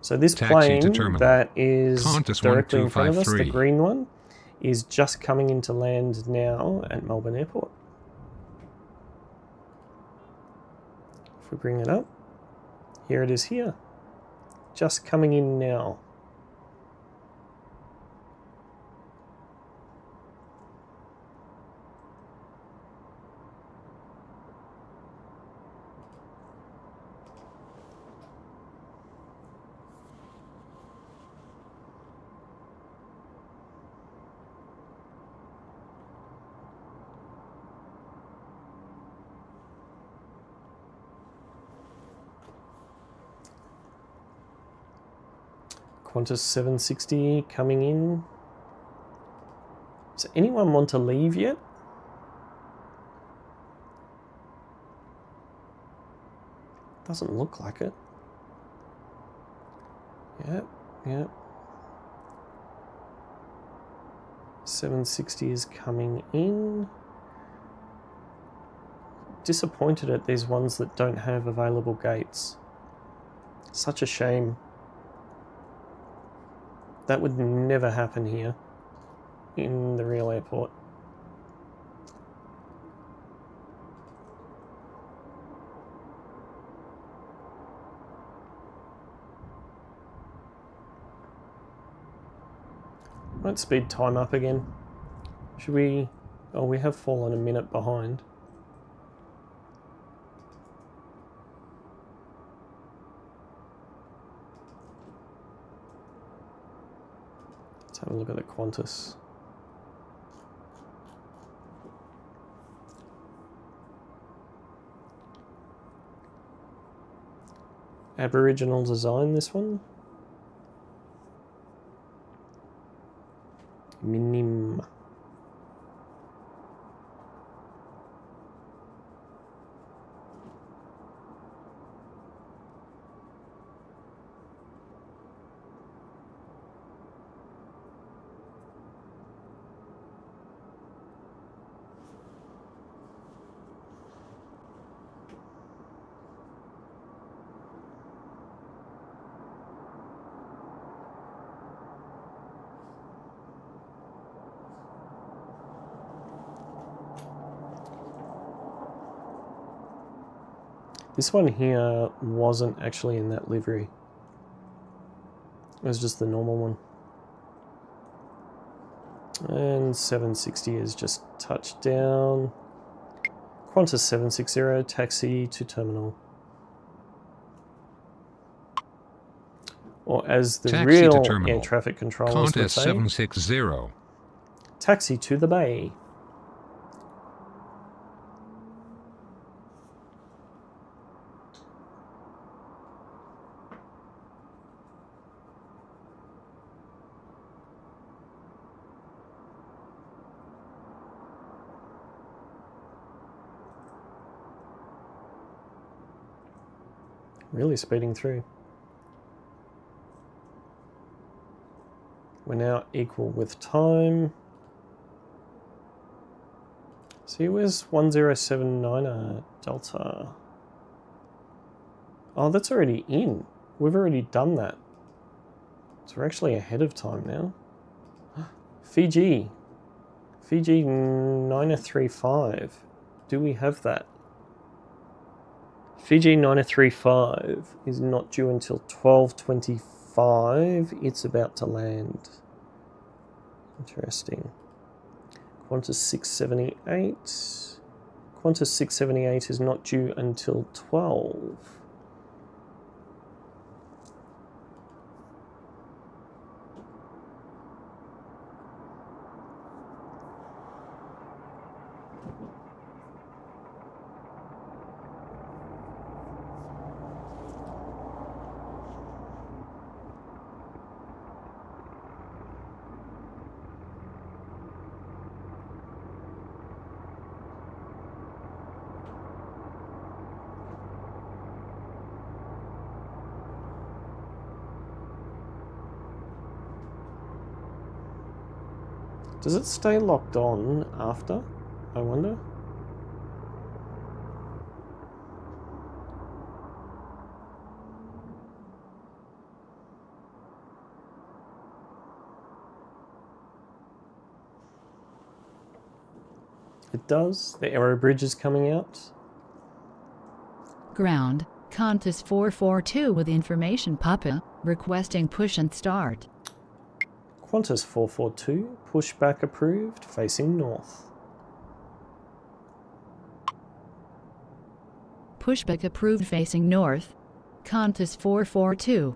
So this plane that is Qantas directly in front of us, the 1253. green one, is just coming into land now at Melbourne Airport. If we bring it up, here it is here. Just coming in now. Qantas 760 coming in. Does anyone want to leave yet? Doesn't look like it. Yep, yep. 760 is coming in. Disappointed at these ones that don't have available gates. Such a shame. That would never happen here in the real airport. Might speed time up again. Should we... Oh, we have fallen a minute behind. Let's have a look at the Qantas. Aboriginal design, this one. Minim. This one here wasn't actually in that livery. It was just the normal one. And 760 is just touched down. Qantas 760, taxi to terminal. Or as the Taxi real to terminal. air traffic controllers would Qantas say, 760. taxi to the bay. Really speeding through. We're now equal with time. See, where's 1079er Delta? Oh, that's already in. We've already done that. So we're actually ahead of time now. Fiji. Fiji 935. Do we have that? Fiji 935 is not due until 12:25. It's about to land. Interesting. Qantas 678. Qantas 678 is not due until 12. Does it stay locked on after, I wonder? It does. The aero bridge is coming out. Ground, Qantas 442 with information Papa, requesting push and start. Qantas 442, pushback approved, facing north. Pushback approved facing north. Qantas 442.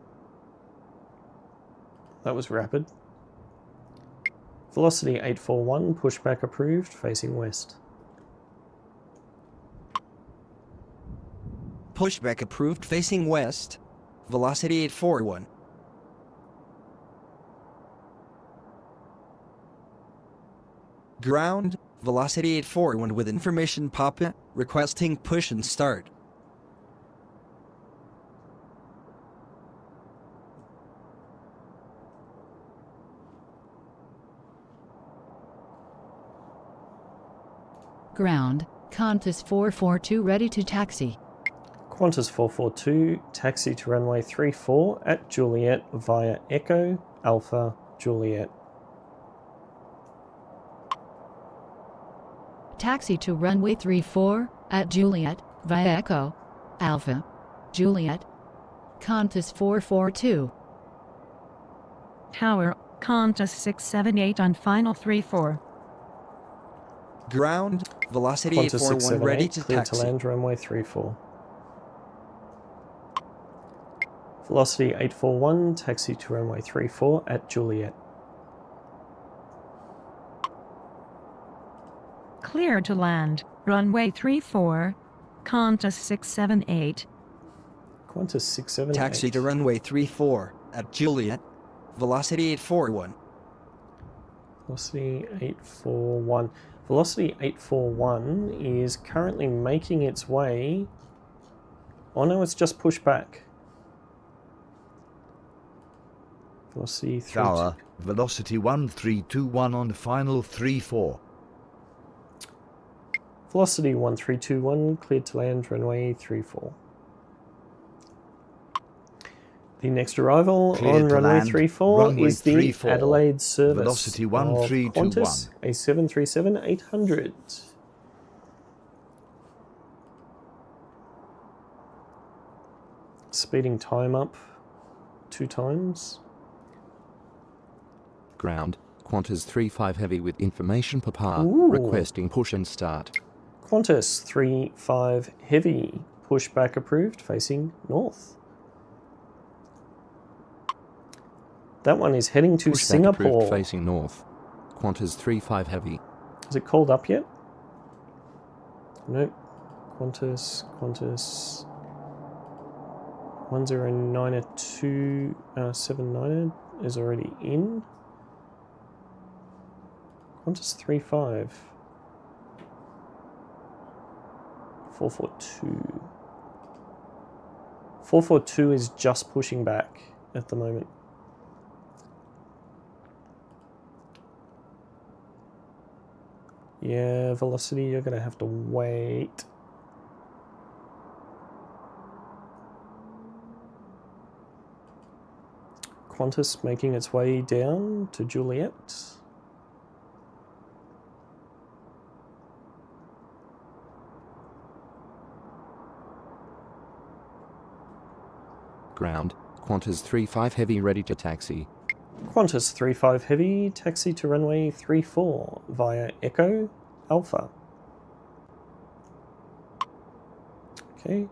That was rapid. Velocity 841, pushback approved, facing west. Pushback approved facing west. Velocity 841. Ground, velocity 841 with information Papa, requesting push and start. Ground, Qantas 442 ready to taxi. Qantas 442, taxi to runway 34 at Juliet via Echo, Alpha, Juliet. Taxi to runway 34 at Juliet via Echo, Alpha, Juliet. Qantas 442. Tower, Qantas 678 on final 34. Ground, velocity Qantas 841 ready 678, to clear taxi. to land runway 34. Velocity 841, taxi to runway 34 at Juliet. Clear to land, runway 34, Qantas 678. Qantas 678. Taxi to runway 34 at Juliet. Velocity 841. Velocity 841. Velocity 841 is currently making its way. Oh no, it's just pushed back. Velocity 3. Tower, velocity 1321 on final 34. Velocity 1321, cleared to land, runway 34. The next arrival Cleared on to runway land, 34 runway is the 34. Adelaide service Velocity of 1321. Qantas, a 737-800. speeding time up 2 times. Ground, Qantas 35 Heavy with information Papa, Ooh. requesting push and start. Qantas 35 Heavy, pushback approved, facing north. That one is heading to Pushback Singapore. approved, facing north. Qantas 35 Heavy. Is it called up yet? Nope. Qantas 109279 is already in. Qantas 35. 442. 442 is just pushing back at the moment. Yeah, velocity, you're going to have to wait. Qantas making its way down to Juliet. Ground, Qantas 35 Heavy ready to taxi. Qantas 35 Heavy, taxi to runway 34 via Echo Alpha. Okay,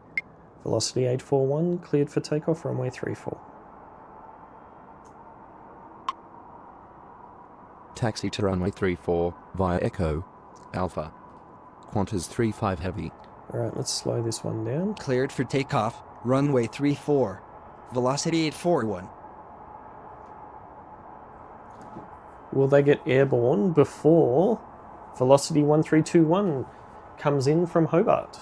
velocity 841, cleared for takeoff, runway 34. Taxi to runway 34 via Echo Alpha. Qantas 35 Heavy. Alright, let's slow this one down. Cleared for takeoff, runway 34, velocity 841. Will they get airborne before velocity 1321 comes in from Hobart?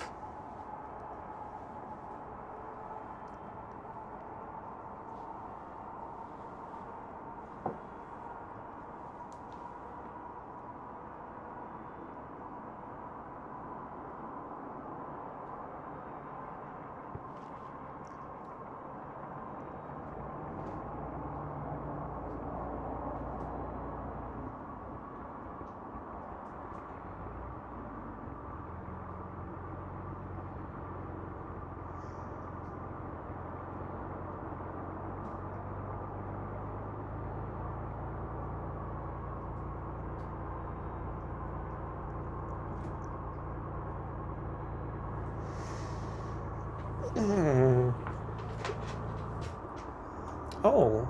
Oh,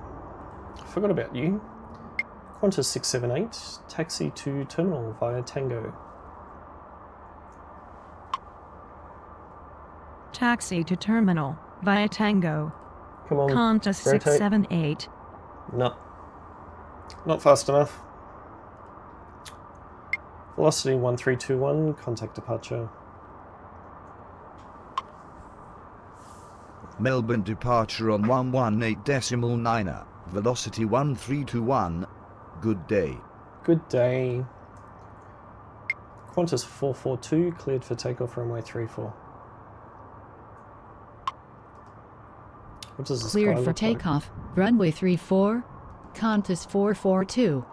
I forgot about you. Qantas 678, taxi to terminal via Tango. Taxi to terminal via Tango. Come on, Qantas rotate. 678. No, not fast enough. Velocity 1321, contact departure. Melbourne departure on 118.9er, velocity 1321. Good day. Good day. Qantas 442, cleared for takeoff, runway 34. What does the Cleared sky for look like? takeoff, runway 34, Qantas 442.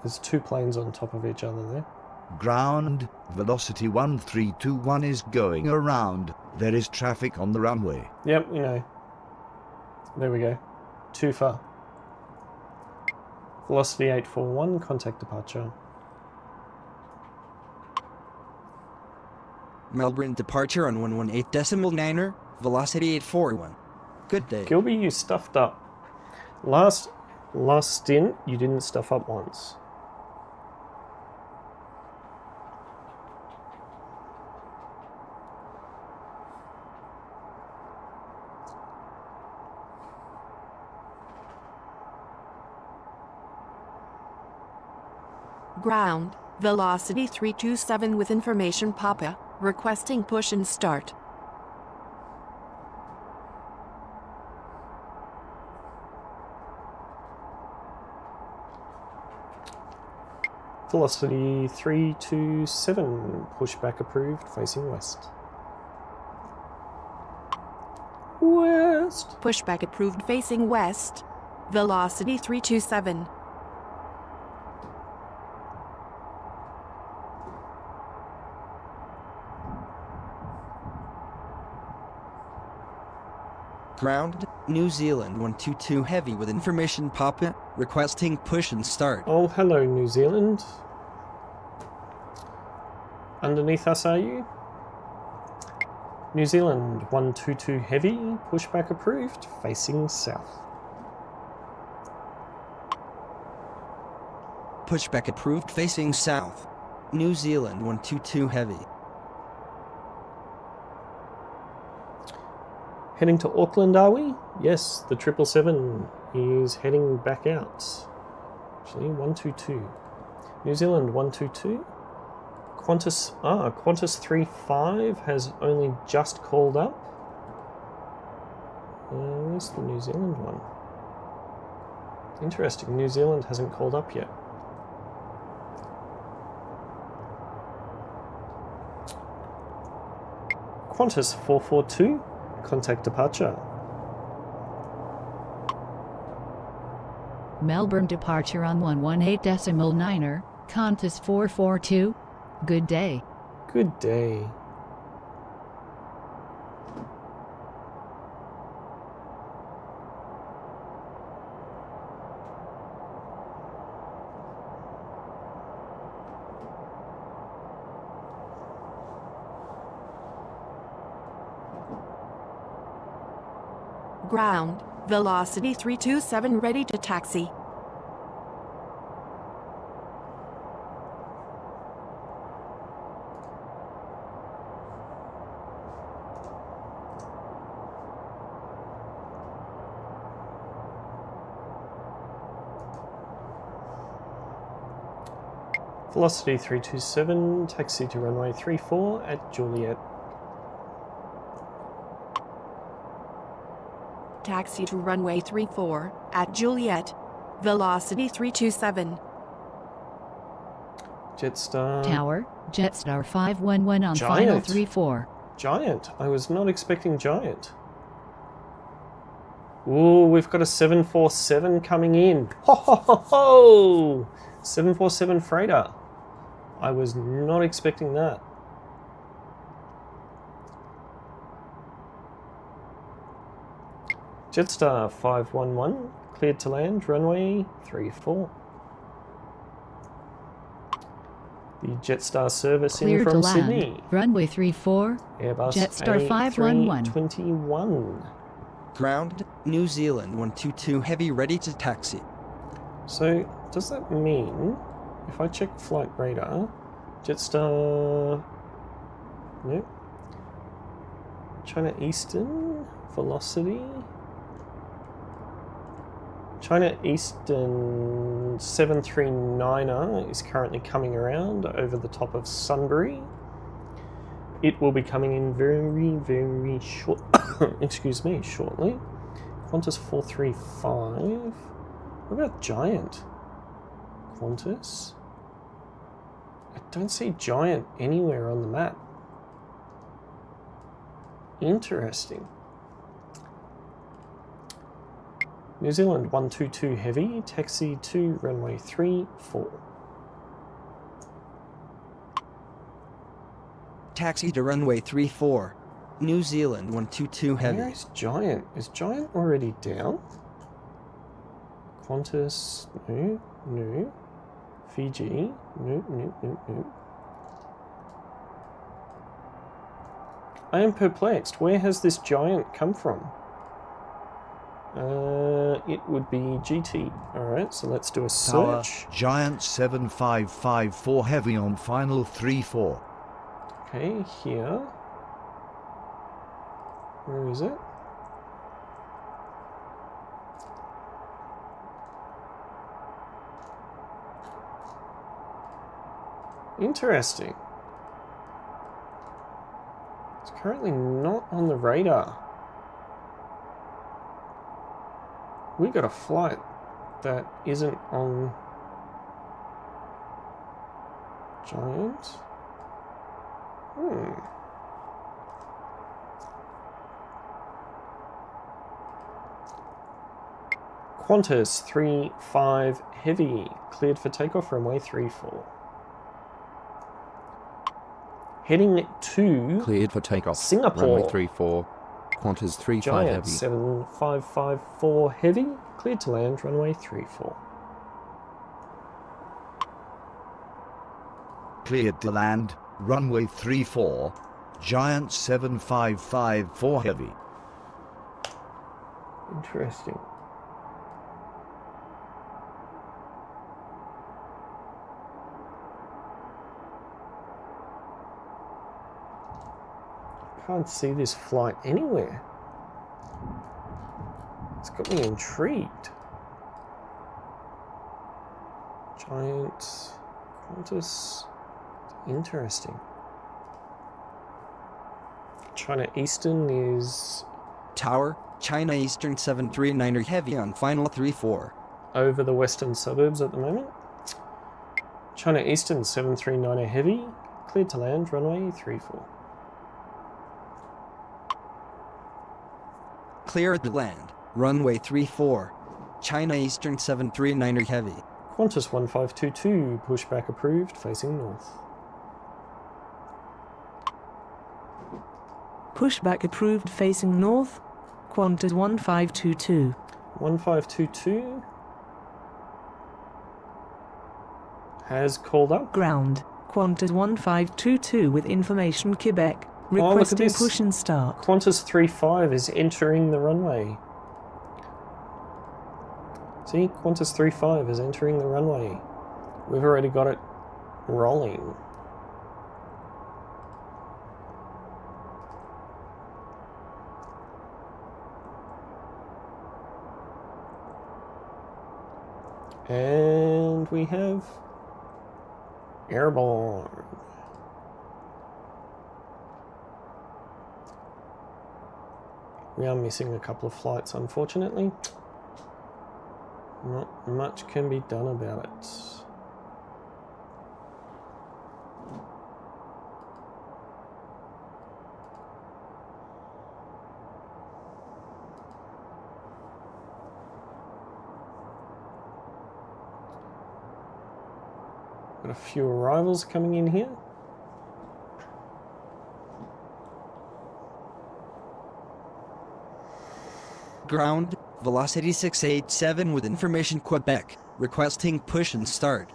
There's 2 planes on top of each other there. Ground, velocity 1321 is going around. There is traffic on the runway. Yep, we know. There we go. Too far. Velocity 841, contact departure. Melbourne departure on 118.9er, velocity 841. Good day. Gilbee, you stuffed up. Last stint, you didn't stuff up once. Ground, velocity 327 with information Papa, requesting push and start. Velocity 327, pushback approved, facing west. West. Pushback approved facing west. Velocity 327. Ground, New Zealand 122 Heavy with information Papa, requesting push and start. Oh, hello, New Zealand. Underneath us, are you? New Zealand 122 Heavy, pushback approved, facing south. Pushback approved, facing south. New Zealand 122 Heavy. Heading to Auckland, are we? Yes, the 777 is heading back out. Actually, 122. New Zealand 122. Qantas 35 has only just called up. Where's the New Zealand one? Interesting, New Zealand hasn't called up yet. Qantas 442, contact departure. Melbourne departure on 118.9er, Qantas 442. Good day. Good day. Ground, velocity 327 ready to taxi. Velocity 327, taxi to runway 34 at Juliet. Taxi to runway 34 at Juliet. Velocity 327. Jetstar. Tower, Jetstar 511 on Giant. final 34. Giant. I was not expecting Giant. Ooh, we've got a 747 coming in. Ho ho ho ho! 747 freighter. I was not expecting that. Jetstar 511, cleared to land, runway 34. The Jetstar service Clear in to from land. Sydney. Runway 34. Airbus Jetstar 511. A321. Ground, New Zealand 122 Heavy ready to taxi. So, does that mean, if I check flight radar, Jetstar... Nope. China Eastern, velocity... China Eastern 739er is currently coming around over the top of Sunbury. It will be coming in very, very short. Excuse me, shortly. Qantas 435. What about Giant? Qantas? I don't see Giant anywhere on the map. Interesting. New Zealand 122 Heavy, taxi to runway 34. Taxi to runway 34. New Zealand 122 Heavy. Where is Giant? Is Giant already down? Qantas, no, no. Fiji, no, no, no, no. I am perplexed. Where has this Giant come from? It would be GT. Alright, so let's do a Tower, search. Giant 7554 Heavy on final 34. Okay, here. Where is it? Interesting. It's currently not on the radar. We got a flight that isn't on Giant. Qantas 35 Heavy, cleared for takeoff, runway 34. Heading to Cleared for takeoff. Singapore. Runway 34. Qantas 35 Giant Heavy. 7554 Heavy, cleared to land, runway 34. Cleared to land, runway 34, Giant 7554 Heavy. Interesting. Can't see this flight anywhere. It's got me intrigued. Giant Qantas. Interesting. China Eastern is Tower, China Eastern 739er Heavy on final 34. over the western suburbs at the moment. China Eastern 739er Heavy, cleared to land, runway 34. Clear to land, runway 34. China Eastern 739er Heavy. Qantas 1522, pushback approved, facing north. Pushback approved facing north. Qantas 1522. 1522 has called up. Ground. Qantas 1522 with information Quebec. Look at Requesting this. push and start. Qantas 35 is entering the runway. See, Qantas 35 is entering the runway. We've already got it rolling. And we have airborne. We are missing a couple of flights, unfortunately. Not much can be done about it. Got a few arrivals coming in here. Ground, velocity 687 with information Quebec. Requesting push and start.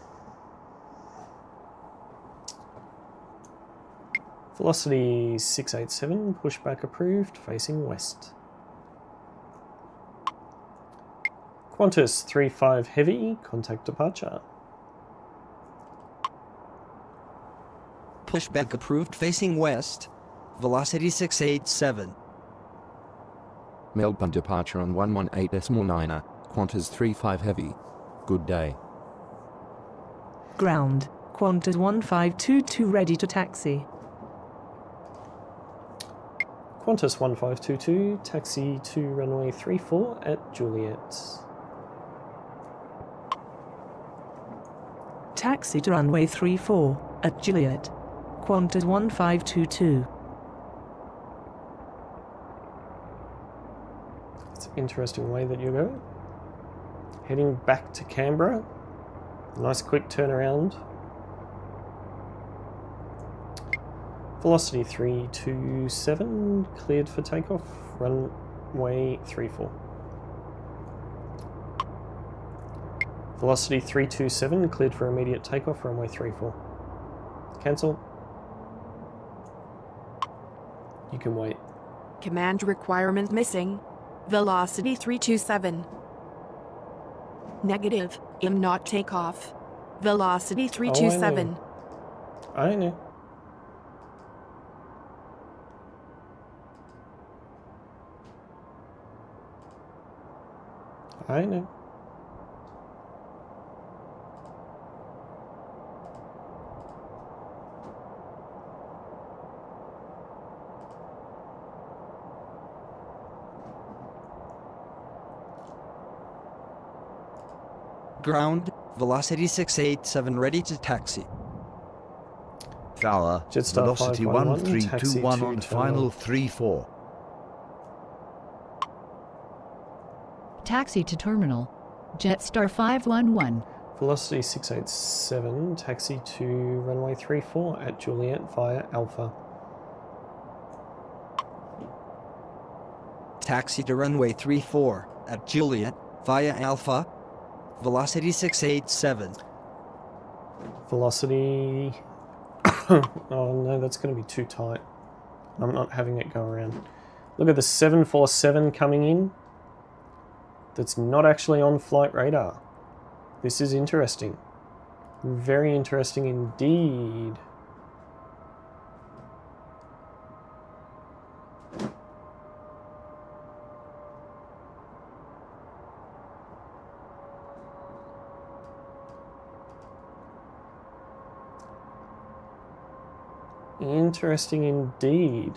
Velocity 687, pushback approved, facing west. Qantas 35 Heavy, contact departure. Pushback approved facing west. Velocity 687. Melbourne departure on 118.9er, Qantas 35 Heavy. Good day. Ground. Qantas 1522 ready to taxi. Qantas 1522, taxi to runway 34 at Juliet. Taxi to runway 34 at Juliet. Qantas 1522. It's an interesting way that you're going. Heading back to Canberra. Nice quick turnaround. Velocity 327, cleared for takeoff, runway 34. Velocity 327, cleared for immediate takeoff, runway 34. Cancel. You can wait. Command requirement missing. Velocity 327. Negative. Am not takeoff. Velocity 327. I know. I know. Ground, velocity 687 ready to taxi. Tower, Jetstar velocity 511, 1321 on taxi to final 34. Taxi to terminal. Jetstar 511. Velocity 687, taxi to runway 34 at Juliet via Alpha. Ground, velocity 687 ready to taxi. Taxi to runway 34 at Juliet via Alpha. Velocity 687, taxi to runway 34 at Juliet via Alpha. Velocity 687, taxi to runway 34 at Juliet via Alpha. Taxi to runway 34 at Juliet via Alpha. Velocity 687. Velocity... oh no, that's going to be too tight. I'm not having it go around. Look at the 747 coming in. That's not actually on flight radar. This is interesting. Very interesting indeed. Interesting indeed.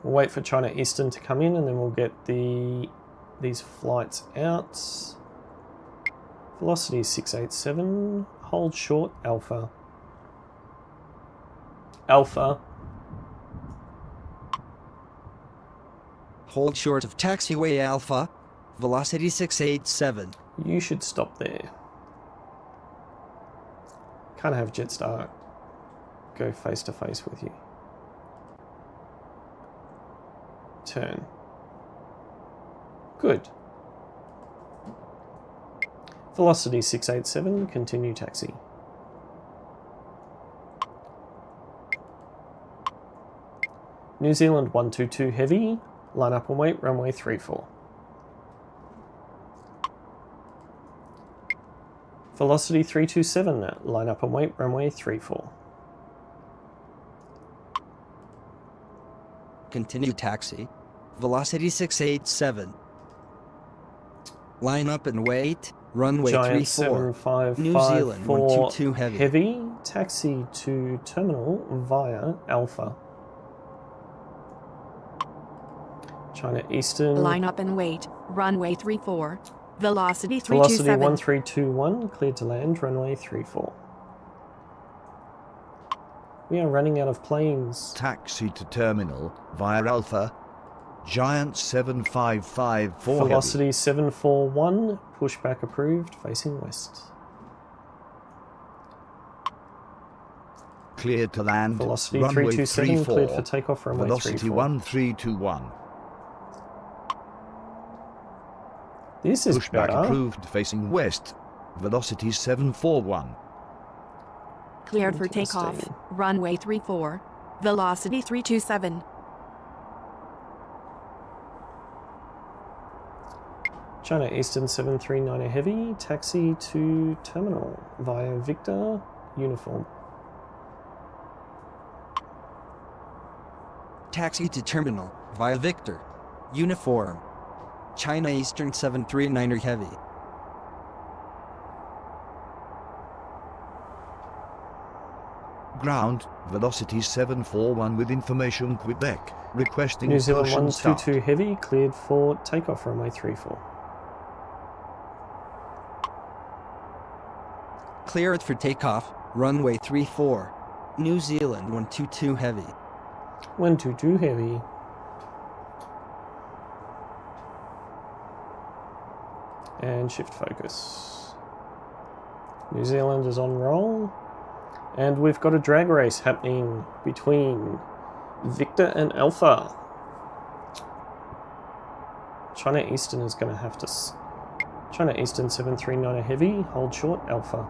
We'll wait for China Eastern to come in and then we'll get these flights out. Velocity 687. Hold short Alpha. Alpha. Hold short of taxiway Alpha. Velocity 687. You should stop there. Can't have Jetstar go face to face with you. Turn. Good. Velocity 687, continue taxi. New Zealand 122 heavy, line up and wait, runway 34. Velocity 327, line up and wait, runway 34. Continue taxi. Velocity 687. Line up and wait. Runway Giant 34. New Zealand 122 heavy. Heavy. Taxi to terminal via Alpha. China Eastern. Line up and wait. Runway 34. Velocity 327. Velocity 1321. Cleared to land. Runway 34. We are running out of planes. Taxi to terminal via Alpha. Giant 7554 Velocity 741. Pushback approved. Facing west. Cleared to land. Velocity runway 327. 34. Cleared for takeoff. Runway Velocity 34. 1321. This is Pushback better. approved facing west. Velocity 741. Cleared for takeoff. Runway 34. Velocity 327. China Eastern 739 heavy. Taxi to terminal via Victor Uniform. Taxi to terminal via Victor Uniform. China Eastern 739er heavy. Ground, velocity 741 with information Quebec. Requesting New Zealand push and start. 122 heavy. Cleared for takeoff. Runway 34. Cleared for takeoff. Runway 34. New Zealand 122 heavy. 122 heavy. And shift focus. New Zealand is on roll. And we've got a drag race happening between Victor and Alpha. China Eastern is going to have to... China Eastern 739 heavy. Hold short. Alpha.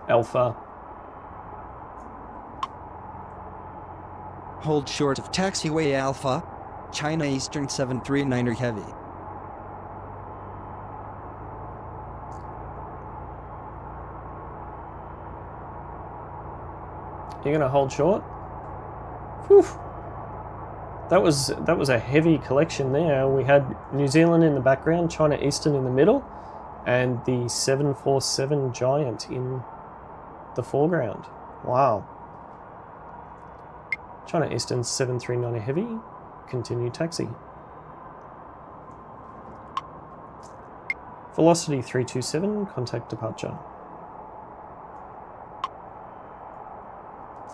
Alpha. Hold short of taxiway Alpha. China Eastern 739er heavy. You're going to hold short? Whew. That was a heavy collection there. We had New Zealand in the background, China Eastern in the middle, and the 747 Giant in the foreground. Wow. China Eastern 739 heavy. Continue taxi. Velocity 327, contact departure.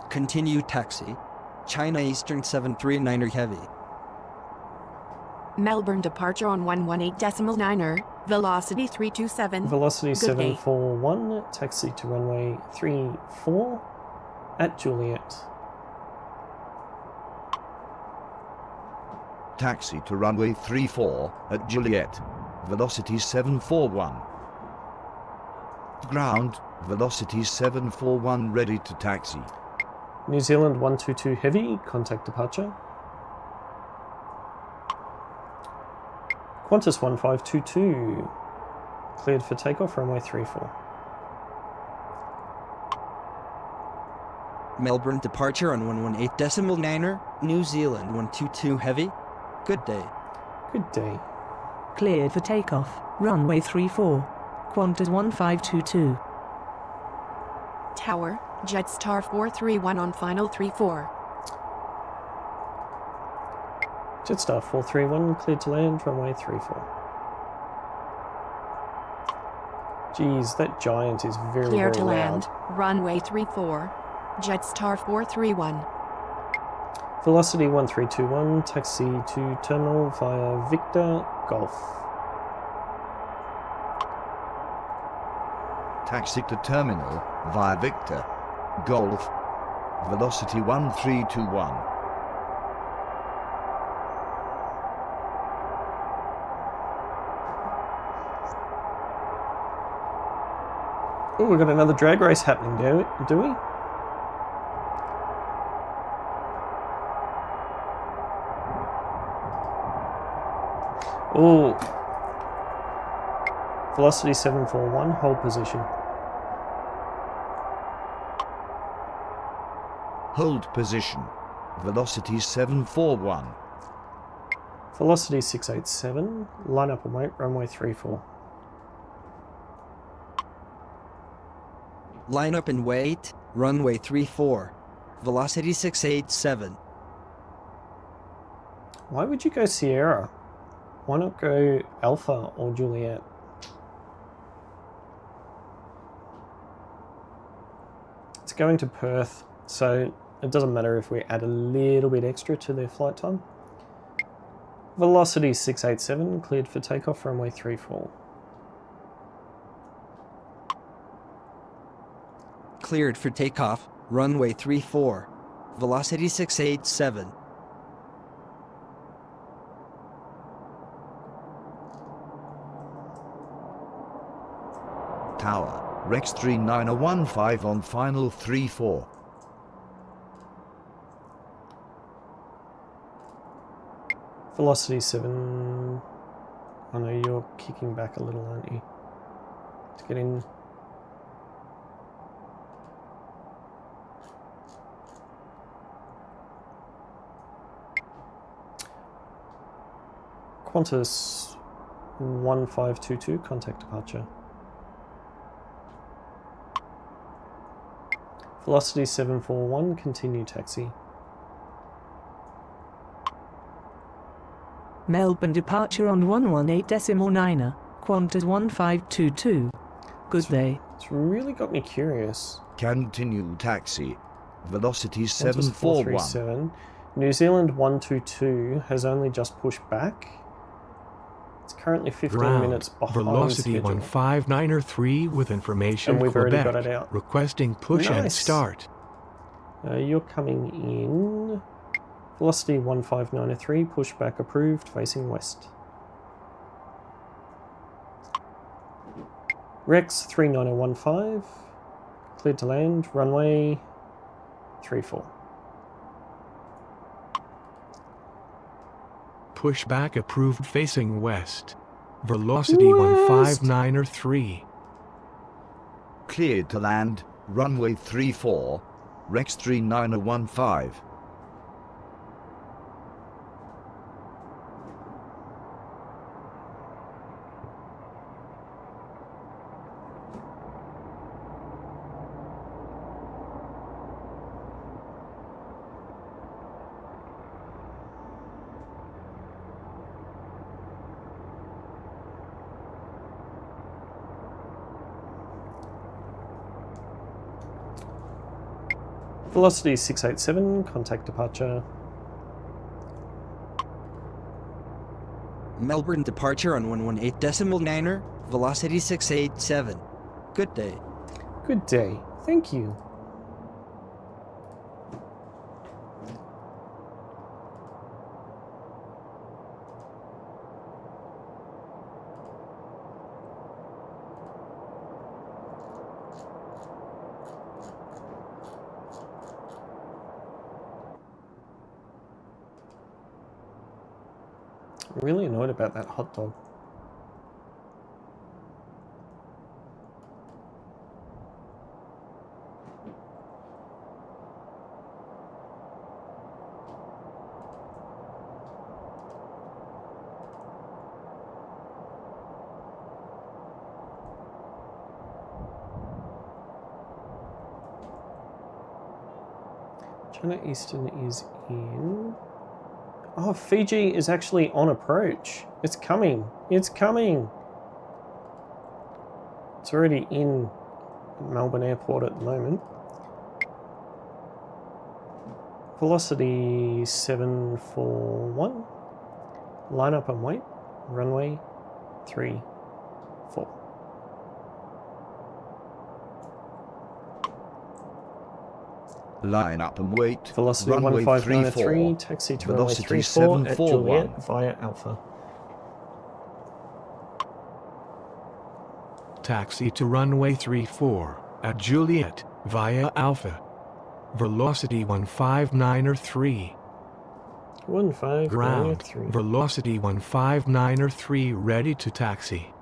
Continue taxi. China Eastern 739er heavy. Melbourne departure on 118.9er, velocity 327. Velocity Good day. 741, taxi to runway 34 at Juliet. Taxi to runway 34 at Juliet. Velocity 741. Ground, velocity 741 ready to taxi. New Zealand 122 Heavy, contact departure. Qantas 1522, cleared for takeoff, runway 34. Melbourne departure on 118.9er, New Zealand 122 Heavy. Good day. Good day. Cleared for takeoff, runway 34, Qantas 1522. Tower, Jetstar 431 on final 34. Jetstar 431, cleared to land, runway 34. Geez, that giant is very, Clear very to land, loud. runway 34. Jetstar 431. Velocity 1321, taxi to terminal via Victor Golf. Taxi to terminal via Victor Golf. Velocity 1321. Oh, we've got another drag race happening, do we? Oh. Velocity 741, hold position. Hold position. Velocity 741. Velocity 687, line up and wait, runway 34. Line up and wait, runway 34. Velocity 687. Why would you go Sierra? Why not go Alpha or Juliet? It's going to Perth, so it doesn't matter if we add a little bit extra to their flight time. Velocity 687, cleared for takeoff, runway 34. Cleared for takeoff, runway 34. Velocity 687. Tower, Rex 3915 on final 34. Velocity 7... I know you're kicking back a little, aren't you? To get in. Qantas 1522, contact departure. Velocity 741, continue taxi. Melbourne departure on 118.9er, Qantas 1522. Good day. It's really got me curious. Continue taxi. Velocity Qantas 741. 437. New Zealand 122 has only just pushed back. It's currently 15 Ground, minutes behind velocity schedule. 159er3 with information And we've already Quebec, got it out. requesting push and Nice. start. You're coming in. Velocity 15903, pushback approved, facing west. Rex 39015, cleared to land, runway 34. Pushback approved facing west. Velocity West. 159er3. Cleared to land, runway 34, Rex 3915. Velocity 687, contact departure. Melbourne departure on 118.9er, velocity 687. Good day. Good day. Thank you. I'm really annoyed about that hot dog. China Eastern is in. Oh, Fiji is actually on approach. It's coming. It's coming. It's already in Melbourne Airport at the moment. Velocity 741. Line up and wait. Runway 34. Line up and wait. Velocity Runway 1593, taxi to runway Velocity 34 at 741. Juliet via Alpha. Taxi to runway 34 at Juliet via Alpha. Velocity 159er3. 1593. Ground. Velocity 159er3 ready to taxi.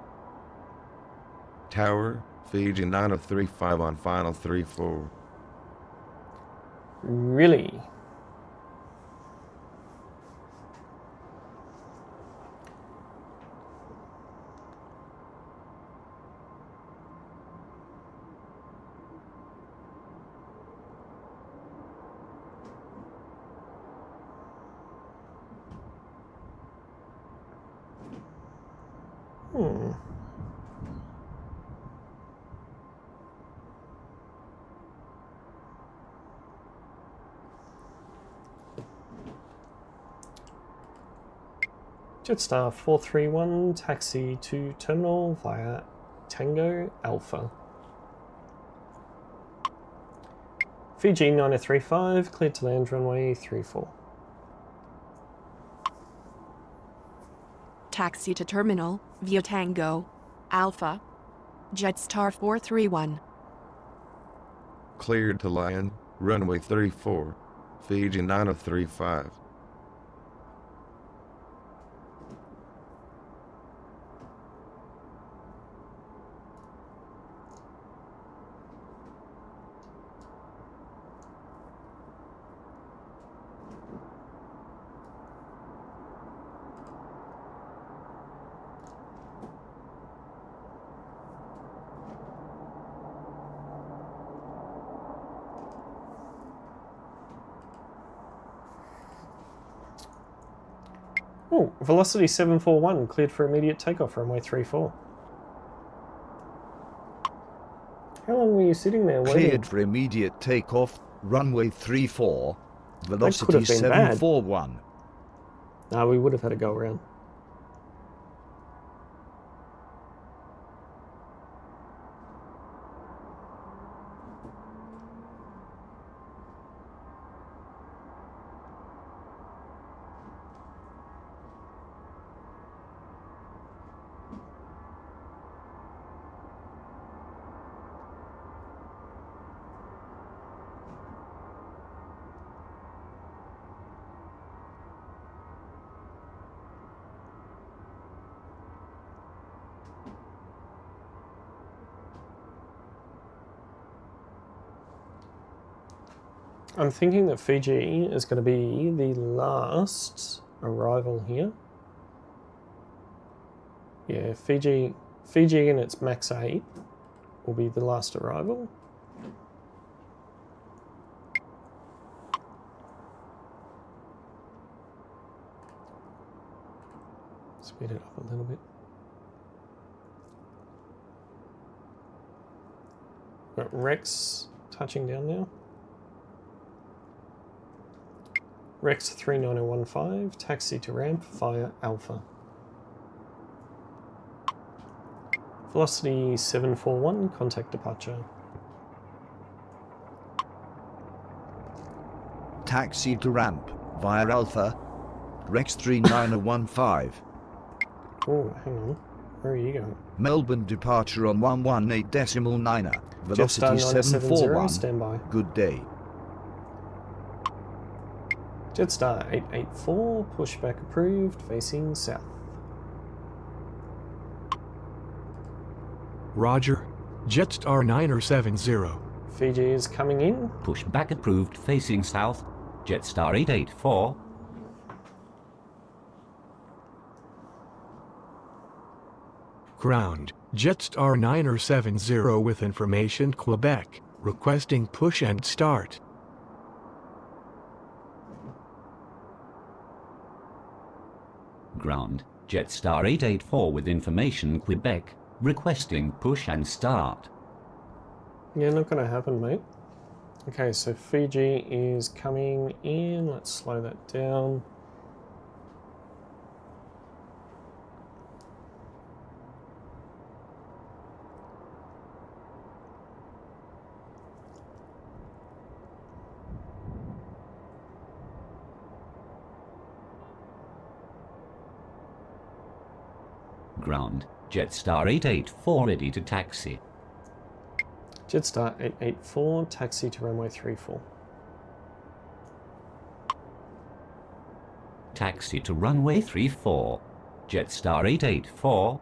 Tower, Fiji 9035 on final 34. Really? Jetstar 431, taxi to terminal via Tango Alpha. Fiji 9035, cleared to land runway 34. Taxi to terminal via Tango Alpha. Jetstar 431. Cleared to land, runway 34, Fiji 9035. Oh, velocity 741, cleared for immediate takeoff, runway 34. How long were you sitting there waiting? Cleared for immediate takeoff, runway 34, That could velocity have been bad. 741. No, we would have had to go around. I'm thinking that Fiji is going to be the last arrival here. Yeah, Fiji in its max 8 will be the last arrival. Speed it up a little bit. Got Rex touching down now. Rex 39015, taxi to ramp via Alpha. Velocity 741, contact departure. Taxi to ramp via Alpha, Rex 3915. Oh, hang on. Where are you going? Melbourne departure on 118.9er, Jetstar velocity 741. standby. Good day. Jetstar 884, pushback approved, facing south. Roger. Jetstar 970. Fiji is coming in. Pushback approved, facing south. Jetstar 884. Ground. Jetstar 970 with information Quebec. Requesting push and start. Ground. Jetstar 884 with information Quebec. Requesting push and start. Yeah, not gonna happen, mate. Okay, so Fiji is coming in. Let's slow that down. Ground. Jetstar 884 ready to taxi. Jetstar 884, taxi to runway 34. Taxi to runway 34. Jetstar 884.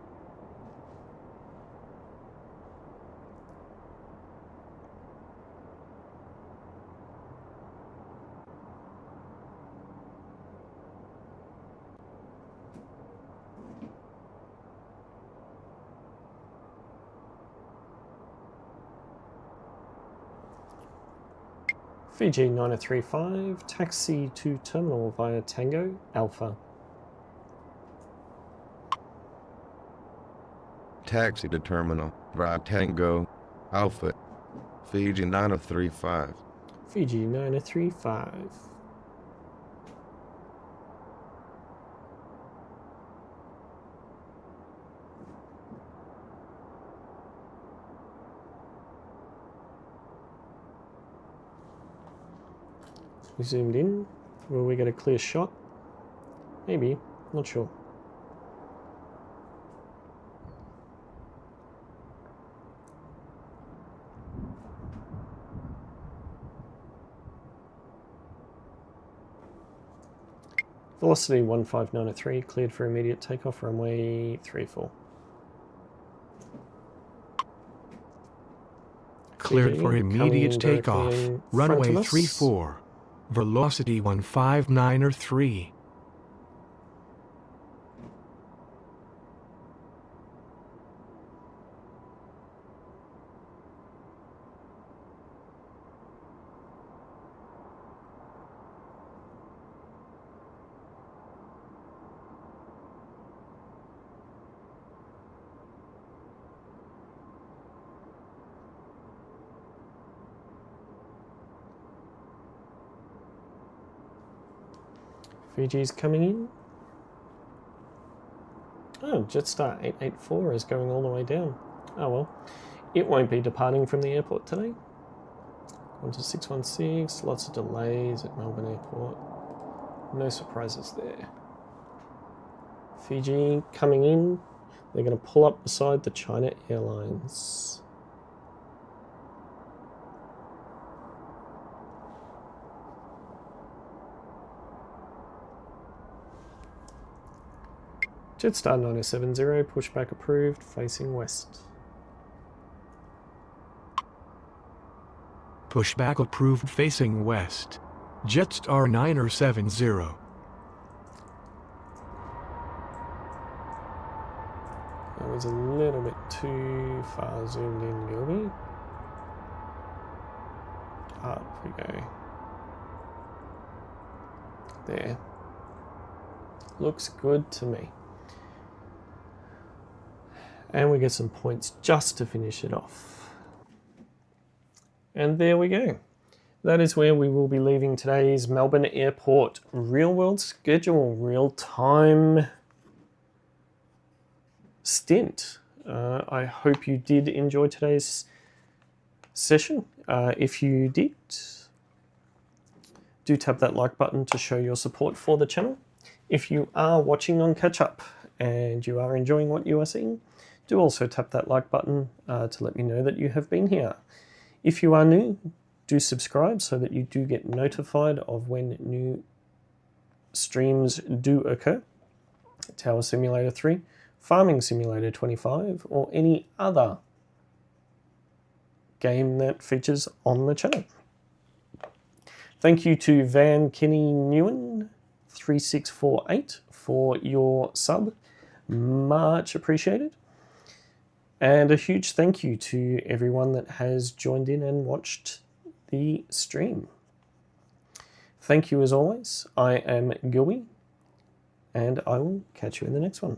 Fiji 9035, taxi to terminal via Tango Alpha. Taxi to terminal via Tango Alpha, Fiji 9035. Fiji 9035. We zoomed in. Will we get a clear shot? Maybe. Not sure. Velocity 15903, cleared for immediate takeoff, runway 34. Cleared for immediate takeoff, runway 34. Velocity 15903. Fiji's coming in. Oh, Jetstar 884 is going all the way down. Oh well. It won't be departing from the airport today. On to 616, lots of delays at Melbourne Airport. No surprises there. Fiji coming in. They're going to pull up beside the China Airlines. Jetstar 9070, pushback approved, facing west. Pushback approved, facing west. Jetstar 970. That was a little bit too far zoomed in, Gilbee. Up we go. There. Looks good to me. And we get some points just to finish it off. And there we go. That is where we will be leaving today's Melbourne Airport real world schedule, real time stint I hope you did enjoy today's session. If you did, do tap that like button to show your support for the channel. If you are watching on catch up and you are enjoying what you are seeing, do also tap that like button to let me know that you have been here. If you are new, do subscribe so that you do get notified of when new streams do occur. Tower Simulator 3, Farming Simulator 25, or any other game that features on the channel. Thank you to Van Kenny Newen 3648 for your sub. Much appreciated. And a huge thank you to everyone that has joined in and watched the stream. Thank you as always. I am Gilbee, and I will catch you in the next one.